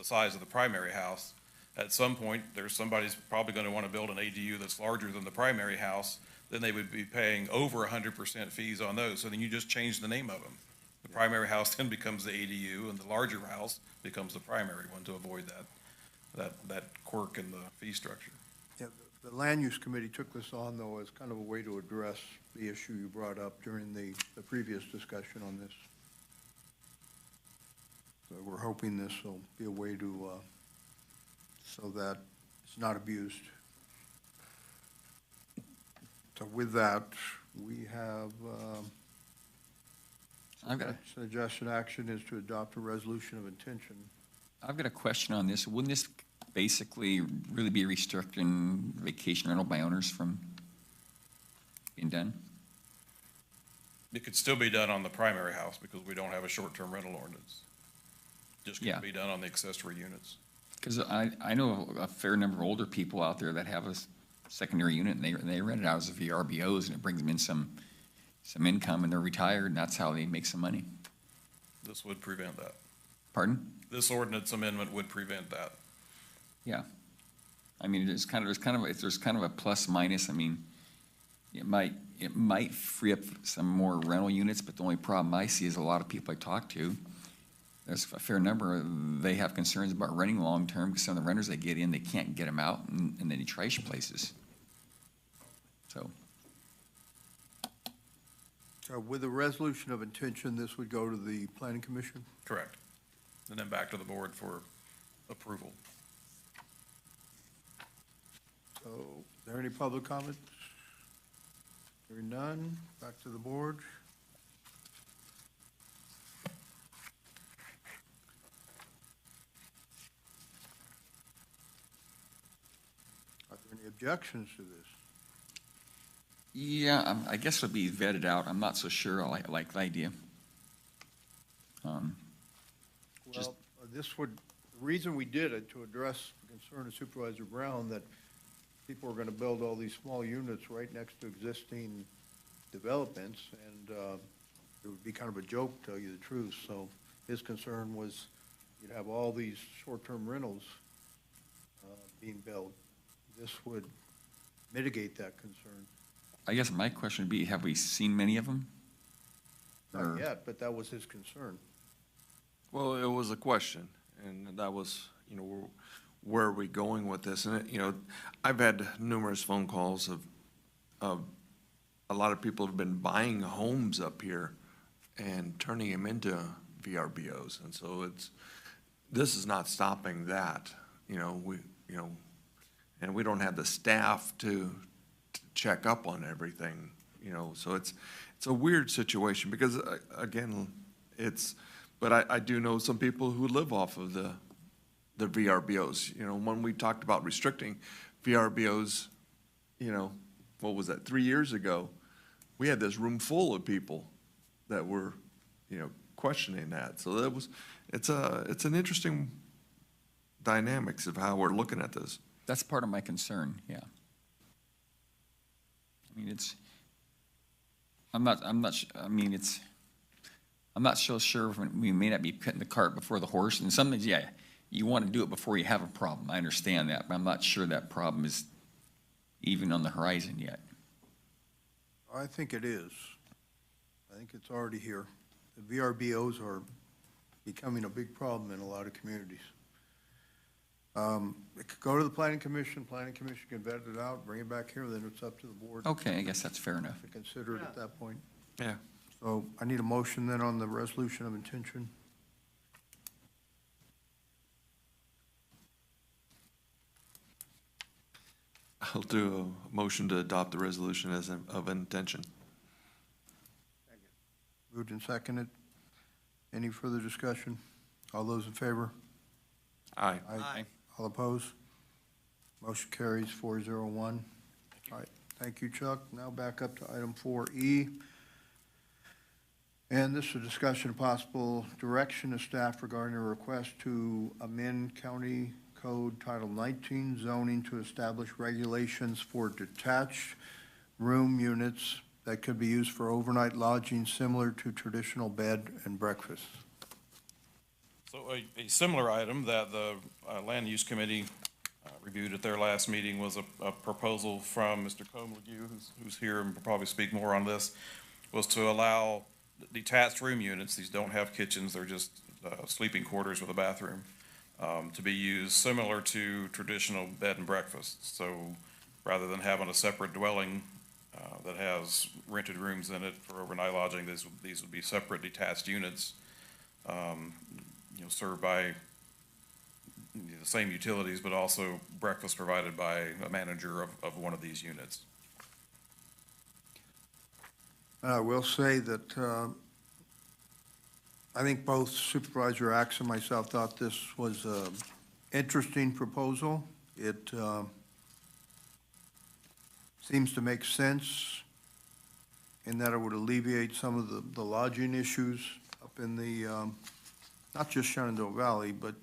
size of the primary house. At some point, there's somebody's probably gonna wanna build an ADU that's larger than the primary house, then they would be paying over 100% fees on those. So then you just change the name of them. The primary house then becomes the ADU, and the larger house becomes the primary one to avoid that quirk in the fee structure. Yeah, the Land Use Committee took this on, though, as kind of a way to address the issue you brought up during the previous discussion on this. So we're hoping this will be a way to, so that it's not abused. So with that, we have, I've got suggestion action is to adopt a resolution of intention. I've got a question on this. Wouldn't this basically really be restricting vacation rental by owners from being done? It could still be done on the primary house because we don't have a short-term rental ordinance. Just Yeah. can't be done on the accessory units. Because I know a fair number of older people out there that have a secondary unit, and they rent it out as a VRBOs, and it brings them in some income, and they're retired, and that's how they make some money. This would prevent that. Pardon? This ordinance amendment would prevent that. Yeah. I mean, there's kind of a plus minus. I mean, it might free up some more rental units, but the only problem I see is a lot of people I talk to, there's a fair number, they have concerns about renting long-term because some of the renters they get in, they can't get them out in any trash places. So. So with a resolution of intention, this would go to the Planning Commission? Correct. And then back to the board for approval. So, is there any public comment? Hearing none, back to the board. Are there any objections to this? Yeah, I guess it'll be vetted out. I'm not so sure I like the idea. Well, this would, the reason we did it, to address the concern of Supervisor Brown, that people are gonna build all these small units right next to existing developments, and it would be kind of a joke, to tell you the truth. So his concern was you'd have all these short-term rentals being built. This would mitigate that concern. I guess my question would be, have we seen many of them? Not yet, but that was his concern. Well, it was a question, and that was, where are we going with this? And, I've had numerous phone calls of a lot of people have been buying homes up here and turning them into VRBOs. And so this is not stopping that, and we don't have the staff to check up on everything, so it's a weird situation because, again, but I do know some people who live off of the VRBOs. When we talked about restricting VRBOs, what was that, 3 years ago, we had this room full of people that were, questioning that. So it's an interesting dynamics of how we're looking at this. That's part of my concern, yeah. I mean, I'm not so sure, we may not be putting the cart before the horse, and sometimes, yeah, you want to do it before you have a problem, I understand that, but I'm not sure that problem is even on the horizon yet. I think it is. I think it's already here. The VRBOs are becoming a big problem in a lot of communities. It could go to the Planning Commission can vet it out, bring it back here, then it's up to the board. Okay, I guess that's fair enough. To consider it at that point. Yeah. So I need a motion then on the resolution of intention. I'll do a motion to adopt the resolution of intention. Moved and seconded. Any further discussion? All those in favor? Aye. Aye. All opposed? Motion carries 401. All right, thank you, Chuck. Now back up to item 4E. And this is a discussion of possible direction of staff regarding a request to amend County Code Title 19 zoning to establish regulations for detached room units that could be used for overnight lodging similar to traditional bed and breakfast. So a similar item that the Land Use Committee reviewed at their last meeting was a proposal from Mr. Comlegue, who's here and will probably speak more on this, was to allow detached room units, these don't have kitchens, they're just sleeping quarters with a bathroom, to be used similar to traditional bed and breakfast. So rather than having a separate dwelling that has rented rooms in it for overnight lodging, these would be separate detached units, served by the same utilities, but also breakfast provided by a manager of one of these units. I will say that I think both Supervisor Axe and myself thought this was an interesting proposal. It seems to make sense in that it would alleviate some of the lodging issues up in the, not just Shenandoah Valley, but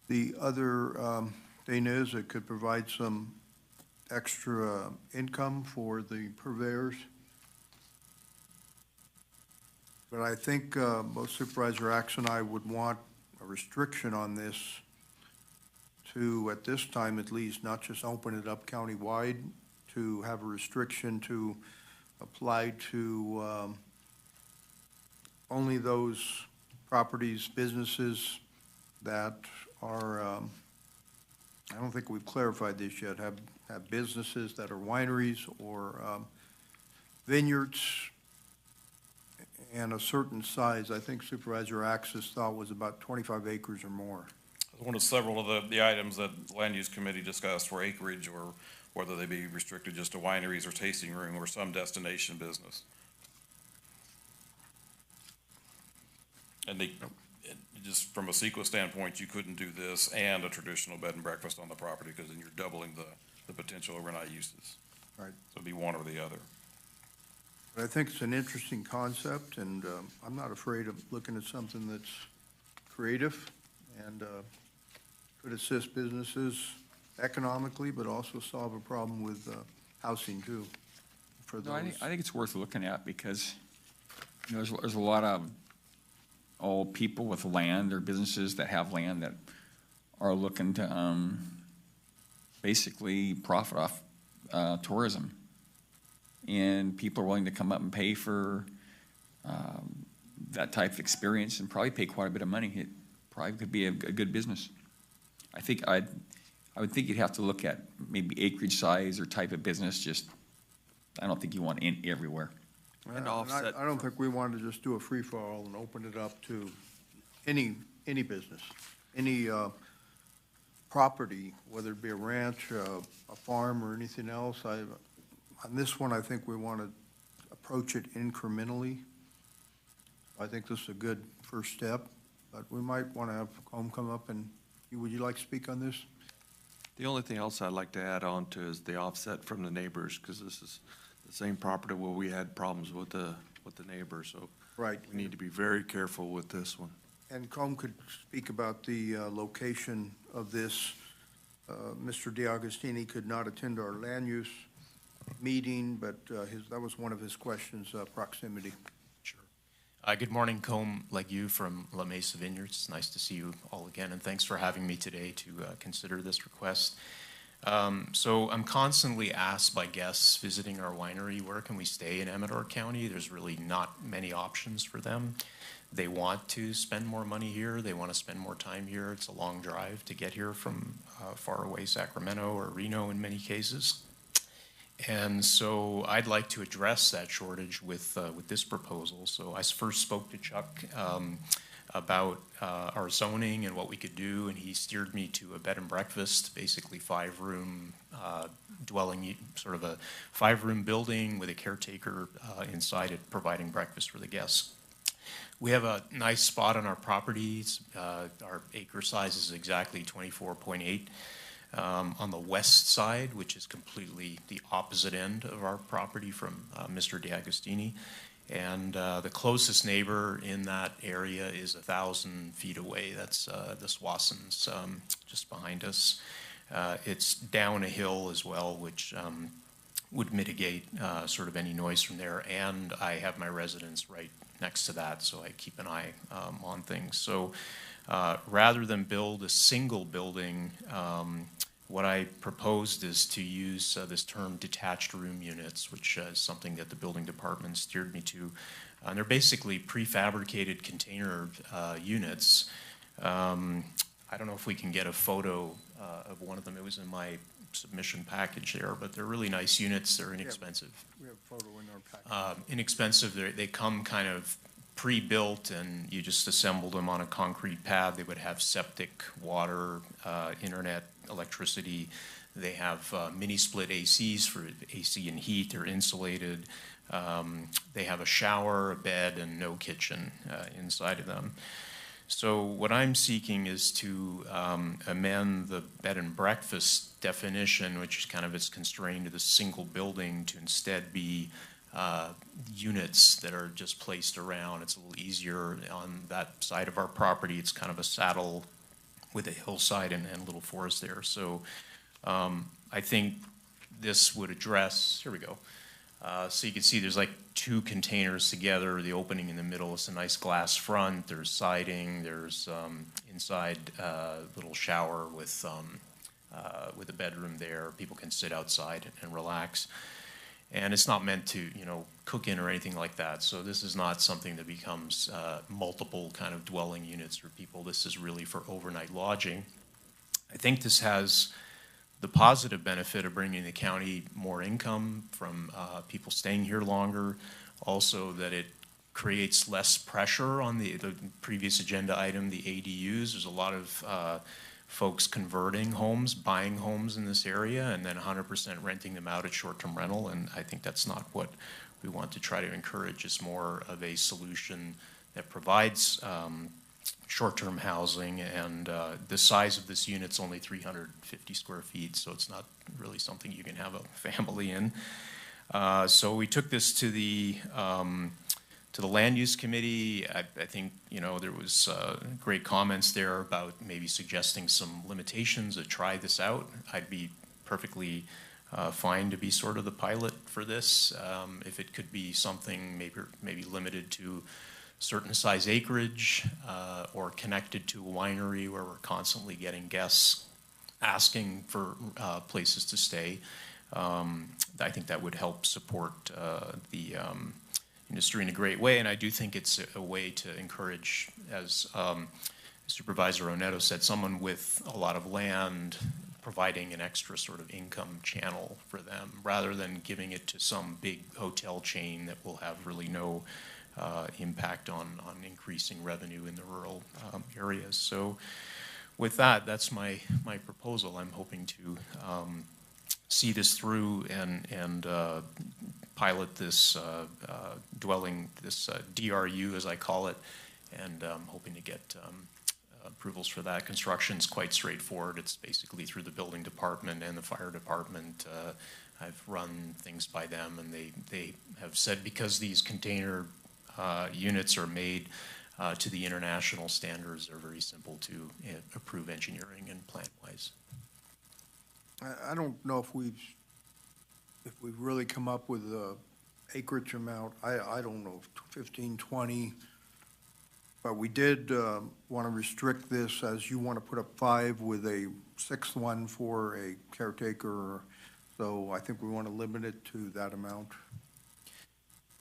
the other thing is it could provide some extra income for the purveyors. But I think both Supervisor Axe and I would want a restriction on this to, at this time at least, not just open it up countywide, to have a restriction to apply to only those properties, businesses that are, I don't think we've clarified this yet, have businesses that are wineries or vineyards and a certain size. I think Supervisor Axis thought was about 25 acres or more. One of several of the items that the Land Use Committee discussed were acreage, or whether they be restricted just to wineries or tasting room or some destination business. And just from a CEQA standpoint, you couldn't do this and a traditional bed and breakfast on the property, because then you're doubling the potential overnight uses. Right. So it'd be one or the other. But I think it's an interesting concept, and I'm not afraid of looking at something that's creative and could assist businesses economically, but also solve a problem with housing too. For those. No, I think it's worth looking at, because there's a lot of people with land or businesses that have land that are looking to basically profit off tourism. And people are willing to come up and pay for that type of experience and probably pay quite a bit of money. It probably could be a good business. I would think you'd have to look at maybe acreage size or type of business. Just, I don't think you want in everywhere. And offset. I don't think we wanted to just do a free-for-all and open it up to any business, any property, whether it be a ranch, a farm, or anything else. On this one, I think we want to approach it incrementally. I think this is a good first step, but we might want to have Home come up and, would you like to speak on this? The only thing else I'd like to add on to is the offset from the neighbors, because this is the same property where we had problems with the neighbors, so. Right. We need to be very careful with this one. And Combe could speak about the location of this. Mr. DeAugustini could not attend our land use meeting, but that was one of his questions, proximity. Sure. Good morning, Combe Legue from La Mesa Vineyards. It's nice to see you all again, and thanks for having me today to consider this request. So I'm constantly asked by guests visiting our winery, where can we stay in Amador County? There's really not many options for them. They want to spend more money here. They want to spend more time here. It's a long drive to get here from far away Sacramento or Reno in many cases. And so I'd like to address that shortage with this proposal. So I first spoke to Chuck about our zoning and what we could do, and he steered me to a bed and breakfast, basically 5-room dwelling, sort of a 5-room building with a caretaker inside it providing breakfast for the guests. We have a nice spot on our properties. Our acre size is exactly 24.8. on the west side, which is completely the opposite end of our property from Mr. DeAgostini. And the closest neighbor in that area is 1,000 feet away. That's the Swassons, just behind us. It's down a hill as well, which would mitigate sort of any noise from there. And I have my residence right next to that, so I keep an eye on things. So rather than build a single building, what I proposed is to use this term detached room units, which is something that the building department steered me to. And they're basically prefabricated container units. I don't know if we can get a photo of one of them. It was in my submission package there, but they're really nice units. They're inexpensive. We have a photo in our package. Inexpensive. They come kind of pre-built, and you just assemble them on a concrete pad. They would have septic, water, internet, electricity. They have mini split ACs for AC and heat. They're insulated. They have a shower, a bed, and no kitchen inside of them. So what I'm seeking is to amend the bed and breakfast definition, which is kind of it's constrained to the single building, to instead be units that are just placed around. It's a little easier on that side of our property. It's kind of a saddle with a hillside and a little forest there. So I think this would address, here we go. So you can see there's like two containers together. The opening in the middle is a nice glass front. There's siding. There's inside little shower with a bedroom there. People can sit outside and relax. And it's not meant to, you know, cook in or anything like that. So this is not something that becomes multiple kind of dwelling units for people. This is really for overnight lodging. I think this has the positive benefit of bringing the county more income from people staying here longer. Also that it creates less pressure on the previous agenda item, the ADUs. There's a lot of folks converting homes, buying homes in this area, and then 100% renting them out at short-term rental. And I think that's not what we want to try to encourage. It's more of a solution that provides short-term housing, and the size of this unit's only 350 square feet, so it's not really something you can have a family in. So we took this to the land use committee. I think, you know, there was great comments there about maybe suggesting some limitations to try this out. I'd be perfectly fine to be sort of the pilot for this. If it could be something maybe limited to certain size acreage or connected to a winery where we're constantly getting guests asking for places to stay. I think that would help support the industry in a great way, and I do think it's a way to encourage, as Supervisor Onetto said, someone with a lot of land providing an extra sort of income channel for them, rather than giving it to some big hotel chain that will have really no impact on increasing revenue in the rural areas. So with that, that's my proposal. I'm hoping to see this through and pilot this dwelling, this DRU as I call it, and hoping to get approvals for that. Construction's quite straightforward. It's basically through the building department and the fire department. I've run things by them, and they have said because these container units are made to the international standards, they're very simple to approve engineering and plan-wise. I don't know if we've really come up with the acreage amount. I don't know, 15, 20. But we did want to restrict this, as you want to put up 5 with a 6th one for a caretaker. So I think we want to limit it to that amount.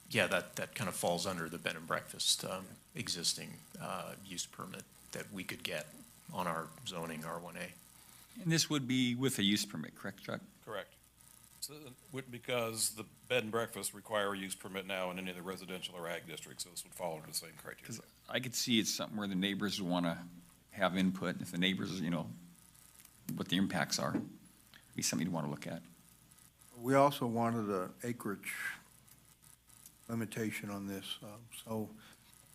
Yeah, that kind of falls under the bed and breakfast existing use permit that we could get on our zoning R1A. And this would be with a use permit, correct, Chuck? Correct. So, because the bed and breakfast require a use permit now in any of the residential or ag districts, so this would fall under the same criteria. I could see it's something where the neighbors would want to have input. If the neighbors, you know, what the impacts are, be something you want to look at. We also wanted an acreage limitation on this. So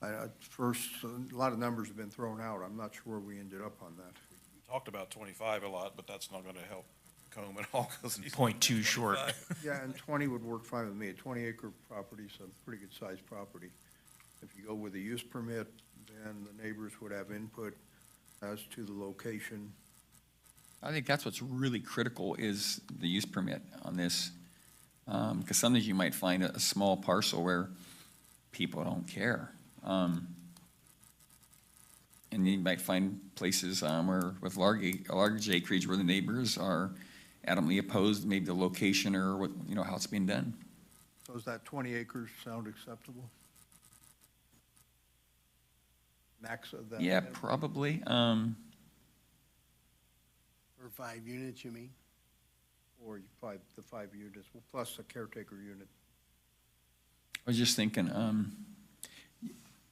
at first, a lot of numbers have been thrown out. I'm not sure where we ended up on that. We talked about 25 a lot, but that's not gonna help Combe at all, because he's. 0.2 short. Yeah, and 20 would work fine with me. A 20-acre property is a pretty good-sized property. If you go with a use permit, then the neighbors would have input as to the location. I think that's what's really critical is the use permit on this. Because sometimes you might find a small parcel where people don't care. And you might find places where with large acreage where the neighbors are adamantly opposed, maybe the location or what, you know, how it's being done. So does that 20 acres sound acceptable? Max of that? Yeah, probably. For 5 units, you mean? Or the 5 units, plus a caretaker unit. I was just thinking,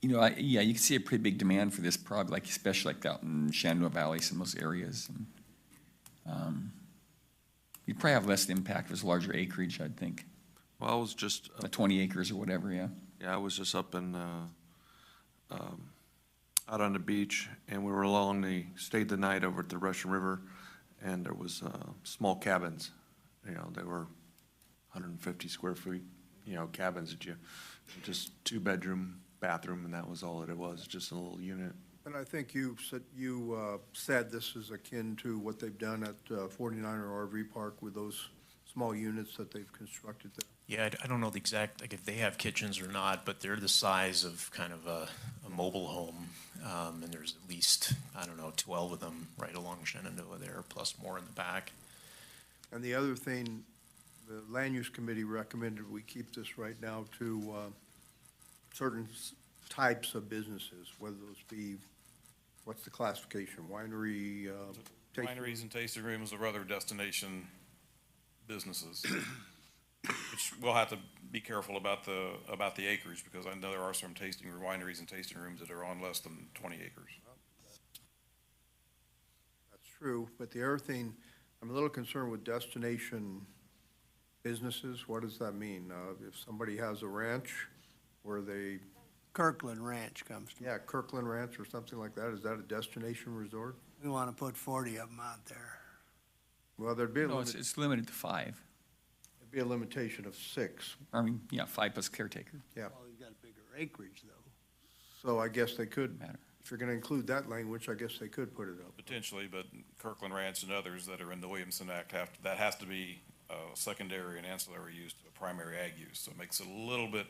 you know, yeah, you can see a pretty big demand for this product, like especially like out in Shenandoah Valley, some of those areas. And, you'd probably have less impact if it was larger acreage, I'd think. Well, I was just. 20 acres or whatever, yeah. Yeah, I was just up in, out on the beach, and we were stayed the night over at the Russian River, and there was, small cabins. You know, they were 150 square feet, you know, cabins that just 2-bedroom, bathroom, and that was all that it was, just a little unit. And I think you said this is akin to what they've done at 49er RV Park with those small units that they've constructed there. Yeah, I don't know the exact, like if they have kitchens or not, but they're the size of kind of a mobile home. And there's at least, I don't know, 12 of them right along Shenandoah there, plus more in the back. And the other thing, the Land Use Committee recommended we keep this right now to certain types of businesses, whether those be, what's the classification, winery? Wineries and tasting rooms or other destination businesses, which we'll have to be careful about the acreage, because I know there are some wineries and tasting rooms that are on less than 20 acres. That's true, but the other thing, I'm a little concerned with destination businesses. What does that mean? If somebody has a ranch where they. Kirkland Ranch comes to. Yeah, Kirkland Ranch or something like that, is that a destination resort? We want to put 40 of them out there. Well, there'd be a No, limit. it's limited to 5. There'd be a limitation of 6. I mean, yeah, 5 plus caretaker. Yeah. Well, you've got a bigger acreage, though. So I guess they could, Matter. if you're gonna include that language, I guess they could put it up. Potentially, but Kirkland Ranch and others that are in the Williamson Act that has to be secondary and ancillary use to a primary ag use. So it makes it a little bit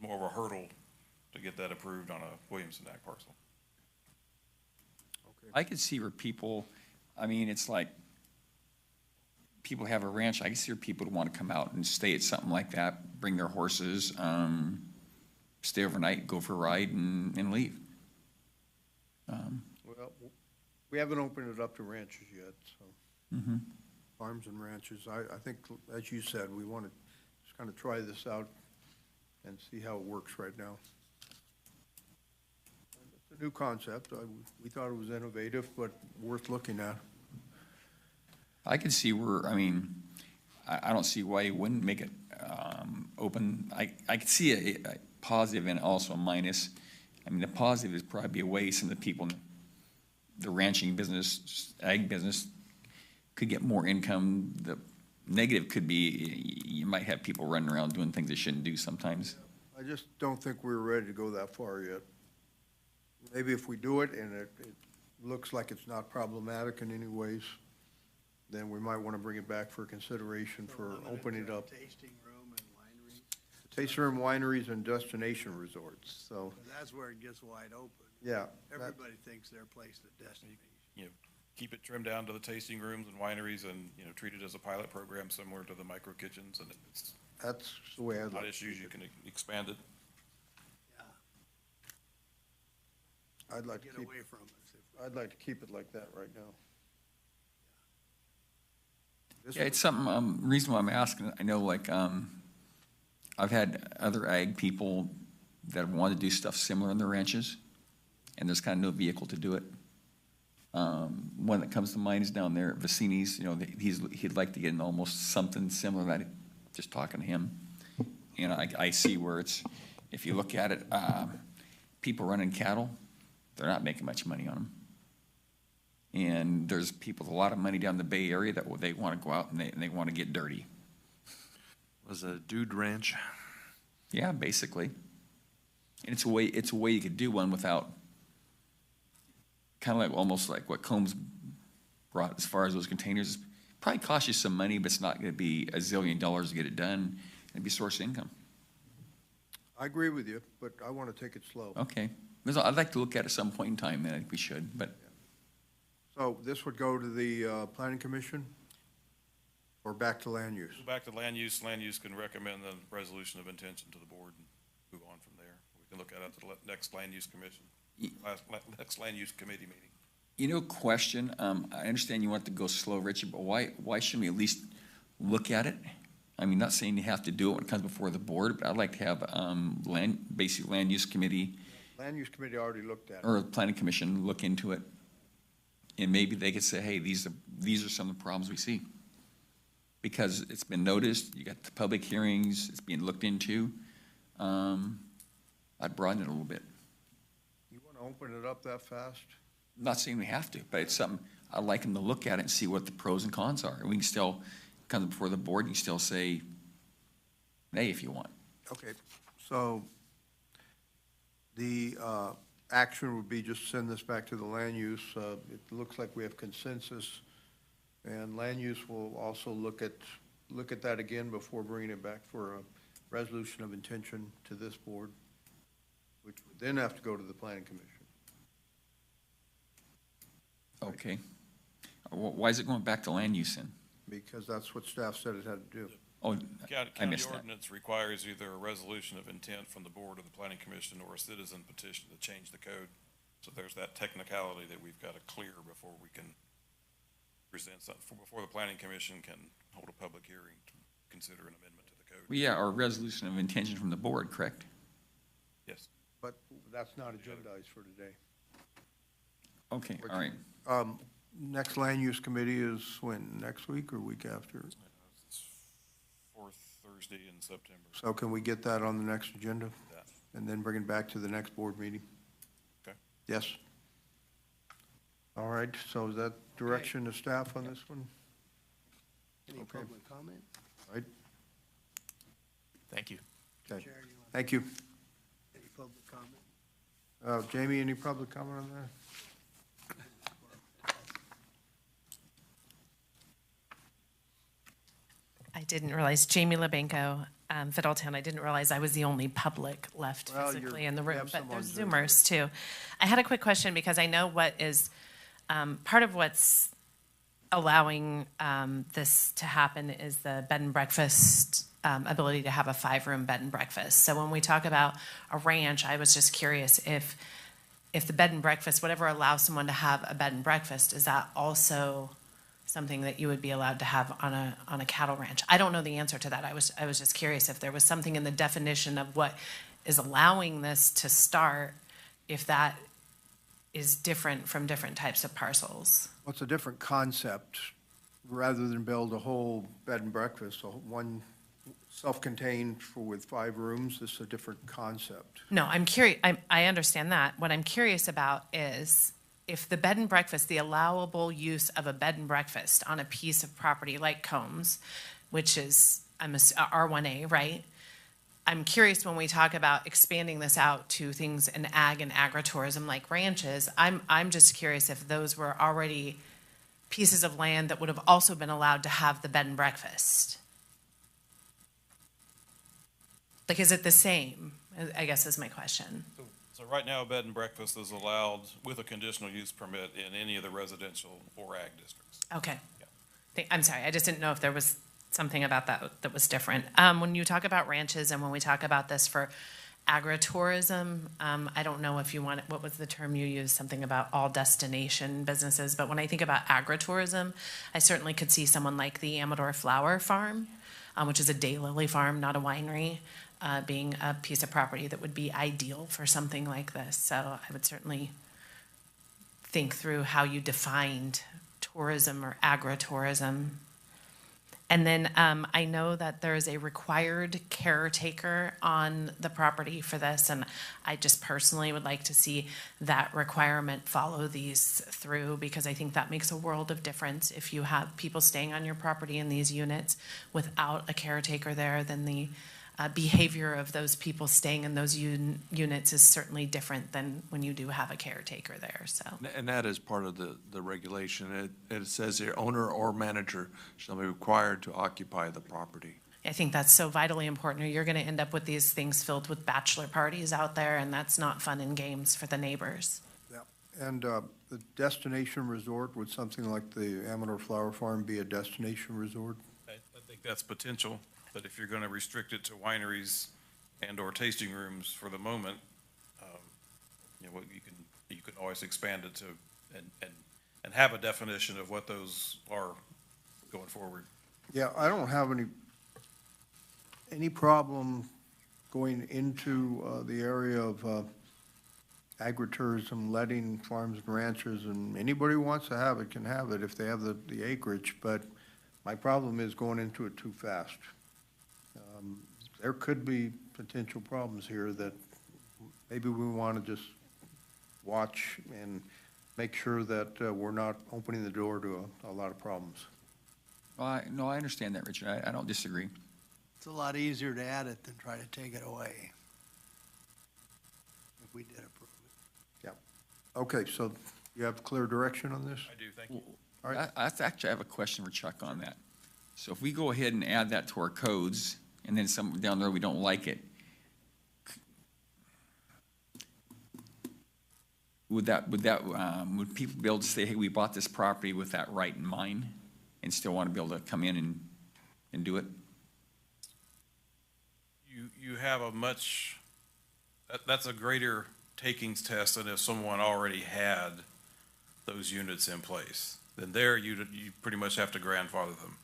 more of a hurdle to get that approved on a Williamson Act parcel. I could see where people, I mean, it's like, people have a ranch, I can see where people would want to come out and stay at something like that, bring their horses, stay overnight, go for a ride, and leave. Well, we haven't opened it up to ranches yet, so. Farms and ranches, I think, as you said, we want to just kind of try this out and see how it works right now. It's a new concept. We thought it was innovative, but worth looking at. I could see where, I mean, I don't see why you wouldn't make it open. I could see a positive and also a minus. I mean, the positive is probably a way some of the people in the ranching business, ag business, could get more income. The negative could be you might have people running around doing things they shouldn't do sometimes. I just don't think we're ready to go that far yet. Maybe if we do it and it looks like it's not problematic in any ways, then we might want to bring it back for consideration for opening it up. Tasting room and wineries. Tasting room, wineries, and destination resorts, so, That's where it gets wide open. yeah. Everybody thinks their place is a destination. You know, keep it trimmed down to the tasting rooms and wineries, and, you know, treat it as a pilot program similar to the micro kitchens, and it's That's the way I'd not like, issues, you can expand it. I'd like to Get keep, away from it. I'd like to keep it like that right now. This Yeah, one- it's something, reason why I'm asking, I know like, I've had other ag people that want to do stuff similar in their ranches, and there's kind of no vehicle to do it. One that comes to mind is down there at Vicini's, you know, he'd like to get in almost something similar to that, just talking to him. And I see where it's, if you look at it, people running cattle, they're not making much money on them. And there's people with a lot of money down in the Bay Area that they want to go out and they want to get dirty. Was a dude ranch. Yeah, basically. And it's a way you could do one without, kind of like, almost like what Combs brought as far as those containers. Probably cost you some money, but it's not going to be $1 zillion to get it done and be a source of income. I agree with you, but I want to take it slow. Okay. I'd like to look at it at some point in time, and I think we should, but. So this would go to the planning commission or back to land use? Back to land use. Land use can recommend the resolution of intention to the board and move on from there. We can look at it at the next land use commission, next land use committee meeting. You know, question, I understand you want to go slow, Richard, but why shouldn't we at least look at it? I mean, not saying you have to do it when it comes before the board, but I'd like to have, basic land use committee. Land use committee already looked at it. Or planning commission look into it. And maybe they could say, hey, these are some of the problems we see. Because it's been noticed, you got the public hearings, it's being looked into. I'd broaden it a little bit. You want to open it up that fast? I'm not saying we have to, but it's something, I'd like them to look at it and see what the pros and cons are. And we can still come before the board and still say nay if you want. Okay, so the action would be just send this back to the land use. It looks like we have consensus, and land use will also look at that again before bringing it back for a resolution of intention to this board, which would then have to go to the planning commission. Okay. Why is it going back to land use then? Because that's what staff said it had to do. Oh, I County missed that. ordinance requires either a resolution of intent from the board or the planning commission or a citizen petition to change the code. So there's that technicality that we've got to clear before we can present something, before the planning commission can hold a public hearing to consider an amendment to the code. Well, yeah, or resolution of intention from the board, correct? Yes. But that's not agendized for today. Okay, all right. Next land use committee is when, next week or week after? It's fourth Thursday in September. So can we get that on the next agenda? Yeah. And then bring it back to the next board meeting? Okay. Yes. All right, so is that direction to staff on this one? Any Okay. public comment? All right, Thank you. okay. Chair, you want Thank you. any public comment? Jamie, any public comment on that? I didn't realize, Jamie LeBanco, Fiddletown, I didn't realize I was the only public left Well, physically you're- in the we room, have but some there's on Zoom. Zoomers too. I had a quick question because I know what is, part of what's allowing this to happen is the bed and breakfast, ability to have a 5-room bed and breakfast. So when we talk about a ranch, I was just curious if the bed and breakfast, whatever allows someone to have a bed and breakfast, is that also something that you would be allowed to have on a cattle ranch? I don't know the answer to that. I was just curious if there was something in the definition of what is allowing this to start, if that is different from different types of parcels. Well, it's a different concept. Rather than build a whole bed and breakfast, one self-contained with 5 rooms, this is a different concept. No, I'm curious, I understand that. What I'm curious about is if the bed and breakfast, the allowable use of a bed and breakfast on a piece of property like Combs, which is R1A, right? I'm curious when we talk about expanding this out to things in ag and agritourism like ranches, I'm just curious if those were already pieces of land that would have also been allowed to have the bed and breakfast. Like, is it the same, I guess is my question. So right now, a bed and breakfast is allowed with a conditional use permit in any of the residential or ag districts. Okay. I'm sorry, I just didn't know if there was something about that was different. When you talk about ranches and when we talk about this for agritourism, I don't know if you want, what was the term you used, something about all destination businesses, but when I think about agritourism, I certainly could see someone like the Amador Flower Farm, which is a daylily farm, not a winery, being a piece of property that would be ideal for something like this. So I would certainly think through how you defined tourism or agritourism. And then I know that there is a required caretaker on the property for this, and I just personally would like to see that requirement follow these through, because I think that makes a world of difference. If you have people staying on your property in these units without a caretaker there, then the behavior of those people staying in those units is certainly different than when you do have a caretaker there, so. And that is part of the regulation. It says here, owner or manager shall be required to occupy the property. I think that's so vitally important, or you're gonna end up with these things filled with bachelor parties out there, and that's not fun and games for the neighbors. Yeah, and the destination resort, would something like the Amador Flower Farm be a destination resort? I think that's potential, but if you're gonna restrict it to wineries and/or tasting rooms for the moment, what you can always expand it to and have a definition of what those are going forward. Yeah, I don't have any problem going into the area of agritourism, letting farms and ranchers, and anybody who wants to have it can have it if they have the acreage, but my problem is going into it too fast. There could be potential problems here that maybe we want to just watch and make sure that we're not opening the door to a lot of problems. No, I understand that, Richard. I don't disagree. It's a lot easier to add it than try to take it away. If we did approve it. Yeah. Okay, so you have clear direction on this? I do, thank you. All right. I actually have a question for Chuck on that. So if we go ahead and add that to our codes, and then some down there we don't like it, would would people be able to say, hey, we bought this property with that right in mind, and still want to be able to come in and do it? You have that's a greater takings test than if someone already had those units in place. Then there, you pretty much have to grandfather them.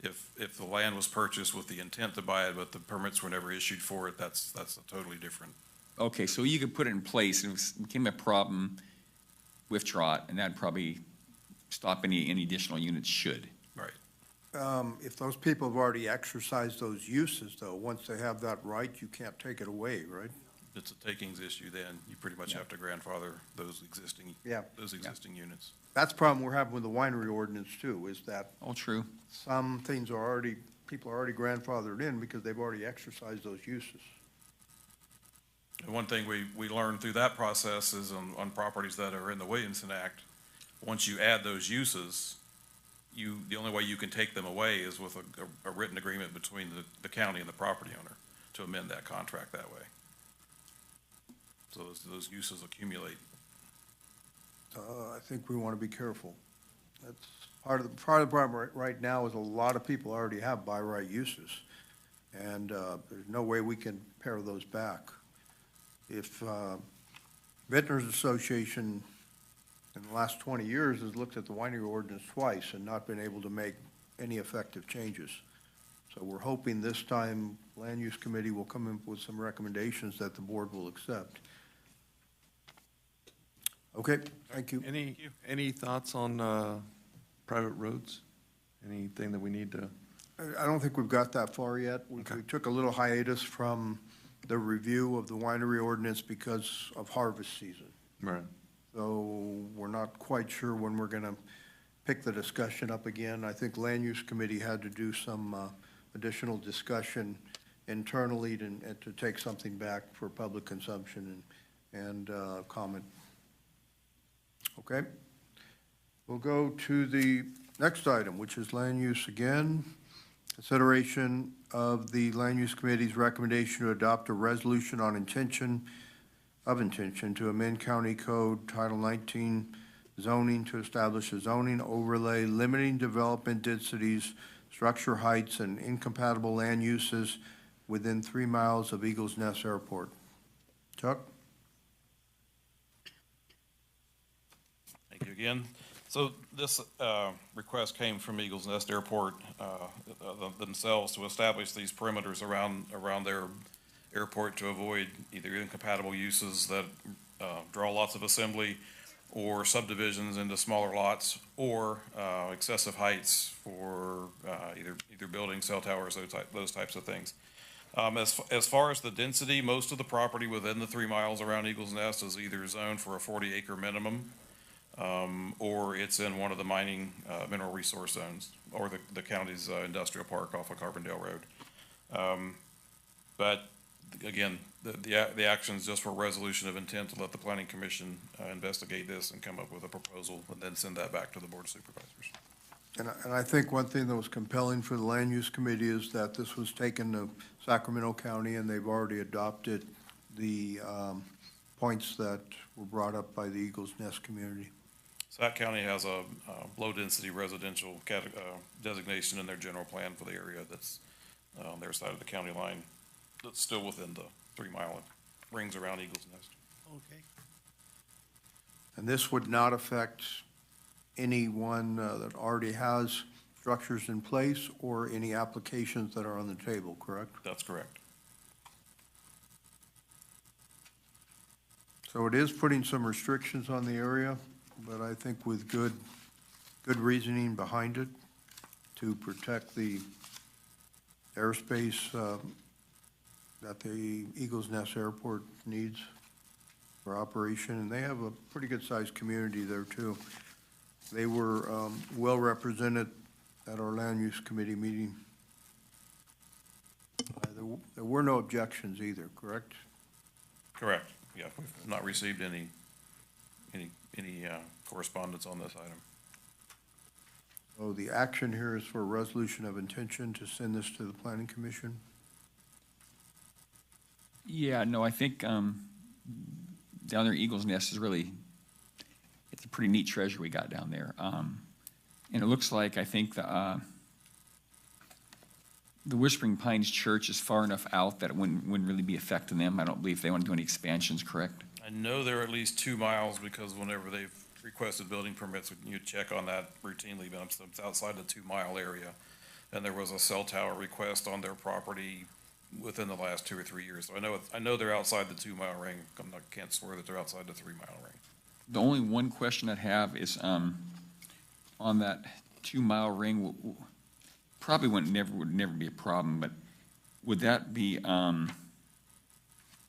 If the land was purchased with the intent to buy it, but the permits were never issued for it, that's a totally different. Okay, so you could put it in place, and if it became a problem, withdraw it, and that'd probably stop any additional units should. Right. If those people have already exercised those uses, though, once they have that right, you can't take it away, right? If it's a takings issue, then you pretty much have to grandfather those existing units. That's the problem we're having with the winery ordinance too, is that. Oh, true. Some things are already, people are already grandfathered in because they've already exercised those uses. And one thing we learned through that process is on properties that are in the Williamson Act, once you add those uses, the only way you can take them away is with a written agreement between the county and the property owner to amend that contract that way. So those uses accumulate. I think we want to be careful. That's part of the problem right now is a lot of people already have by right uses. And there's no way we can pare those back. If Vintners Association in the last 20 years has looked at the winery ordinance twice and not been able to make any effective changes. So we're hoping this time Land Use Committee will come in with some recommendations that the board will accept. Okay, thank you. Any thoughts on private roads? Anything that we need to? I don't think we've got that far yet. We took a little hiatus from the review of the winery ordinance because of harvest season. Right. So we're not quite sure when we're gonna pick the discussion up again. I think Land Use Committee had to do some additional discussion internally to take something back for public consumption and comment. Okay. We'll go to the next item, which is land use again. Consideration of the Land Use Committee's recommendation to adopt a resolution on intention to amend County Code Title 19 zoning to establish a zoning overlay limiting development densities, structure heights, and incompatible land uses within 3 miles of Eagles Nest Airport. Chuck? Thank you again. So this request came from Eagles Nest Airport themselves to establish these perimeters around their airport to avoid either incompatible uses that draw lots of assembly or subdivisions into smaller lots or excessive heights for either either building, cell towers, those types of things. As far as the density, most of the property within the 3 miles around Eagles Nest is either zoned for a 40-acre minimum, or it's in one of the mining, mineral resource zones, or the county's industrial park off of Carbondale Road. But again, the action is just for resolution of intent to let the planning commission investigate this and come up with a proposal, and then send that back to the board of supervisors. And I think one thing that was compelling for the Land Use Committee is that this was taken to Sacramento County, and they've already adopted the points that were brought up by the Eagles Nest community. Sac County has a low-density residential designation in their general plan for the area that's on their side of the county line, that's still within the 3-mile rings around Eagles Nest. Okay. And this would not affect anyone that already has structures in place or any applications that are on the table, correct? That's correct. So it is putting some restrictions on the area, but I think with good reasoning behind it to protect the airspace that the Eagles Nest Airport needs for operation. And they have a pretty good-sized community there, too. They were well represented at our Land Use Committee meeting. There were no objections either, correct? Correct, yeah, we've not received any correspondence on this item. So the action here is for a resolution of intention to send this to the Planning Commission. Yeah, no, I think down there, Eagles Nest is really, it's a pretty neat treasure we got down there. And it looks like, I think the Whispering Pines Church is far enough out that it wouldn't really be affecting them. I don't believe they want to do any expansions, correct? I know they're at least 2 miles, because whenever they've requested building permits, you check on that routinely, but it's outside the 2-mile area. And there was a cell tower request on their property within the last 2 or 3 years. So I know they're outside the 2-mile ring. Can't swear that they're outside the 3-mile ring. The only one question I'd have is on that 2-mile ring, probably would never be a problem, but would that be,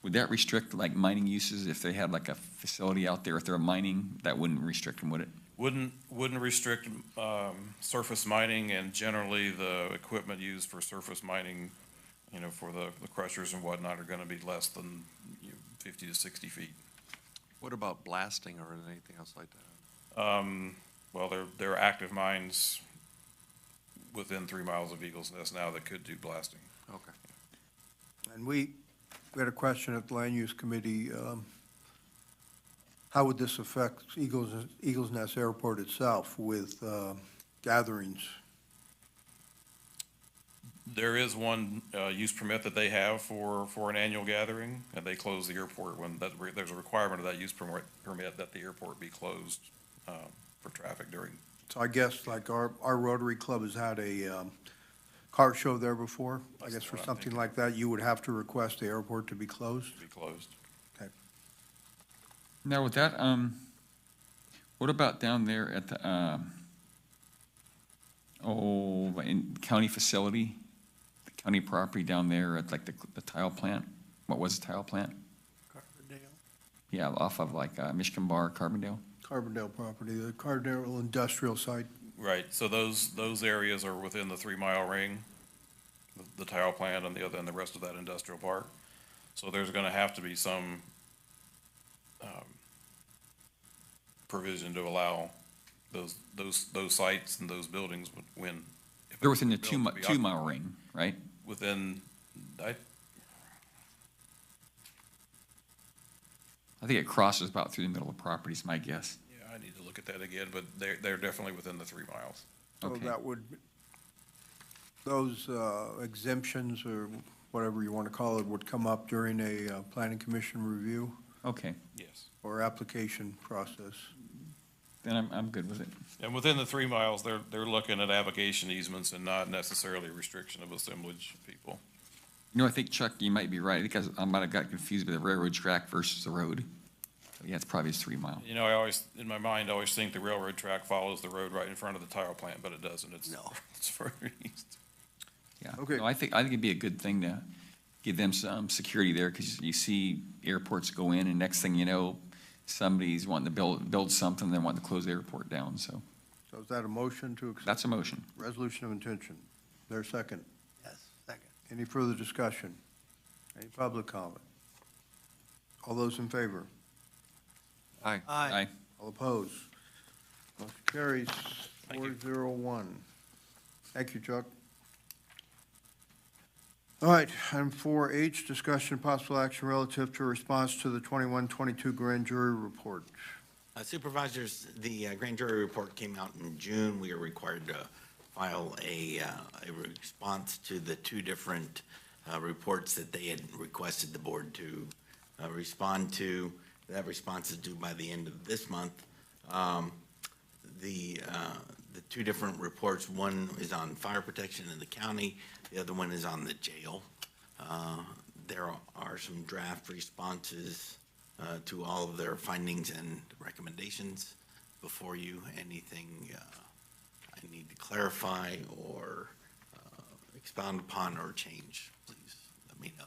would that restrict like mining uses if they had like a facility out there, if they're mining, that wouldn't restrict them, would it? Wouldn't restrict surface mining, and generally the equipment used for surface mining, for the crushers and whatnot, are gonna be less than 50 to 60 feet. What about blasting or anything else like that? Well, there are active mines within 3 miles of Eagles Nest now that could do blasting. Okay. And we had a question at the Land Use Committee. How would this affect Eagles Nest Airport itself with gatherings? There is one use permit that they have for an annual gathering, and they close the airport when there's a requirement of that use permit that the airport be closed for traffic during. So I guess like our Rotary Club has had a car show there before. I guess for something like that, you would have to request the airport to be closed? Be closed. Okay. Now with that, what about down there at the, in county facility, the county property down there at like the tile plant? What was the tile plant? Carbondale. Yeah, off of like Michigan Bar, Carbondale. Carbondale property, the Carbondale industrial site. Right, so those areas are within the 3-mile ring, the tile plant and the rest of that industrial park. So there's gonna have to be some provision to allow those sites and those buildings when. They're within the 2-mile ring, right? Within, I think it crosses about through the middle of the property is my guess. yeah, I need to look at that again, but they're definitely within the 3 miles. So Okay. that would, those exemptions or whatever you want to call it would come up during a planning commission review Okay, Yes. or application process. then I'm good with it. And within the 3 miles, they're looking at avocation easements and not necessarily restriction of assemblage of people. You know, I think, Chuck, you might be right, because I might have got confused with the railroad track versus the road. Yeah, it's probably 3 mile. I always, in my mind, I always think the railroad track follows the road right in front of the tile plant, but it doesn't. No. It's further east. Okay. No, I think it'd be a good thing to give them some security there, because you see airports go in, and next thing you know, somebody's wanting to build something, then wanting to close the airport down, so So is that a motion to accept? that's a motion. Resolution of intention. There a second? Yes, second. Any further discussion? Any public comment? All those in favor? Aye. Aye. All opposed? Motion carries 401. Thank you, Chuck. All right, item 4H, discussion and possible action relative to response to the 21-22 grand jury report. Supervisors, the grand jury report came out in June. We are required to file a response to the two different reports that they had requested the board to respond to. That response is due by the end of this month. The two different reports, one is on fire protection in the county, the other one is on the jail. There are some draft responses to all of their findings and recommendations before you. Anything I need to clarify or expound upon or change, please let me know.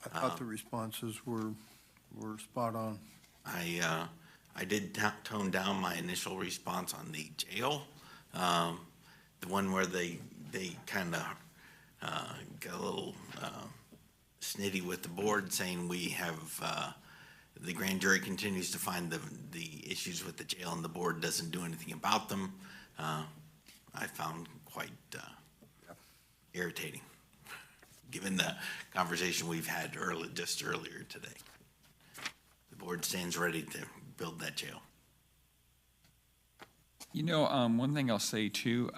I thought the responses were spot on. I did tone down my initial response on the jail. The one where they kind of got a little snitty with the board, saying we have, the grand jury continues to find the issues with the jail and the board doesn't do anything about them. I found quite irritating, given the conversation we've had just earlier today. The board stands ready to build that jail. You know, one thing I'll say too,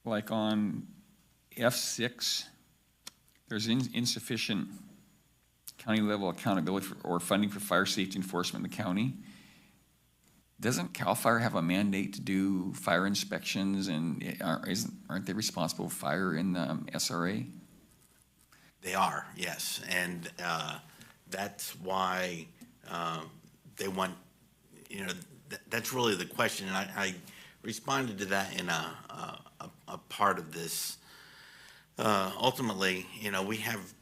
like on F6, there's insufficient county level accountability or funding for fire safety enforcement in the county. Doesn't CAL FIRE have a mandate to do fire inspections, and aren't they responsible for fire in the SRA? They are, yes, and that's why they want, that's really the question. And I responded to that in a part of this. Ultimately, we have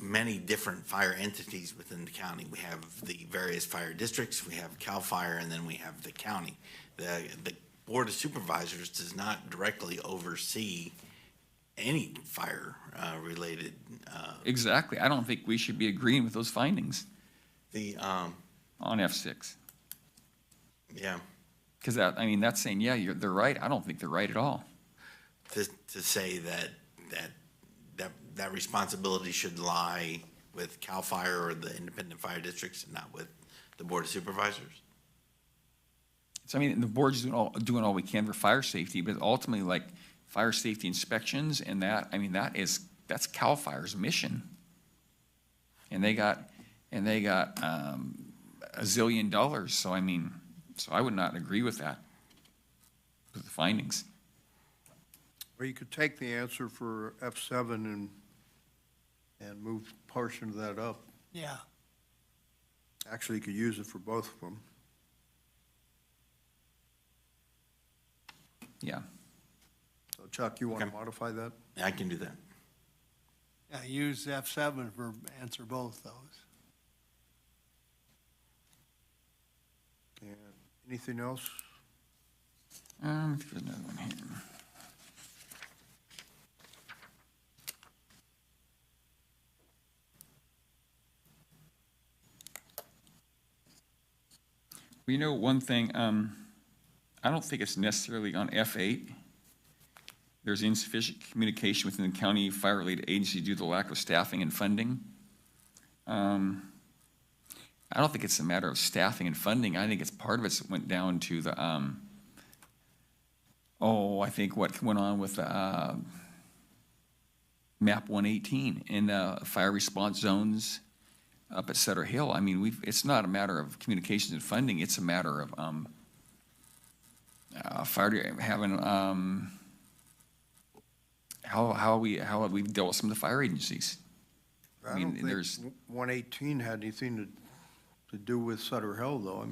many different fire entities within the county. We have the various fire districts, we have CAL FIRE, and then we have the county. The Board of Supervisors does not directly oversee any fire related. Exactly. I don't think we should be agreeing with those findings on F6. Yeah. Because that's saying, yeah, they're right. I don't think they're right at all. To say that responsibility should lie with CAL FIRE or the independent fire districts and not with the Board of Supervisors? So, the board's doing all we can for fire safety, but ultimately, like, fire safety inspections and that's CAL FIRE's mission. And they got $1 zillion, so I would not agree with that, with the findings. Or you could take the answer for F7 and move a portion of that up. Yeah. Actually, you could use it for both of them. Yeah. So Chuck, you want to modify that? Yeah, I can do that. Yeah, use F7 for answer both those. And anything else? There's another one here. Well, one thing, I don't think it's necessarily on F8. There's insufficient communication within the county fire-related agency due to the lack of staffing and funding. I don't think it's a matter of staffing and funding. I think it's part of it went down to the, I think what went on with MAP 118 in the fire response zones up at Sutter Hill. It's not a matter of communications and funding. It's a matter of fire having how have we dealt with some of the fire agencies? I don't think 118 had anything to do with Sutter Hill, though.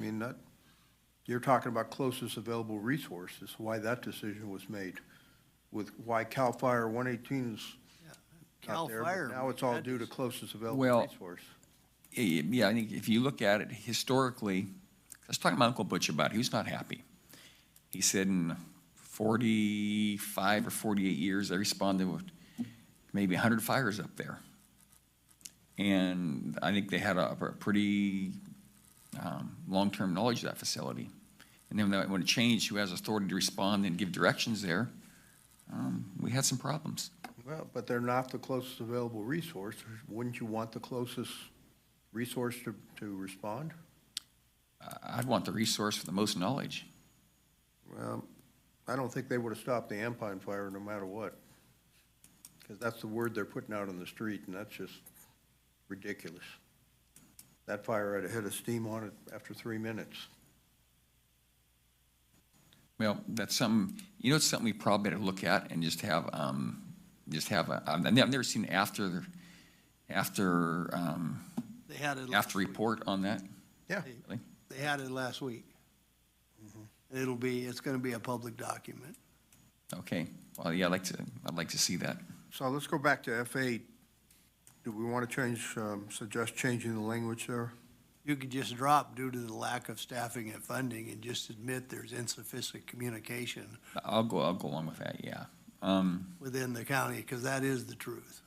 You're talking about closest available resources, why that decision was made. with why CAL FIRE 118 is CAL not there, FIRE, but now it's all due to closest available Well, resource. Yeah, I think if you look at it historically, I was talking to my Uncle Butch about it, he was not happy. He said in 45 or 48 years, they responded with maybe 100 fires up there. And I think they had a pretty long-term knowledge of that facility. And then when it changed, who has authority to respond and give directions there, we had some problems. Well, but they're not the closest available resource. Wouldn't you want the closest resource to respond? I'd want the resource for the most knowledge. Well, I don't think they would have stopped the Ampine fire no matter what. Because that's the word they're putting out on the street, and that's just ridiculous. That fire had a head of steam on it after 3 minutes. Well, that's something, it's something we probably better look at and just have I've never seen after They had it last week. report on that. Yeah. Really? They had it last week. It's gonna be a public document. Okay, well, yeah, I'd like to see that. So let's go back to F8. Do we want to suggest changing the language there? You could just drop due to the lack of staffing and funding and just admit there's insufficient communication I'll go along with that, yeah. within the county, because that is the truth.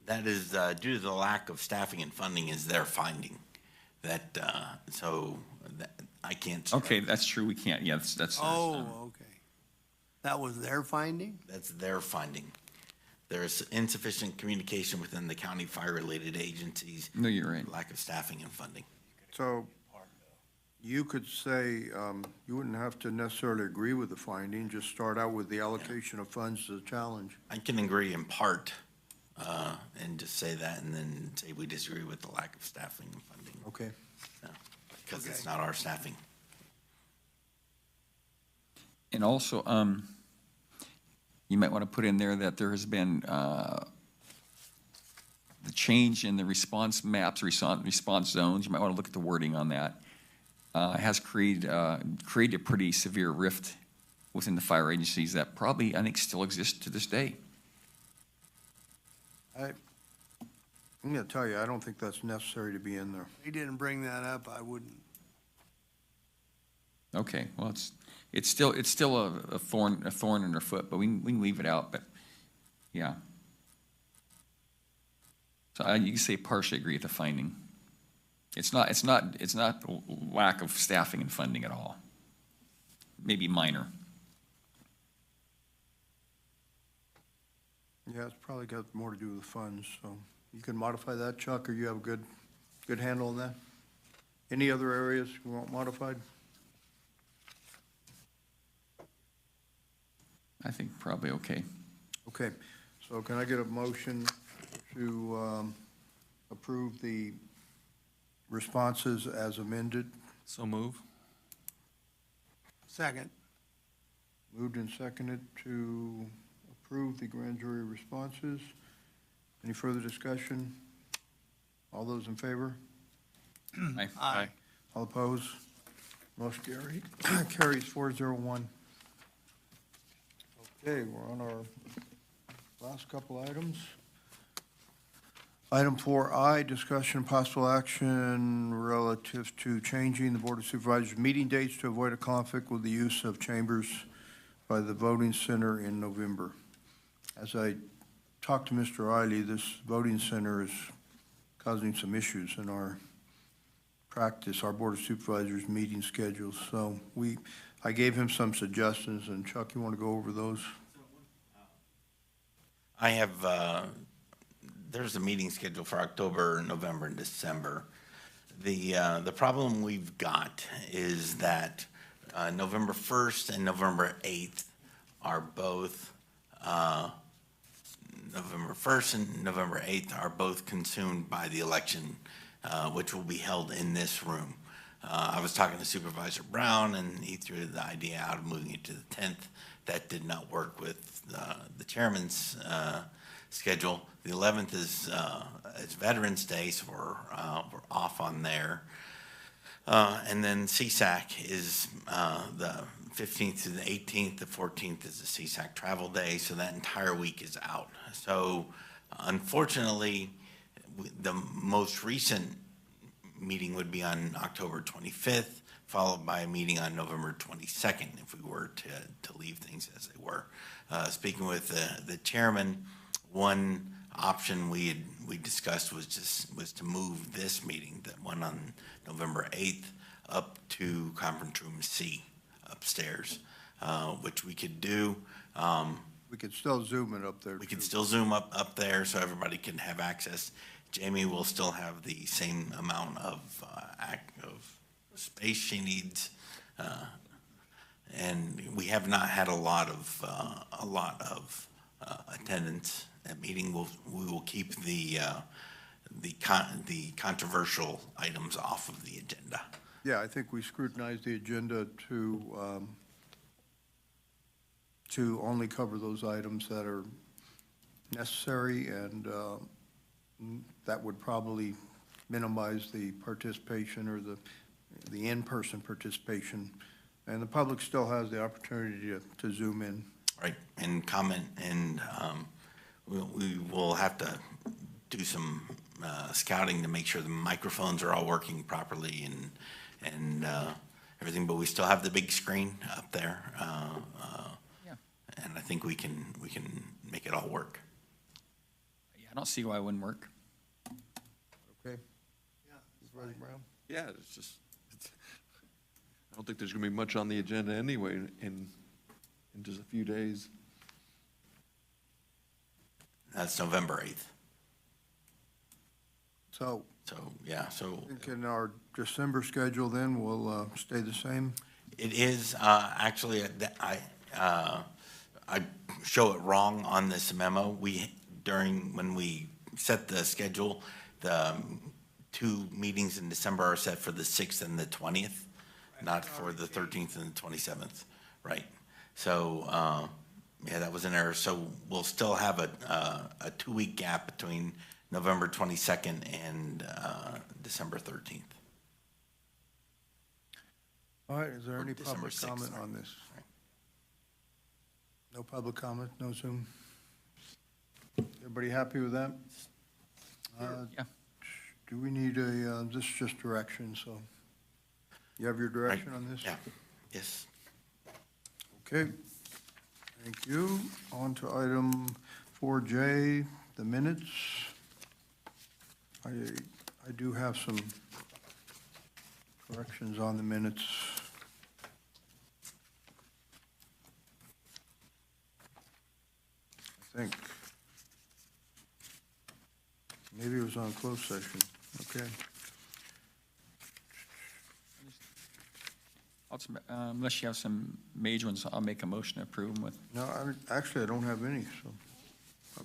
That is, due to the lack of staffing and funding is their finding. That, I can't. Okay, that's true, we can't, yeah, that's. Oh, okay. That was their finding? That's their finding. There's insufficient communication within the county fire-related agencies. No, you're right. Lack of staffing and funding. So you could say, you wouldn't have to necessarily agree with the finding, just start out with the allocation of funds to the challenge. I can agree in part, and just say that, and then say we disagree with the lack of staffing and funding. Okay. Because it's not our staffing. And also, you might want to put in there that there has been the change in the response maps, response zones. You might want to look at the wording on that. It has created a pretty severe rift within the fire agencies that probably, I think, still exists to this day. I'm going to tell you, I don't think that's necessary to be in there. He didn't bring that up, I wouldn't. Okay, well, it's still a thorn in their foot, but we can leave it out, but, yeah. So you can say partially agree with the finding. It's not lack of staffing and funding at all. Maybe minor. Yeah, it's probably got more to do with funds, so you can modify that, Chuck, or you have a good handle on that? Any other areas you want modified? I think probably okay. Okay, so can I get a motion to approve the responses as amended? So move. Second. Moved and seconded to approve the grand jury responses. Any further discussion? All those in favor? Aye. Aye. All opposed? Motion carries 401. Okay, we're on our last couple items. Item 4I, discussion possible action relative to changing the Board of Supervisors meeting dates to avoid a conflict with the use of chambers by the voting center in November. As I talked to Mr. Eiley, this voting center is causing some issues in our practice, our Board of Supervisors meeting schedules. So I gave him some suggestions, and Chuck, you want to go over those? I have, there's a meeting scheduled for October, November, and December. The problem we've got is that November 1st and November 8th are both, November 1st and November 8th are both consumed by the election, which will be held in this room. I was talking to Supervisor Brown, and he threw the idea out of moving it to the 10th. That did not work with the chairman's schedule. The 11th is Veterans Day, so we're off on there. And then CSAC is the 15th to the 18th. The 14th is the CSAC travel day, so that entire week is out. So unfortunately, the most recent meeting would be on October 25th, followed by a meeting on November 22nd, if we were to leave things as they were. Speaking with the chairman, one option we discussed was to move this meeting, the one on November 8th, up to conference room C upstairs, which we could do. We could still Zoom it up there. We could still Zoom up there so everybody can have access. Jamie will still have the same amount of space she needs. And we have not had a lot of attendance at meeting. We will keep the controversial items off of the agenda. Yeah, I think we scrutinized the agenda to only cover those items that are necessary, and that would probably minimize the participation or the in-person participation. And the public still has the opportunity to Zoom in. Right, and comment, and we will have to do some scouting to make sure the microphones are all working properly and everything, but we still have the big screen up there. And I think we can make it all work. Yeah, I don't see why it wouldn't work. Okay. Yeah. Supervisor Brown? Yeah, it's just, I don't think there's going to be much on the agenda anyway in just a few days. That's November 8th. So, yeah, so. I think in our December schedule then will stay the same? It is, actually, I show it wrong on this memo. When we set the schedule, the two meetings in December are set for the 6th and the 20th, not for the 13th and the 27th, right? So, yeah, that was an error. So we'll still have a 2-week gap between November 22nd and December 13th. All right, is there any December public 6th, comment sorry. on this? No public comment, no Zoom? Everybody happy with that? Yeah. Do we need this is just direction, so you have your direction on this? Yeah, yes. Okay, thank you. On to item 4J, the minutes. I do have some corrections on the minutes. I think. Maybe it was on closed session, okay. Unless you have some major ones, I'll make a motion to approve them with No, actually, I don't have any, so.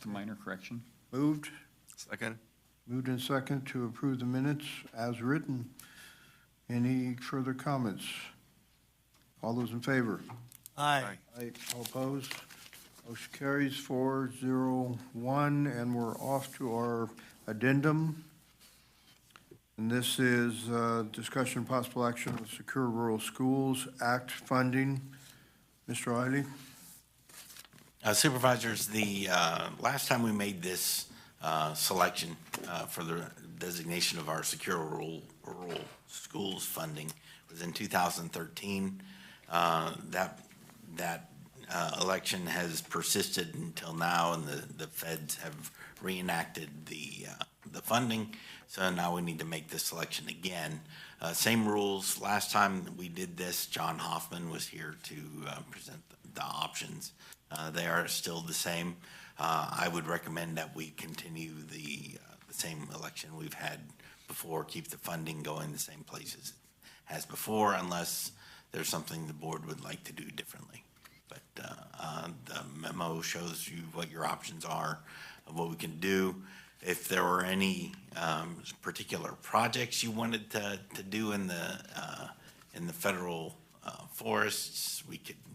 a minor correction. Moved, Second? moved in second to approve the minutes as written. Any further comments? All those in favor? Aye. Aye. All opposed? Motion carries 4-0-1, and we're off to our addendum. And this is discussion possible action with Secure Rural Schools Act funding. Mr. Eiley? Supervisors, the last time we made this selection for the designation of our secure rural schools funding was in 2013. That election has persisted until now, and the feds have reenacted the funding. So now we need to make this selection again. Same rules. Last time we did this, John Hoffman was here to present the options. They are still the same. I would recommend that we continue the same election we've had before, keep the funding going the same places as before, unless there's something the board would like to do differently. But the memo shows you what your options are of what we can do. If there were any particular projects you wanted to do in the federal forests,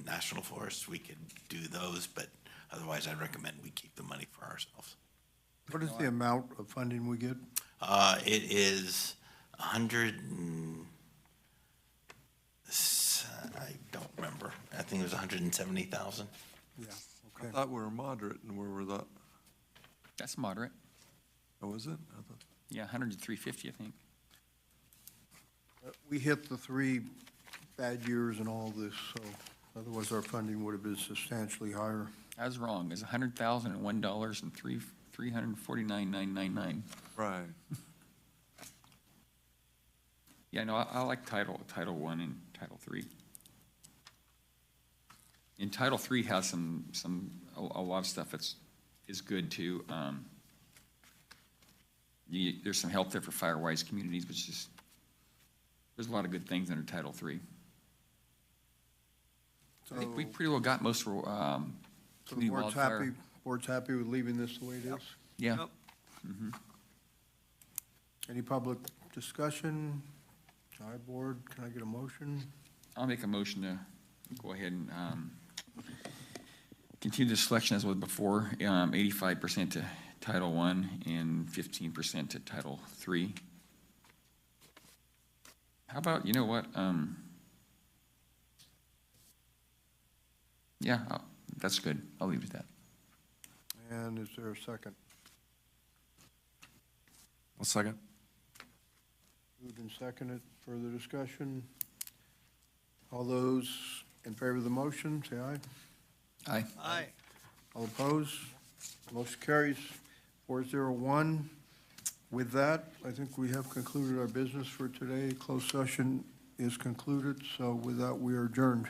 national forests, we could do those, but otherwise I'd recommend we keep the money for ourselves. What is the amount of funding we get? It is 100 and, I don't remember. I think it was 170,000. Yeah, I thought we were moderate, and where were that? That's moderate. Oh, is it? I thought- Yeah, 100 to 350, I think. We hit the 3 bad years and all this, so otherwise our funding would have been substantially higher. I was wrong. It's $100,001 and $349,999. Right. Yeah, no, I like Title I and Title III. And Title III has a lot of stuff is good too. There's some help there for Firewise communities, which is, there's a lot of good things under Title III. I think we pretty well got most of, So the community wildfire. board's happy with leaving this the way it is? Yeah. Yep. Mhm. Any public discussion? Hi, board, can I get a motion? I'll make a motion to go ahead and continue the selection as was before, 85% to Title I and 15% to Title III. How about, you know what? Yeah, that's good. I'll leave it at that. And is there a second? One second. Moved and seconded. Further discussion? All those in favor of the motion, say aye. Aye. Aye. All opposed? Motion carries 401. With that, I think we have concluded our business for today. Closed session is concluded, so with that, we are adjourned.